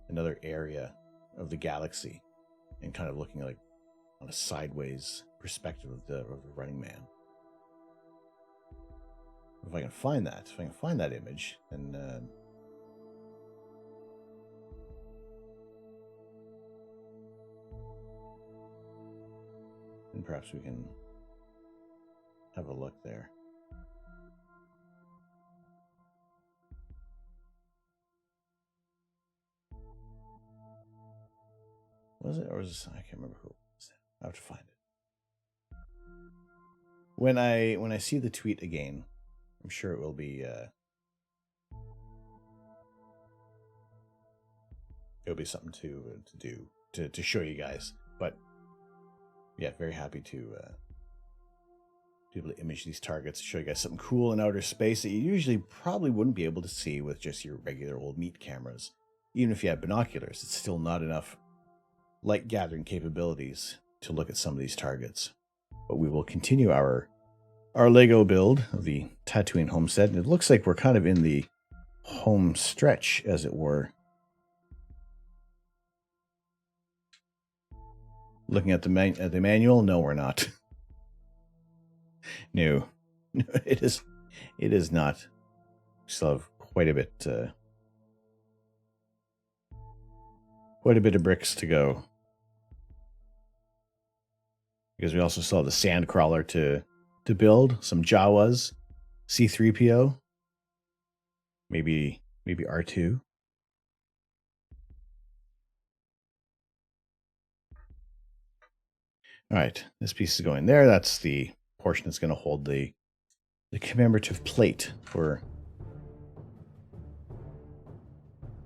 another area of the galaxy, and kind of looking like on a sideways perspective of the Running Man. If I can find that image, then perhaps we can have a look there. Was it, or was this, I can't remember who it was. I have to find it. When I see the tweet again, I'm sure it will be it'll be something to do to show you guys. But yeah, very happy to be able to image these targets, show you guys something cool in outer space that you usually probably wouldn't be able to see with just your regular old meat cameras. Even if you have binoculars, it's still not enough light gathering capabilities to look at some of these targets. But we will continue our Lego build of the Tatooine homestead, and it looks like we're kind of in the home stretch, as it were. Looking at the manual, no, we're not. No, it is not. We still have quite a bit of bricks to go, because we also still have the sand crawler to build, some Jawas, C-3PO, maybe R2. All right, this piece is going there. That's the portion that's going to hold the commemorative plate for.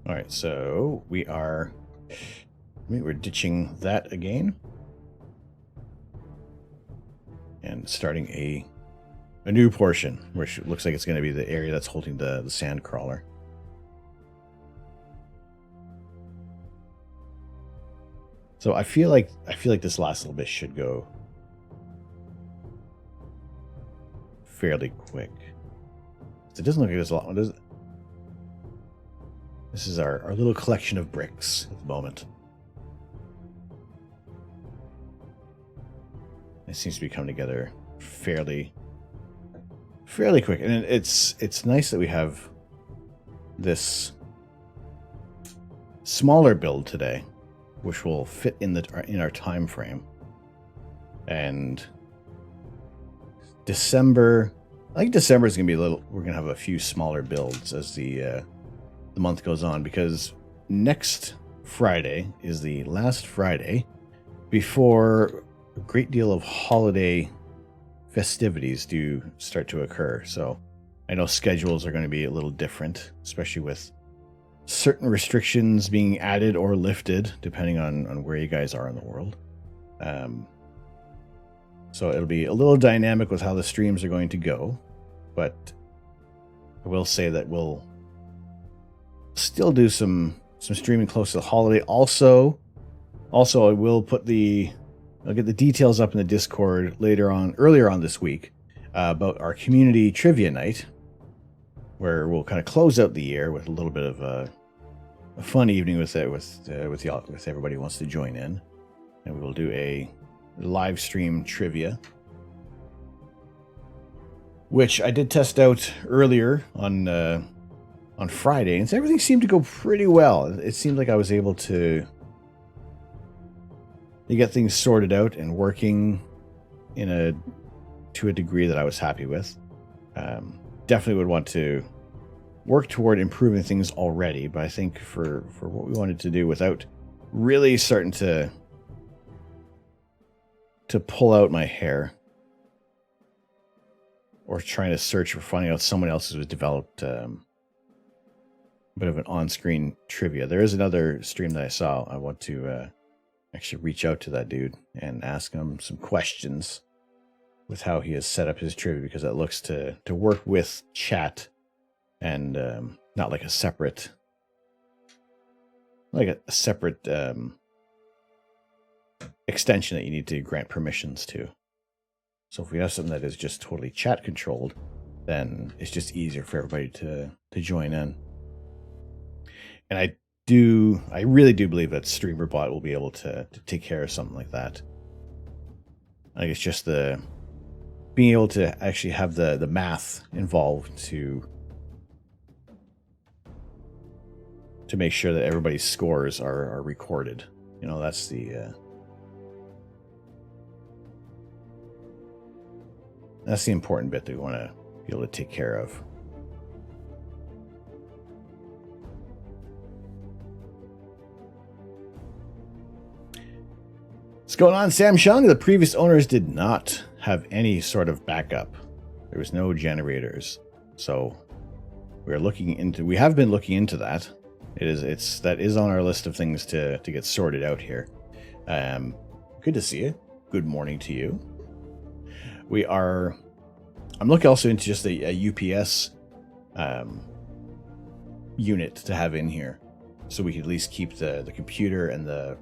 All right, so we're ditching that again and starting a new portion, which looks like it's going to be the area that's holding the sand crawler. So I feel like this last little bit should go fairly quick. It doesn't look like there's a lot, does it? This is our little collection of bricks at the moment. It seems to be coming together fairly quick, and it's nice that we have this smaller build today, which will fit in our time frame. And December, I think December is going to be we're going to have a few smaller builds as the month goes on, because next Friday is the last Friday before a great deal of holiday festivities do start to occur. So I know schedules are going to be a little different, especially with certain restrictions being added or lifted depending on where you guys are in the world. So it'll be a little dynamic with how the streams are going to go, but I will say that we'll still do some streaming close to the holiday. Also I will I'll get the details up in the Discord earlier on this week, about our community trivia night, where we'll kind of close out the year with a little bit of a fun evening with everybody who wants to join in, and we will do a live stream trivia, which I did test out earlier on Friday, and so everything seemed to go pretty well. It seemed like I was able to get things sorted out and working to a degree that I was happy with. Definitely would want to work toward improving things already, but I think for what we wanted to do, without really starting to pull out my hair or trying to search for finding out someone else who has developed a bit of an on-screen trivia. There is another stream that I saw. I want to actually reach out to that dude and ask him some questions with how he has set up his trivia, because that looks to work with chat and not like a separate extension that you need to grant permissions to. So if we have something that is just totally chat controlled, then it's just easier for everybody to join in. And I really do believe that StreamerBot will be able to take care of something like that. I think it's just being able to actually have the math involved to make sure that everybody's scores are recorded. You know, that's the important bit that we want to be able to take care of. What's going on, Sam Shung? The previous owners did not have any sort of backup. There was no generators. So we have been looking into that. That is on our list of things to get sorted out here. Good to see you. Good morning to you. I'm looking also into just a UPS unit to have in here, so we could at least keep the computer and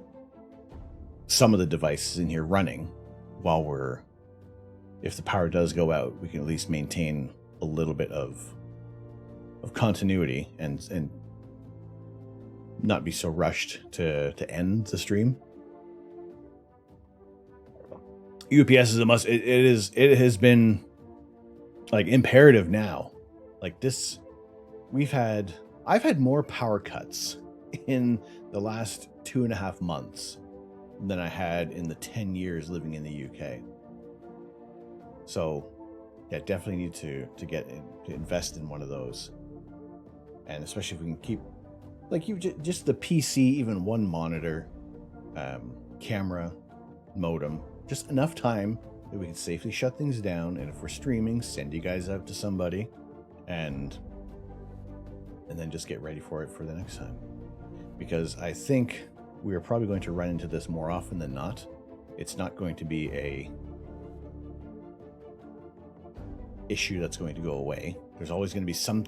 some of the devices in here running while if the power does go out, we can at least maintain a little bit of continuity and not be so rushed to end the stream. UPS is a must. It has been like imperative now. Like this, I've had more power cuts in the last 2.5 months than I had in the 10 years living in the UK. So yeah, definitely need to invest in one of those. And especially if we can keep just the PC, even one monitor, camera, modem, just enough time that we can safely shut things down, and if we're streaming, send you guys out to somebody and then just get ready for it for the next time. Because I think we are probably going to run into this more often than not. It's not going to be a issue that's going to go away. There's always going to be some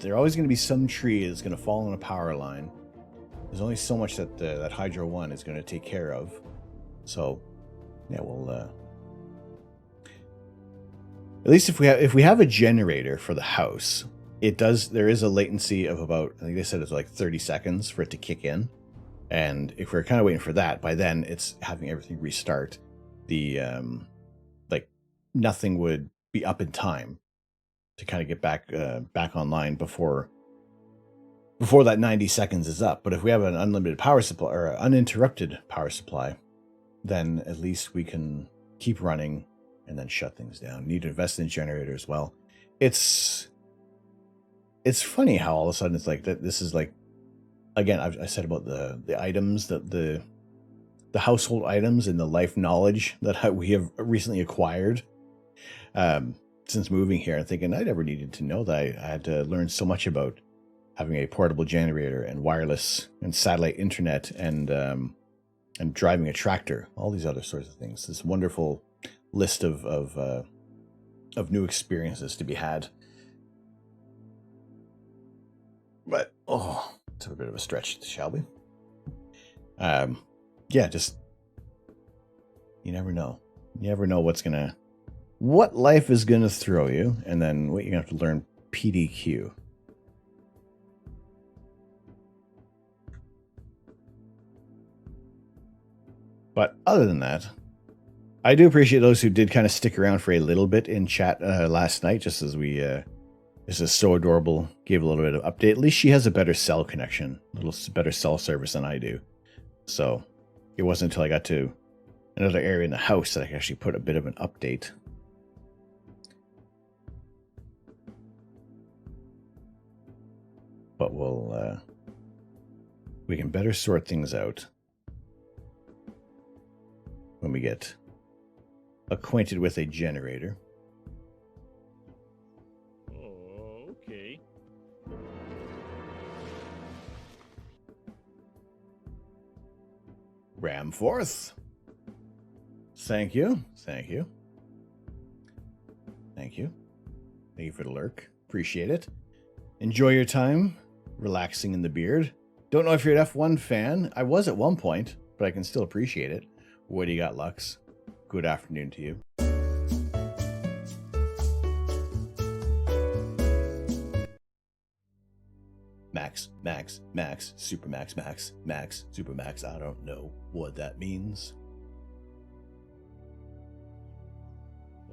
tree that's going to fall on a power line. There's only so much that that Hydro 1 is going to take care of. So yeah, we'll at least if we have a generator for the house, there is a latency of about, I think they said it's like 30 seconds for it to kick in. And if we're kind of waiting for that, by then it's having everything restart. The, like nothing would be up in time to kind of get back online before that 90 seconds is up. But if we have an unlimited power supply or an uninterrupted power supply, then at least we can keep running and then shut things down. Need to invest in a generator as well. It's funny how all of a sudden it's like that. This is like, again, I said about the items, that the household items and the life knowledge that we have recently acquired since moving here. I'm thinking I never needed to know that. I had to learn so much about having a portable generator and wireless and satellite internet and driving a tractor, all these other sorts of things. This wonderful list of new experiences to be had. But it's a bit of a stretch, shall we? Yeah, just you never know. You never know what life is gonna throw you, and then what you're gonna have to learn PDQ. But other than that, I do appreciate those who did kind of stick around for a little bit in chat last night, just as we. This is so adorable. Gave a little bit of update. At least she has a better cell connection, a little better cell service than I do. So it wasn't until I got to another area in the house that I could actually put a bit of an update. But we can better sort things out when we get acquainted with a generator. Okay. Ram forth. Thank you. Thank you. Thank you. Thank you for the lurk. Appreciate it. Enjoy your time relaxing in the beard. Don't know if you're an F1 fan. I was at one point, but I can still appreciate it. What do you got, Lux? Good afternoon to you. Max, Super Max, Super Max. I don't know what that means.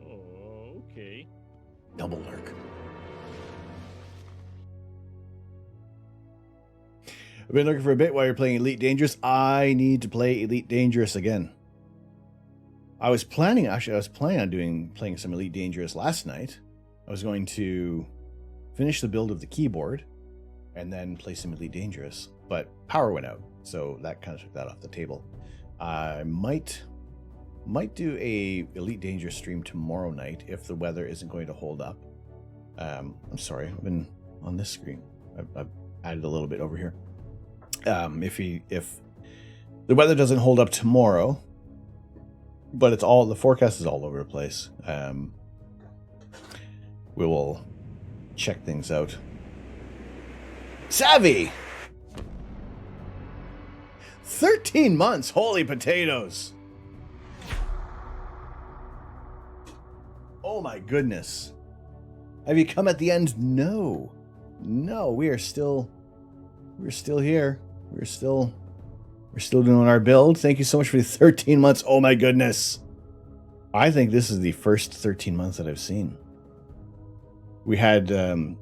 Okay. Double lurk. I've been looking for a bit while you're playing Elite Dangerous. I need to play Elite Dangerous again. I was planning on playing some Elite Dangerous last night. I was going to finish the build of the keyboard and then play some Elite Dangerous, but power went out, so that kind of took that off the table. I might do a Elite Dangerous stream tomorrow night if the weather isn't going to hold up. I'm sorry, I've been on this screen. I've added a little bit over here. If the weather doesn't hold up tomorrow, but the forecast is all over the place. We will check things out. Savvy! 13 months, holy potatoes! Oh my goodness. Have you come at the end? No, we're still here. We're still doing our build. Thank you so much for the 13 months. Oh my goodness. I think this is the first 13 months that I've seen. We had a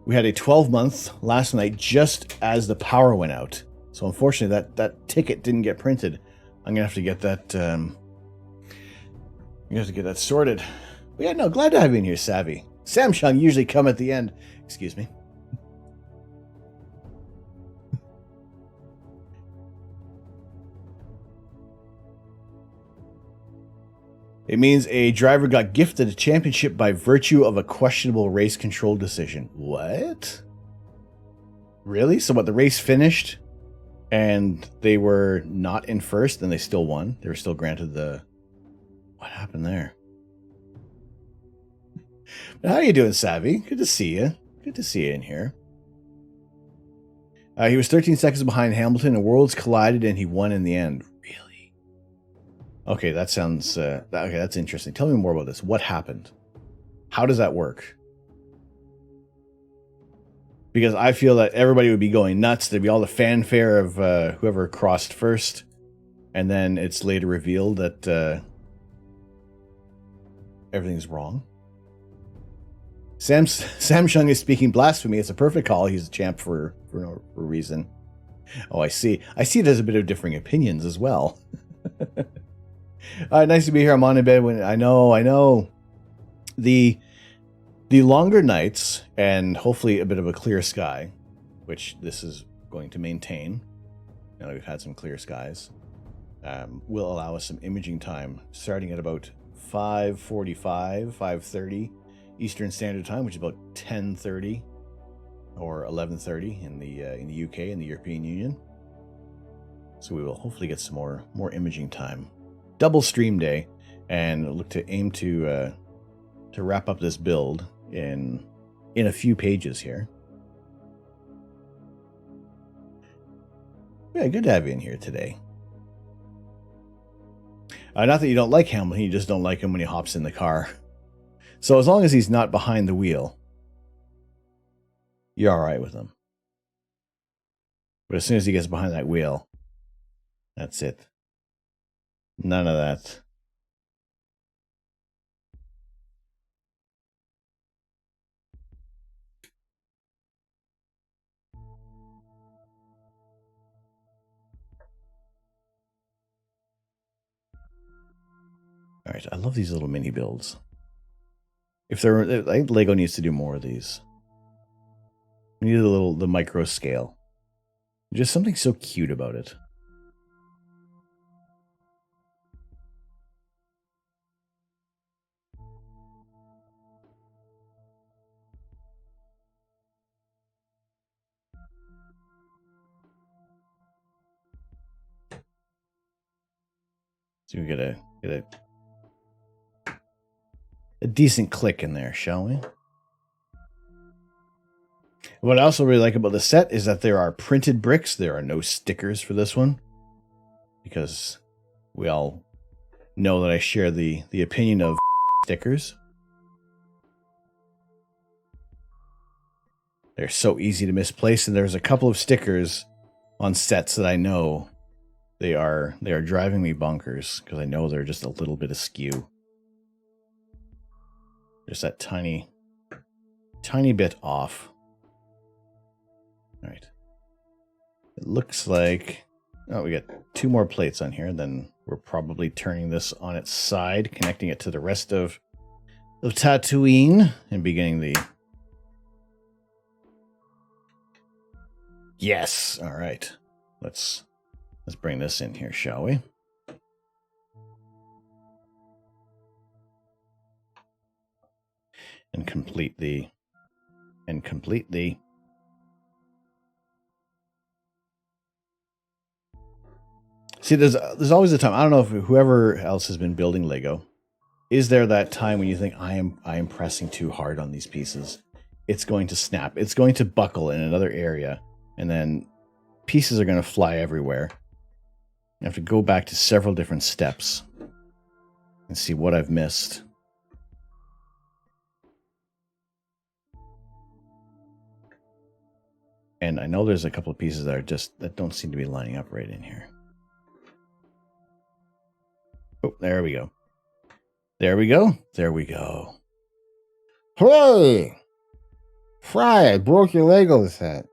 12-month last night just as the power went out. So unfortunately that ticket didn't get printed. I'm gonna have to get that sorted. But yeah, no, glad to have you in here, Savvy. Samsung usually come at the end. Excuse me. It means a driver got gifted a championship by virtue of a questionable race control decision. What? Really? So what, the race finished and they were not in first and they still won? They were still granted the... What happened there? How are you doing, Savvy? Good to see you. Good to see you in here. He was 13 seconds behind Hamilton and worlds collided and he won in the end. Really? Okay, that sounds... okay, that's interesting. Tell me more about this. What happened? How does that work? because I feel that everybody would be going nuts. There'd be all the fanfare of whoever crossed first, and then it's later revealed that everything's wrong. Samsung is speaking blasphemy. It's a perfect call. He's a champ for no reason. Oh, I see. I see there's a bit of differing opinions as well. Nice to be here. I'm on in bed when I know. The longer nights and hopefully a bit of a clear sky, which this is going to maintain. Now that we've had some clear skies, will allow us some imaging time starting at about 5:45, 5:30 Eastern Standard Time, which is about 10:30 or 11:30 in the UK and the European Union. So we will hopefully get some more imaging time. Double stream day, and look to aim to wrap up this build in a few pages here. Yeah, good to have you in here today. Not that you don't like Hamilton, you just don't like him when he hops in the car. So as long as he's not behind the wheel, you're all right with him. But as soon as he gets behind that wheel, that's it. None of that. All right, I love these little mini builds. I think Lego needs to do more of these. We need the micro scale. Just something so cute about it. So we get a decent click in there, shall we? What I also really like about the set is that there are printed bricks. There are no stickers for this one, because we all know that I share the opinion of stickers. They're so easy to misplace, and there's a couple of stickers on sets that I know they are driving me bonkers because I know they're just a little bit askew. Just that tiny bit off. All right. It looks like, oh, we got 2 more plates on here. Then we're probably turning this on its side, connecting it to the rest of Tatooine, and beginning the. Yes. All right. Let's bring this in here, shall we? And complete the. See, there's always a time. I don't know if whoever else has been building Lego, is there that time when you think I am pressing too hard on these pieces? It's going to snap. It's going to buckle in another area, and then pieces are going to fly everywhere. I have to go back to several different steps and see what I've missed. And I know there's a couple of pieces that don't seem to be lining up right in here. Oh, there we go. There we go. There we go. Hey! Fry, I broke your Lego set.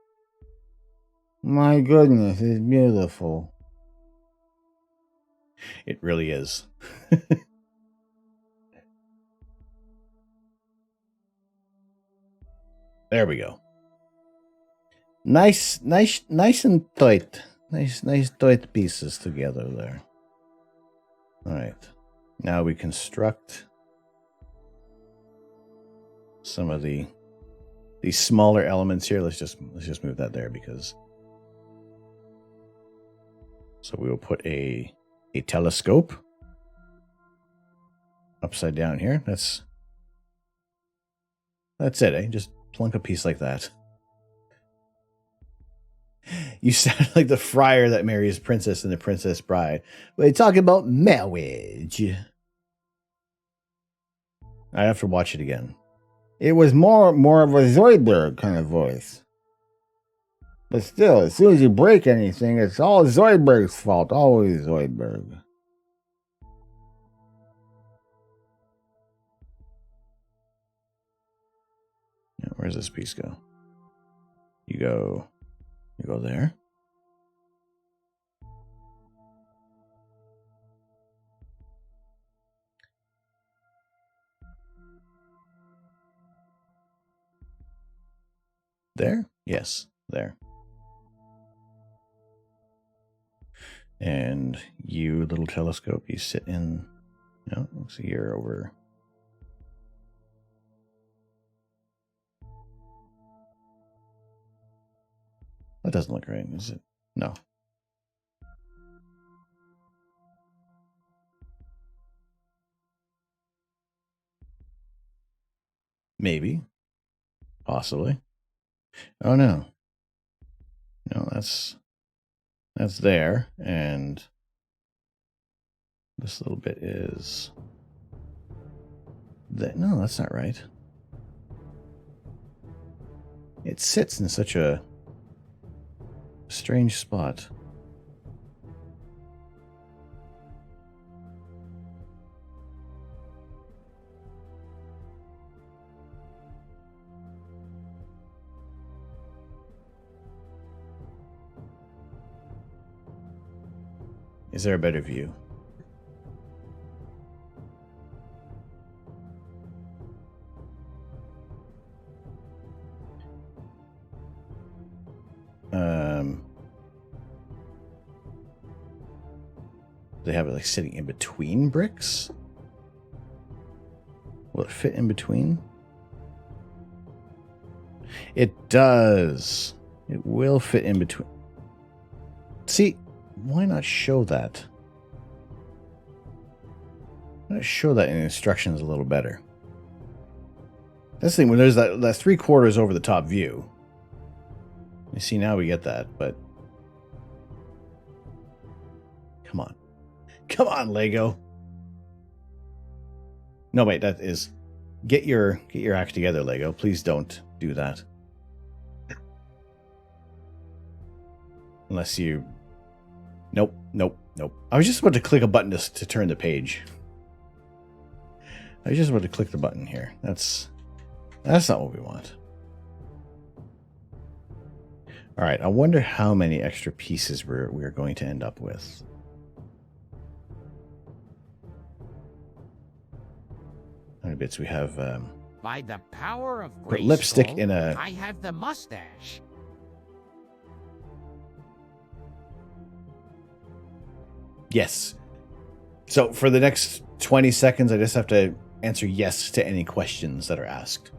My goodness, it's beautiful. It really is. There we go. Nice and tight. Nice tight pieces together there. All right. Now we construct some of these smaller elements here. Let's just move that there because. So we will put a telescope upside down here. That's it, eh? Just plunk a piece like that. You sound like the friar that marries Princess in The Princess Bride. We're talking about marriage. I have to watch it again. It was more of a Zoidberg kind of voice. But still, as soon as you break anything, it's all Zoidberg's fault. Always Zoidberg. Yeah, where's this piece go? You go there. There? Yes, there. And you, little telescope, you sit in. No, looks like you're over. That doesn't look right, is it? No. Maybe. Possibly. Oh no. No, that's there, and this little bit is that. No, that's not right. It sits in such a strange spot. Is there a better view? They have it like sitting in between bricks? Will it fit in between? It does. It will fit in between. See, why not show that? Why not show that in instructions a little better? That's the thing, when there's that 3/4 over the top view. You see, now we get that, but come on. Come on, Lego. No, wait, that is get your act together, Lego. Please don't do that. Unless you Nope. I was just about to click a button to turn the page. I was just about to click the button here. That's not what we want. All right, I wonder how many extra pieces we're going to end up with. How many bits we have? By the power of Put lipstick Grayskull, in a. I have the mustache. Yes. So for the next 20 seconds, I just have to answer yes to any questions that are asked.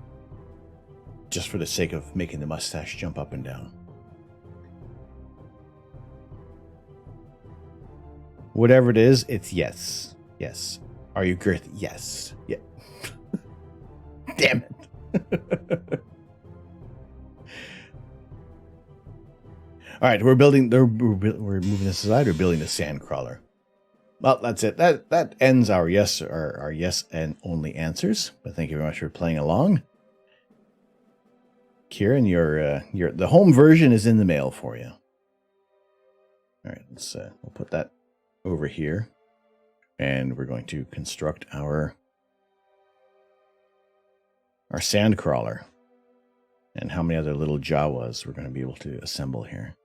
Just for the sake of making the mustache jump up and down. Whatever it is, it's yes. Yes. Are you girthy? Yes. Yeah. Damn it. All right, we're moving this aside. We're building the sand crawler. Well, that's it. That ends our yes and only answers. But thank you very much for playing along. Kieran, your the home version is in the mail for you. All right, let's we'll put that over here, and we're going to construct our sand crawler, and how many other little Jawas we're going to be able to assemble here.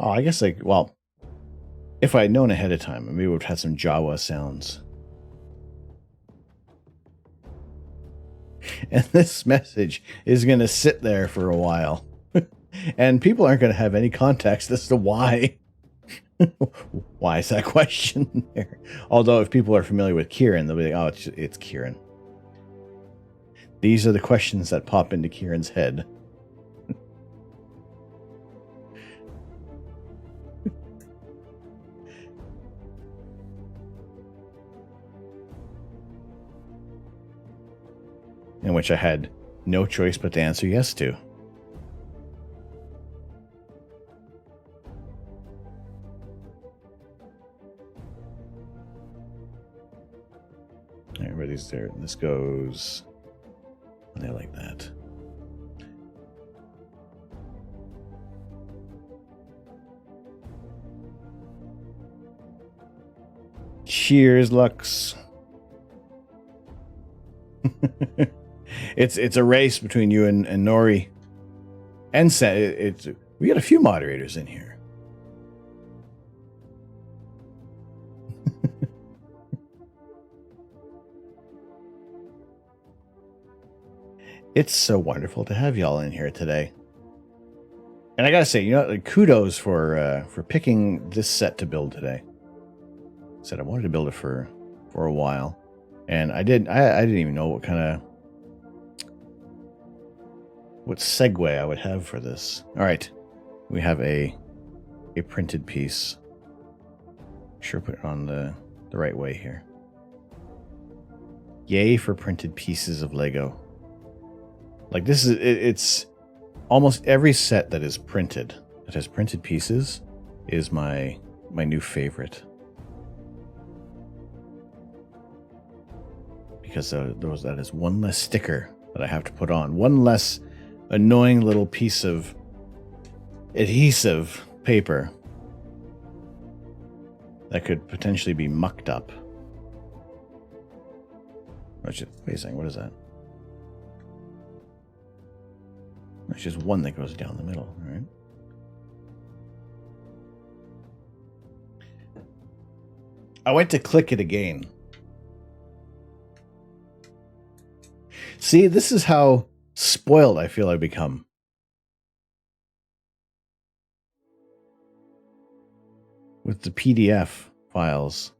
Oh, I guess if I had known ahead of time, maybe we would have had some Jawa sounds. And this message is going to sit there for a while. And people aren't going to have any context as to why. Why is that question there? Although if people are familiar with Kieran, they'll be like, oh, it's Kieran. These are the questions that pop into Kieran's head. In which I had no choice but to answer yes to. Everybody's there. This goes. And they like that. Cheers, Lux. It's a race between you and Nori. And we got a few moderators in here. It's so wonderful to have y'all in here today. And I gotta say, like, kudos for picking this set to build today. I said I wanted to build it for a while, and I didn't even know what segue I would have for this. All right, we have a printed piece. Sure, put it on the right way here. Yay for printed pieces of Lego. Like, this is it's almost every set that is printed, that has printed pieces, is my new favorite. Because that is one less sticker that I have to put on. One less annoying little piece of adhesive paper that could potentially be mucked up. Wait a second, what is that? There's just one that goes down the middle, all right? I went to click it again. See, this is how spoiled I feel I've become. With the PDF files.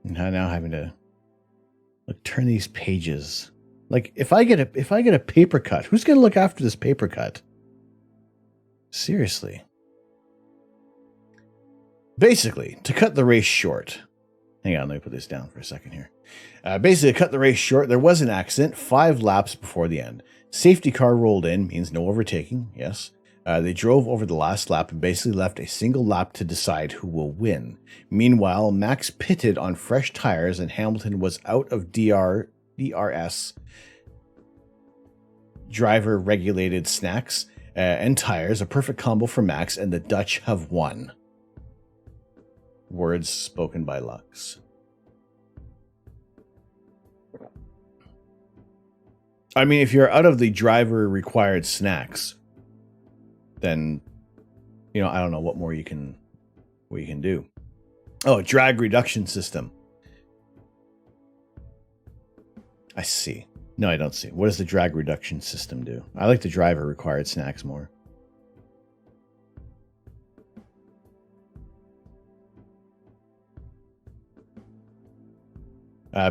And now having to turn these pages. Like, if I get a paper cut, who's going to look after this paper cut? Seriously. Basically, to cut the race short. Hang on, let me put this down for a second here. Basically, to cut the race short, there was an accident 5 laps before the end. Safety car rolled in, means no overtaking, yes. They drove over the last lap and basically left a single lap to decide who will win. Meanwhile, Max pitted on fresh tires and Hamilton was out of DRS, driver-regulated snacks and tires, a perfect combo for Max, and the Dutch have won. Words spoken by Lux. I mean, if you're out of the driver-required snacks, then, I don't know what more you can do. Oh, drag reduction system. I see. No, I don't see. What does the drag reduction system do? I like the driver required snacks more.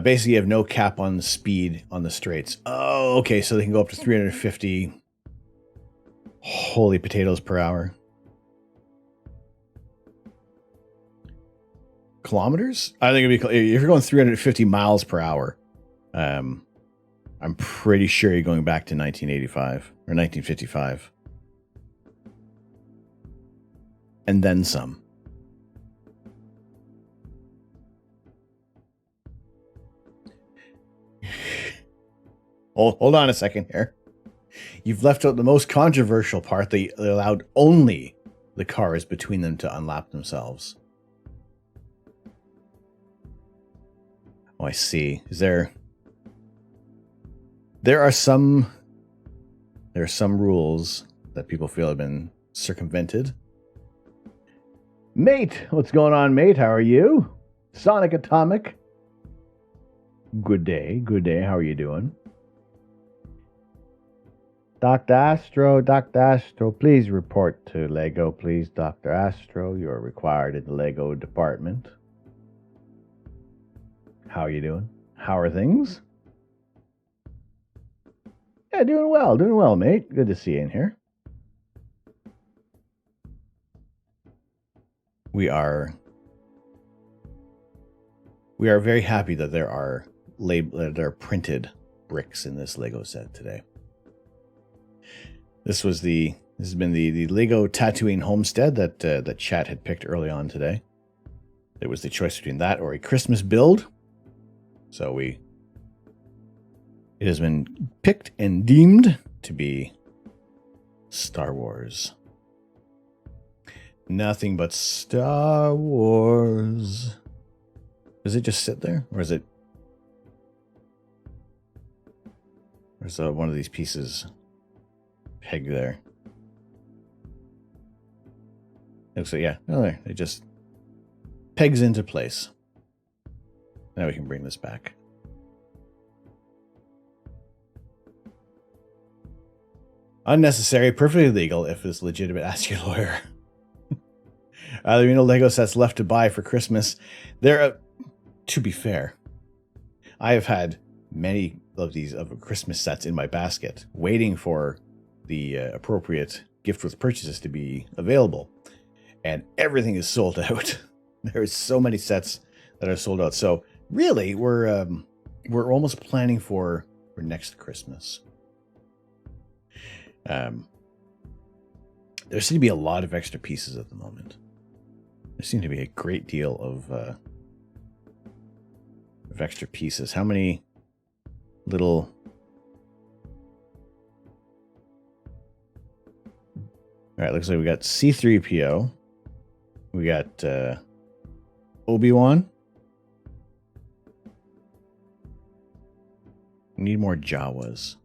Basically, you have no cap on the speed on the straights. Oh, okay. So they can go up to 350 holy potatoes per hour. Kilometers? I think it'd be, if you're going 350 miles per hour, I'm pretty sure you're going back to 1985 or 1955. And then some. Hold on a second here. You've left out the most controversial part. They allowed only the cars between them to unlap themselves. Oh, I see. There are some rules that people feel have been circumvented. Mate, what's going on, mate? How are you? Sonic Atomic. Good day. How are you doing? Dr. Astro, please report to Lego, please. Dr. Astro, you're required in the Lego department. How are you doing? How are things? Yeah, doing well, mate. Good to see you in here. We are very happy that there are printed bricks in this Lego set today. This has been the Lego Tatooine homestead that chat had picked early on today. There was the choice between that or a Christmas build. So it has been picked and deemed to be Star Wars. Nothing but Star Wars. Does it just sit there? Or is it... There's one of these pieces pegged there. So yeah, oh, there. It just pegs into place. Now we can bring this back. Unnecessary, perfectly legal if it's legitimate. Ask your lawyer. There are no Lego sets left to buy for Christmas. To be fair, I have had many of these Christmas sets in my basket, waiting for the appropriate gift with purchases to be available, and everything is sold out. There's so many sets that are sold out. So really, we're almost planning for next Christmas. There seem to be a lot of extra pieces at the moment. There seem to be a great deal of extra pieces. How many little... All right, looks like we got C-3PO. We got Obi-Wan. We need more Jawas.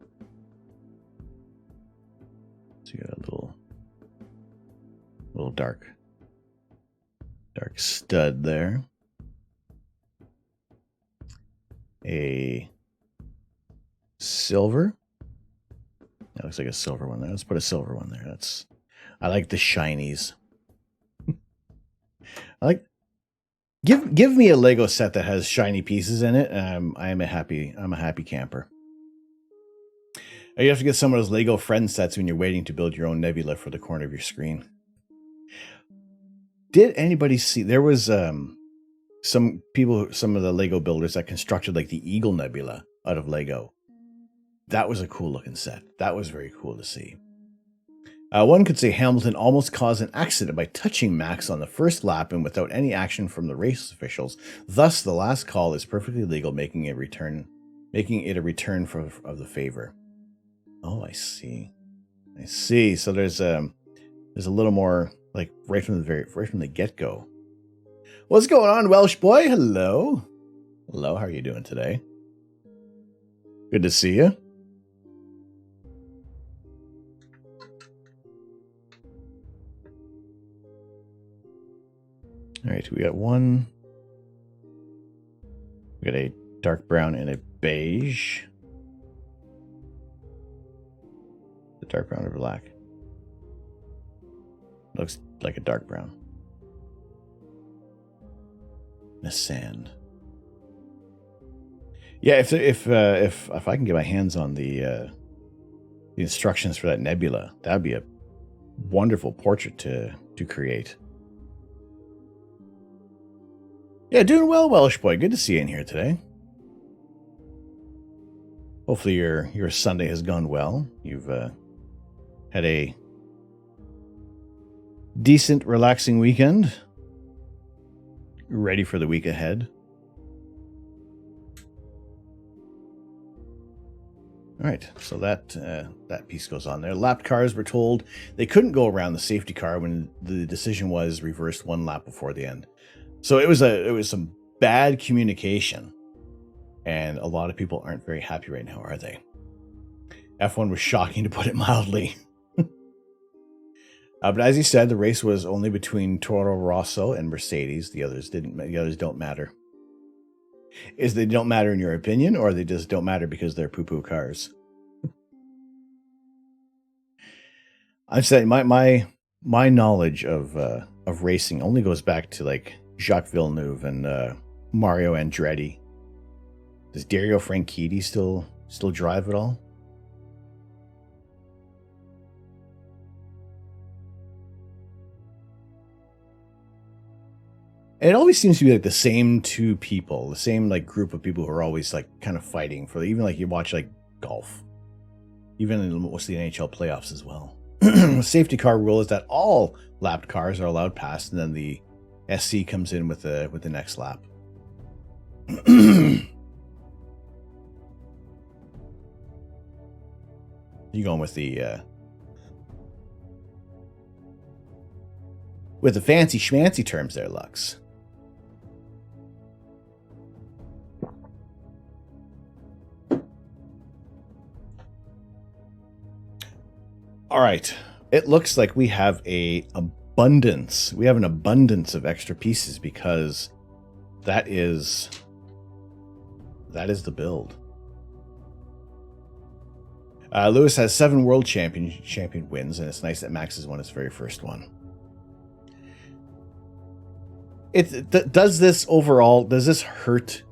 So you got a little dark stud there. A silver. That looks like a silver one there. Let's put a silver one there. I like the shinies. Give me a Lego set that has shiny pieces in it. I'm a happy camper. You have to get some of those Lego friend sets when you're waiting to build your own nebula for the corner of your screen. Did anybody see? There was some of the Lego builders that constructed like the Eagle Nebula out of Lego. That was a cool looking set. That was very cool to see. One could say Hamilton almost caused an accident by touching Max on the first lap and without any action from the race officials. Thus, the last call is perfectly legal, making it a return of the favor. Oh, I see. So there's a little more like right from the get-go. What's going on, Welsh boy? Hello. How are you doing today? Good to see you. All right, we got one. We got a dark brown and a beige. The dark brown or black. Looks like a dark brown. The sand. Yeah, if I can get my hands on the instructions for that nebula, that'd be a wonderful portrait to create. Yeah, doing well, Welsh boy. Good to see you in here today. Hopefully your Sunday has gone well. You've had a decent, relaxing weekend. Ready for the week ahead. All right, so that piece goes on there. Lapped cars were told they couldn't go around the safety car when the decision was reversed one lap before the end. So it was some bad communication, and a lot of people aren't very happy right now, are they? F1 was shocking, to put it mildly. But as you said, the race was only between Toro Rosso and Mercedes. The others don't matter. Is they don't matter in your opinion, or they just don't matter because they're poo-poo cars? I'm saying my knowledge of racing only goes back to like Jacques Villeneuve and Mario Andretti. Does Dario Franchitti still drive at all? And it always seems to be like the same two people, the same like group of people who are always like kind of fighting for, even like you watch like golf. even in most of the NHL playoffs as well. Safety car rule is that all lapped cars are allowed past, and then the SC comes in with the next lap. You going with the fancy schmancy terms there, Lux? All right. It looks like we have an abundance. We have an abundance of extra pieces because that is the build. Lewis has 7 world champion wins, and it's nice that Max has won his very first one. Does this hurt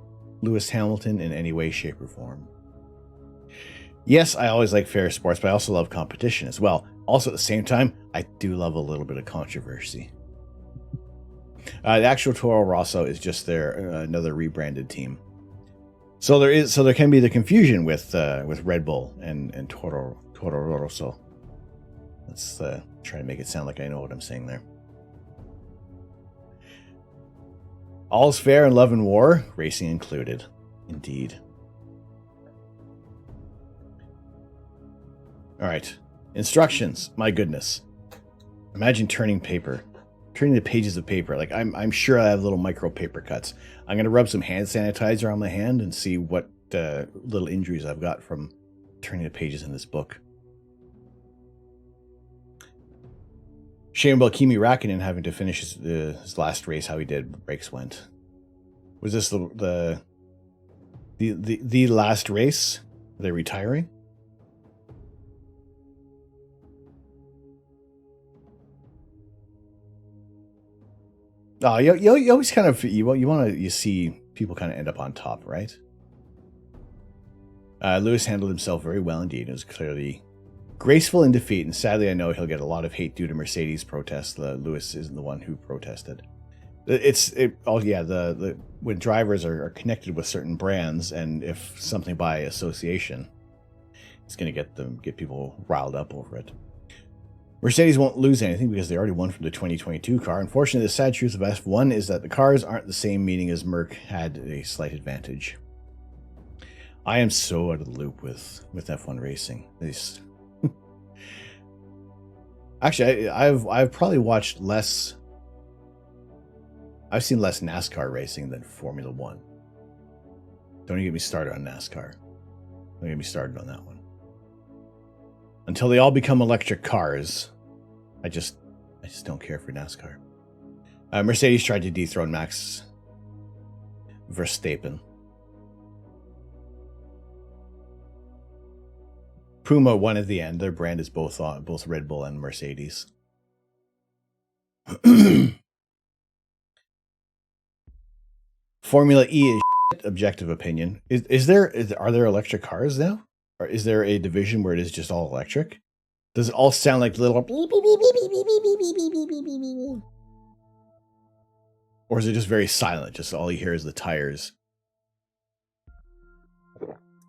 Lewis Hamilton in any way, shape, or form? Yes, I always like fair sports, but I also love competition as well. Also, at the same time, I do love a little bit of controversy. The actual Toro Rosso is just another rebranded team. So there can be the confusion with Red Bull and Toro Rosso. Let's try to make it sound like I know what I'm saying there. All's fair in love and war, racing included. Indeed. All right. Instructions. My goodness. Imagine turning the pages of paper. Like I'm sure I have little micro paper cuts. I'm going to rub some hand sanitizer on my hand and see what little injuries I've got from turning the pages in this book. Shame about Kimi Räikkönen having to finish his last race how he did. Brakes went. Was this the last race? Are they retiring? Oh, you always kind of you see people kind of end up on top, right? Lewis handled himself very well indeed. It was clearly graceful in defeat, and sadly, I know he'll get a lot of hate due to Mercedes protests. Lewis isn't the one who protested. When drivers are connected with certain brands, and if something by association, it's going to get people riled up over it. Mercedes won't lose anything because they already won from the 2022 car. Unfortunately, the sad truth of F1 is that the cars aren't the same, meaning as Merc had a slight advantage. I am so out of the loop with F1 racing. Actually, I've probably watched less. I've seen less NASCAR racing than Formula One. Don't even get me started on NASCAR. Don't get me started on that one. Until they all become electric cars, I just don't care for NASCAR. Mercedes tried to dethrone Max Verstappen. Puma won at the end. Their brand is both Red Bull and Mercedes. Formula E is shit, objective opinion. Are there electric cars now? Or is there a division where it is just all electric? Does it all sound like little beep, beep, beep, beep, beep, beep, beep, beep, beep, beep, beep, beep, beep? Or is it just very silent? Just all you hear is the tires.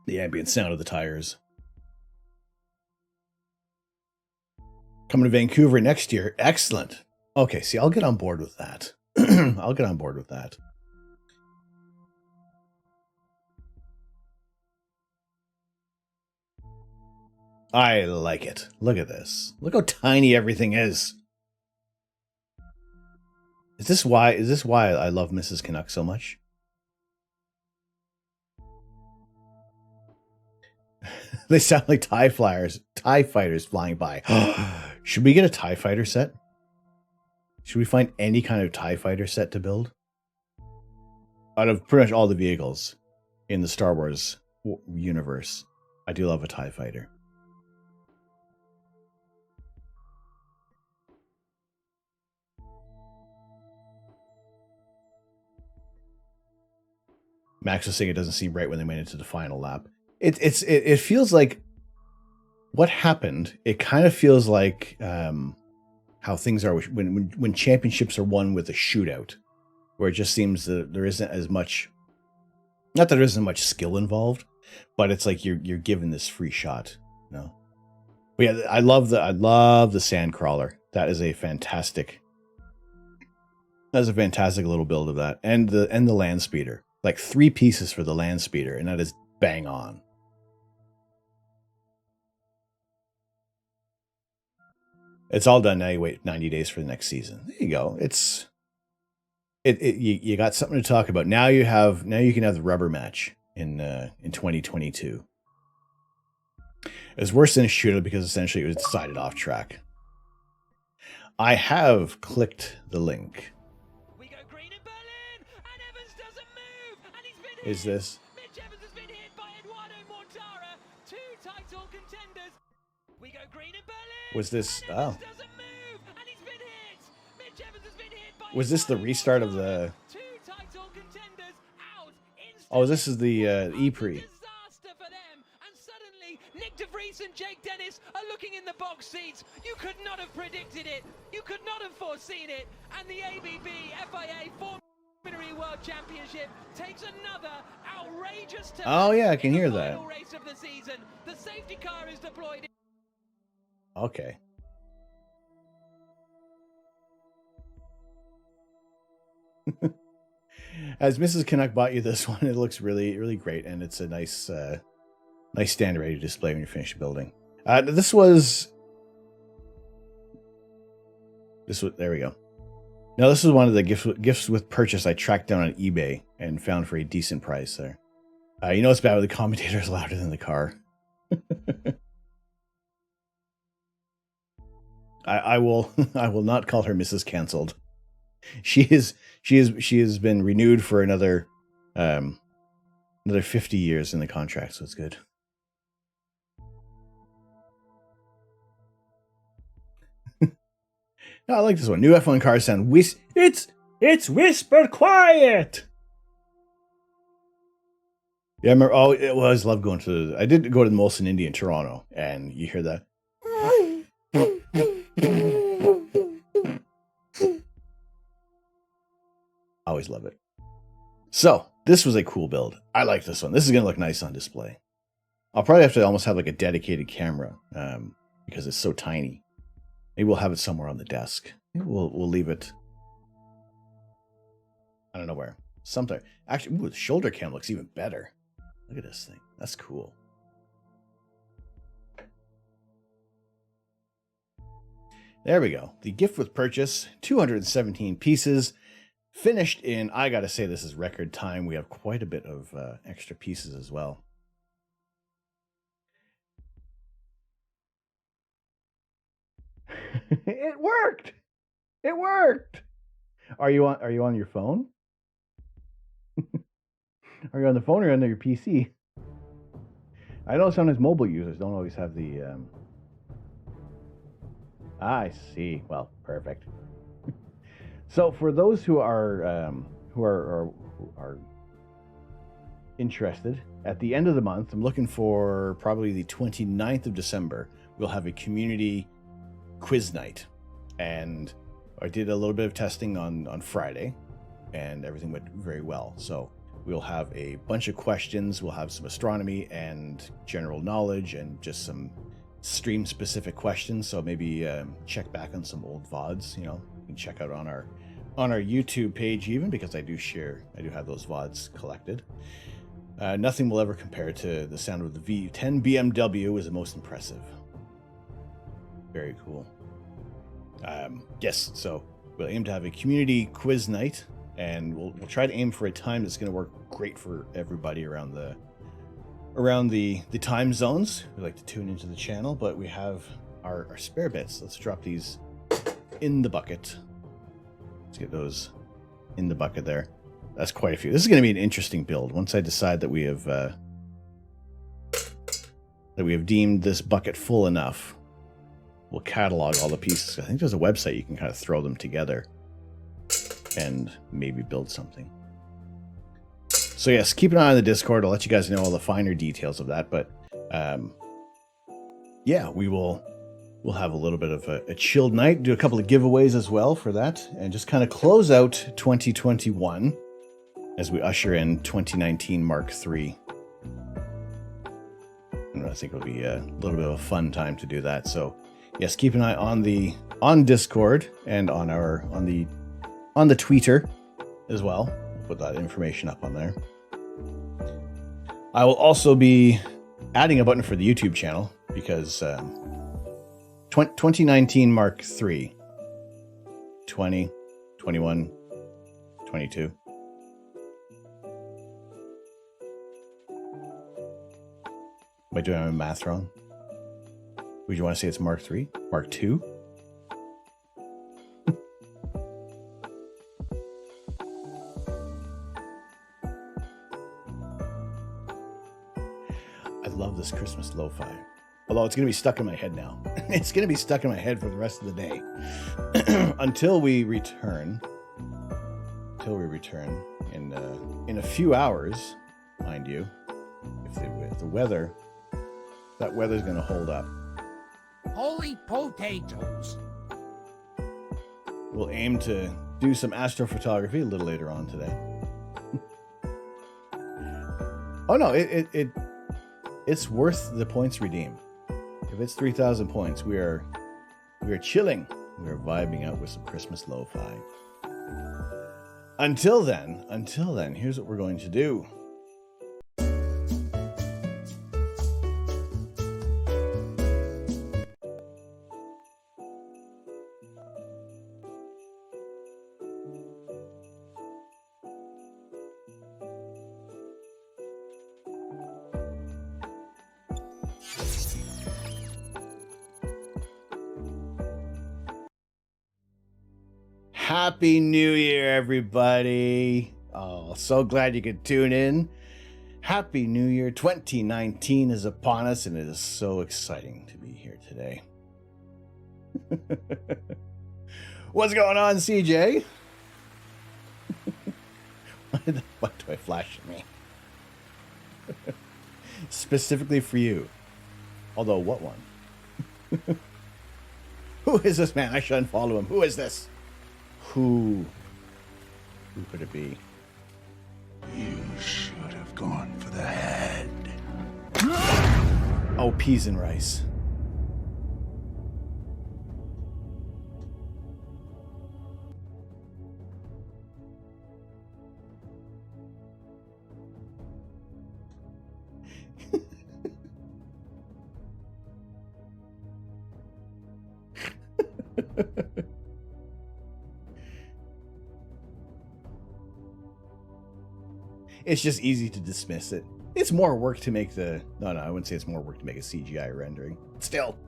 The ambient sound of the tires. Coming to Vancouver next year. Excellent. Okay, see, I'll get on board with that. I'll get on board with that. I like it. Look at this. Look how tiny everything is. Is this why I love Mrs. Canuck so much? They sound like TIE fighters flying by. Should we get a TIE fighter set? Should we find any kind of TIE fighter set to build? Out of pretty much all the vehicles in the Star Wars universe, I do love a TIE fighter. Max was saying it doesn't seem right when they went into the final lap. It feels like what happened. It kind of feels like how things are when championships are won with a shootout, where it just seems that there isn't as much. Not that there isn't much skill involved, but it's like you're given this free shot. You know, But yeah, I love the sand crawler. That is a fantastic. That's a fantastic little build of that, and the land speeder. Like 3 pieces for the land speeder, and that is bang on. It's all done now. You wait 90 days for the next season. There you go. You got something to talk about. Now you can have the rubber match in 2022. It's worse than a shootout because essentially it was decided off track. I have clicked the link. We go green in Berlin, and Evans doesn't move, and he's been Is hit. this? Mitch Evans has been hit by Eduardo Mortara, 2 title contenders. We go green in Berlin. Was this? And Evans doesn't move, and he's been hit. Mitch Evans has been hit by Was this the Eduardo restart of Mortara, the? 2 title contenders out instantly. Oh, this is the E-Pre. Disaster for them, and suddenly Nick DeVries and Jake Dennis are looking in the box seats. You could not have predicted it. You could not have foreseen it. And the ABB FIA Formula World Championship takes another outrageous turn. Oh yeah, I can in the hear final that. race of the season. The safety car is deployed. Okay. As Mrs. Canuck bought you this one, it looks really, really great, and it's a nice, nice stand ready to display when you finish building. This was. There we go. Now this is one of the gifts with purchase I tracked down on eBay and found for a decent price there. You know it's bad when the commentator is louder than the car. I will not call her Mrs. Cancelled. She has been renewed for another 50 years in the contract, so it's good. No, I like this one. New F1 cars sound it's whisper quiet. Yeah, I remember. Oh, it was love going to. I did go to the Molson Indy in Toronto, and you hear that. Always love it. So this was a cool build. I like this one. This is gonna look nice on display. I'll probably have to almost have like a dedicated camera because it's so tiny. Maybe we'll have it somewhere on the desk. Maybe we'll leave it. I don't know where. Sometime. Actually, ooh, the shoulder cam looks even better. Look at this thing. That's cool. There we go. The gift with purchase, 217 pieces. Finished in, I gotta say, this is record time. We have quite a bit of extra pieces as well. It worked. It worked. Are you on your phone? Are you on the phone or on your PC? I know sometimes mobile users don't always have the. I see. Well, perfect. So for those who are interested, at the end of the month, I'm looking for probably the 29th of December. We'll have a community quiz night, and I did a little bit of testing on Friday, and everything went very well. So we'll have a bunch of questions. We'll have some astronomy and general knowledge, and just some stream specific questions. So maybe check back on some old VODs. You know, you can check out on our YouTube page even, because I do have those VODs collected. Nothing will ever compare to the sound of the V10 BMW. Is the most impressive. Very cool. Yes, so we'll aim to have a community quiz night, and we'll try to aim for a time that's going to work great for everybody around the time zones. We like to tune into the channel, but we have our spare bits. Let's drop these in the bucket. Let's get those in the bucket there. That's quite a few. This is going to be an interesting build. Once I decide that we have deemed this bucket full enough, we'll catalog all the pieces. I think there's a website you can kind of throw them together and maybe build something. So yes, keep an eye on the Discord. I'll let you guys know all the finer details of that. But yeah, we'll have a little bit of a chilled night, do a couple of giveaways as well for that, and just kind of close out 2021 as we usher in 2019 Mark III. I think it'll be a little bit of a fun time to do that. So, yes, keep an eye on Discord and on the Tweeter as well. We'll put that information up on there. I will also be adding a button for the YouTube channel because 2019 Mark III, 20, 21, 22. Am I doing my math wrong? Would you want to say it's Mark III? Mark II? I love this Christmas lo-fi. Although it's going to be stuck in my head now. It's going to be stuck in my head for the rest of the day. Until we return. In a few hours, mind you. If the weather... That weather's going to hold up. Holy potatoes! We'll aim to do some astrophotography a little later on today. Oh no, it's worth the points redeemed. If it's 3,000 points, we are chilling. We are vibing out with some Christmas lo-fi. Until then, here's what we're going to do. Happy New Year, everybody. Oh, so glad you could tune in. Happy New Year. 2019 is upon us, and it is so exciting to be here today. What's going on, CJ? What do I flash at me? Specifically for you. Although, what one? Who is this man? I shouldn't follow him. Who is this? Who could it be? You should have gone for the head. Oh, peas and rice. It's just easy to dismiss it. It's more work to make the... No, I wouldn't say it's more work to make a CGI rendering. Still.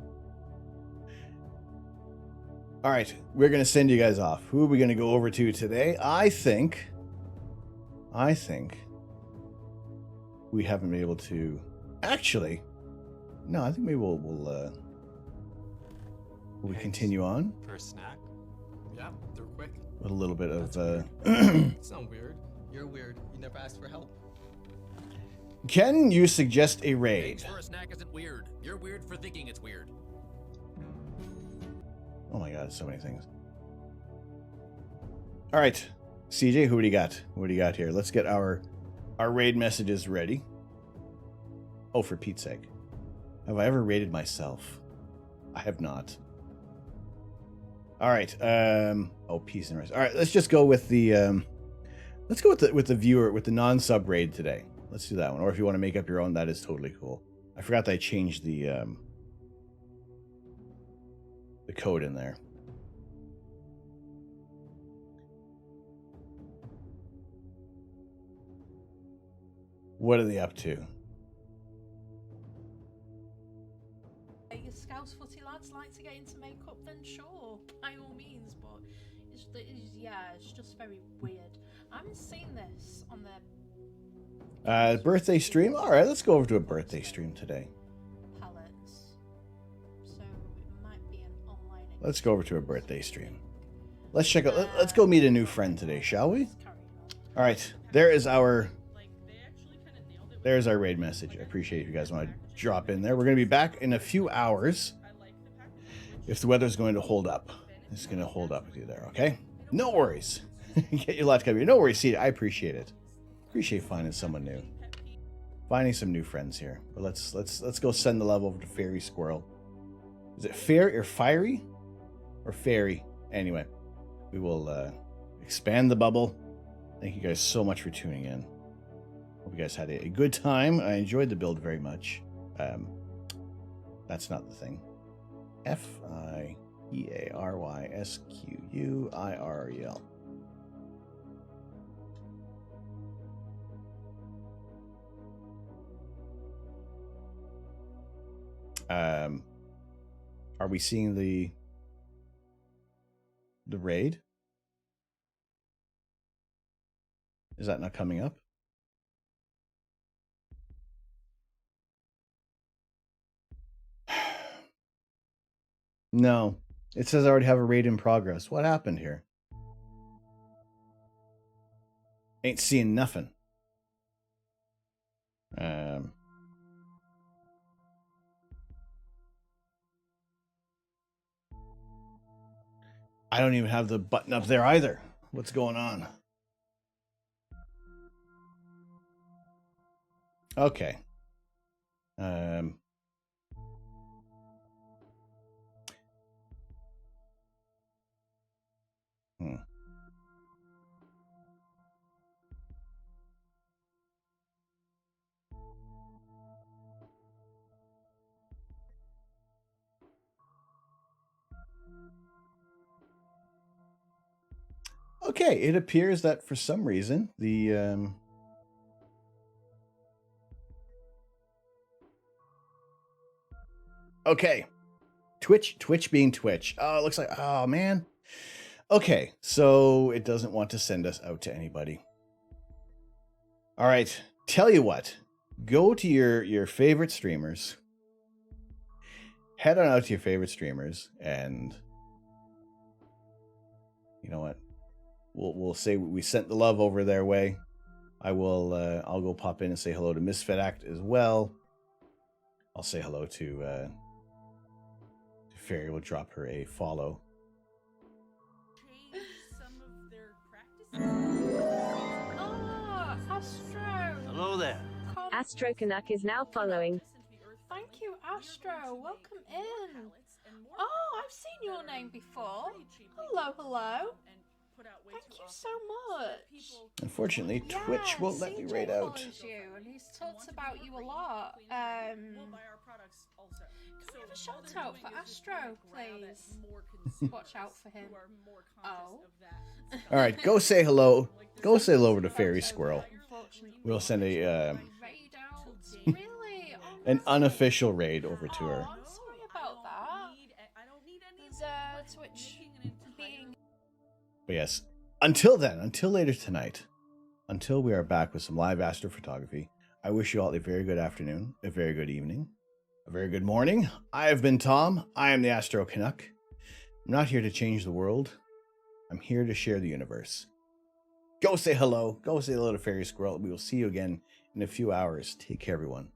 All right, we're going to send you guys off. Who are we going to go over to today? I think we haven't been able to... Actually, no, I think maybe we'll we continue on For a snack? Yeah, they're quick. with a little bit of... It's not weird. You're weird. You never asked for help. Can you suggest a raid? Thanks for a snack isn't weird. You're weird for thinking it's weird. Oh my god, so many things. All right, CJ, who do you got? What do you got here? Let's get our raid messages ready. Oh, for Pete's sake. Have I ever raided myself? I have not. All right. Oh, peace and rest. All right, let's just go with the let's go with the viewer, with the non-sub raid today. Let's do that one. Or if you want to make up your own, that is totally cool. I forgot that I changed the code in there. What are they up to? Your Scouse footy lads like to get into makeup, then sure, by all means, but it's just very weird. I haven't seen this on their Birthday stream? All right, let's go over to a birthday stream today. palettes, so it might be an online. Let's go over to a birthday stream. Let's check out. Let's go meet a new friend today, shall we? All right, there's our raid message. I appreciate if you guys want to drop in there. We're going to be back in a few hours if the weather's going to hold up. It's going to hold up with you there, okay? No worries. Get your lot to come here. No worries, see, I appreciate it. Appreciate finding someone new. Finding some new friends here. But let's go send the love over to Fairy Squirrel. Is it fair or fiery? Or fairy? Anyway, we will expand the bubble. Thank you guys so much for tuning in. Hope you guys had a good time. I enjoyed the build very much. That's not the thing. FIEARYSQUIREL. Are we seeing the raid? Is that not coming up? No. It says I already have a raid in progress. What happened here? Ain't seeing nothing. I don't even have the button up there either. What's going on? Okay. Okay, it appears that for some reason the okay, Twitch being Twitch. Oh, it looks like, oh man. Okay, so it doesn't want to send us out to anybody. All right, tell you what, go to your favorite streamers. Head on out to your favorite streamers, and you know what? We'll say we sent the love over their way. I'll go pop in and say hello to Misfit Act as well. I'll say hello to Fairy. We'll drop her a follow. Ah, Astro. Hello there. Astro Canuck is now following. Thank you, Astro. Welcome in. Oh, I've seen your name before. Hello, hello. Thank you so much. Unfortunately, Twitch won't let me raid out. Follows you, and he's talked about you a lot. Can we have a shout out for Astro, please? Watch out for him. Oh. All right, go say hello. Go say hello over to Fairy Squirrel. We'll send a Raid out. Really? Oh, an unofficial raid over to her. I'm sorry about that. Is Twitch being... But yes, until then, until later tonight, until we are back with some live astrophotography, I wish you all a very good afternoon, a very good evening, a very good morning. I have been Tom. I am the Astro Canuck. I'm not here to change the world. I'm here to share the universe. Go say hello. Go say hello to Fairy Squirrel. We will see you again in a few hours. Take care, everyone.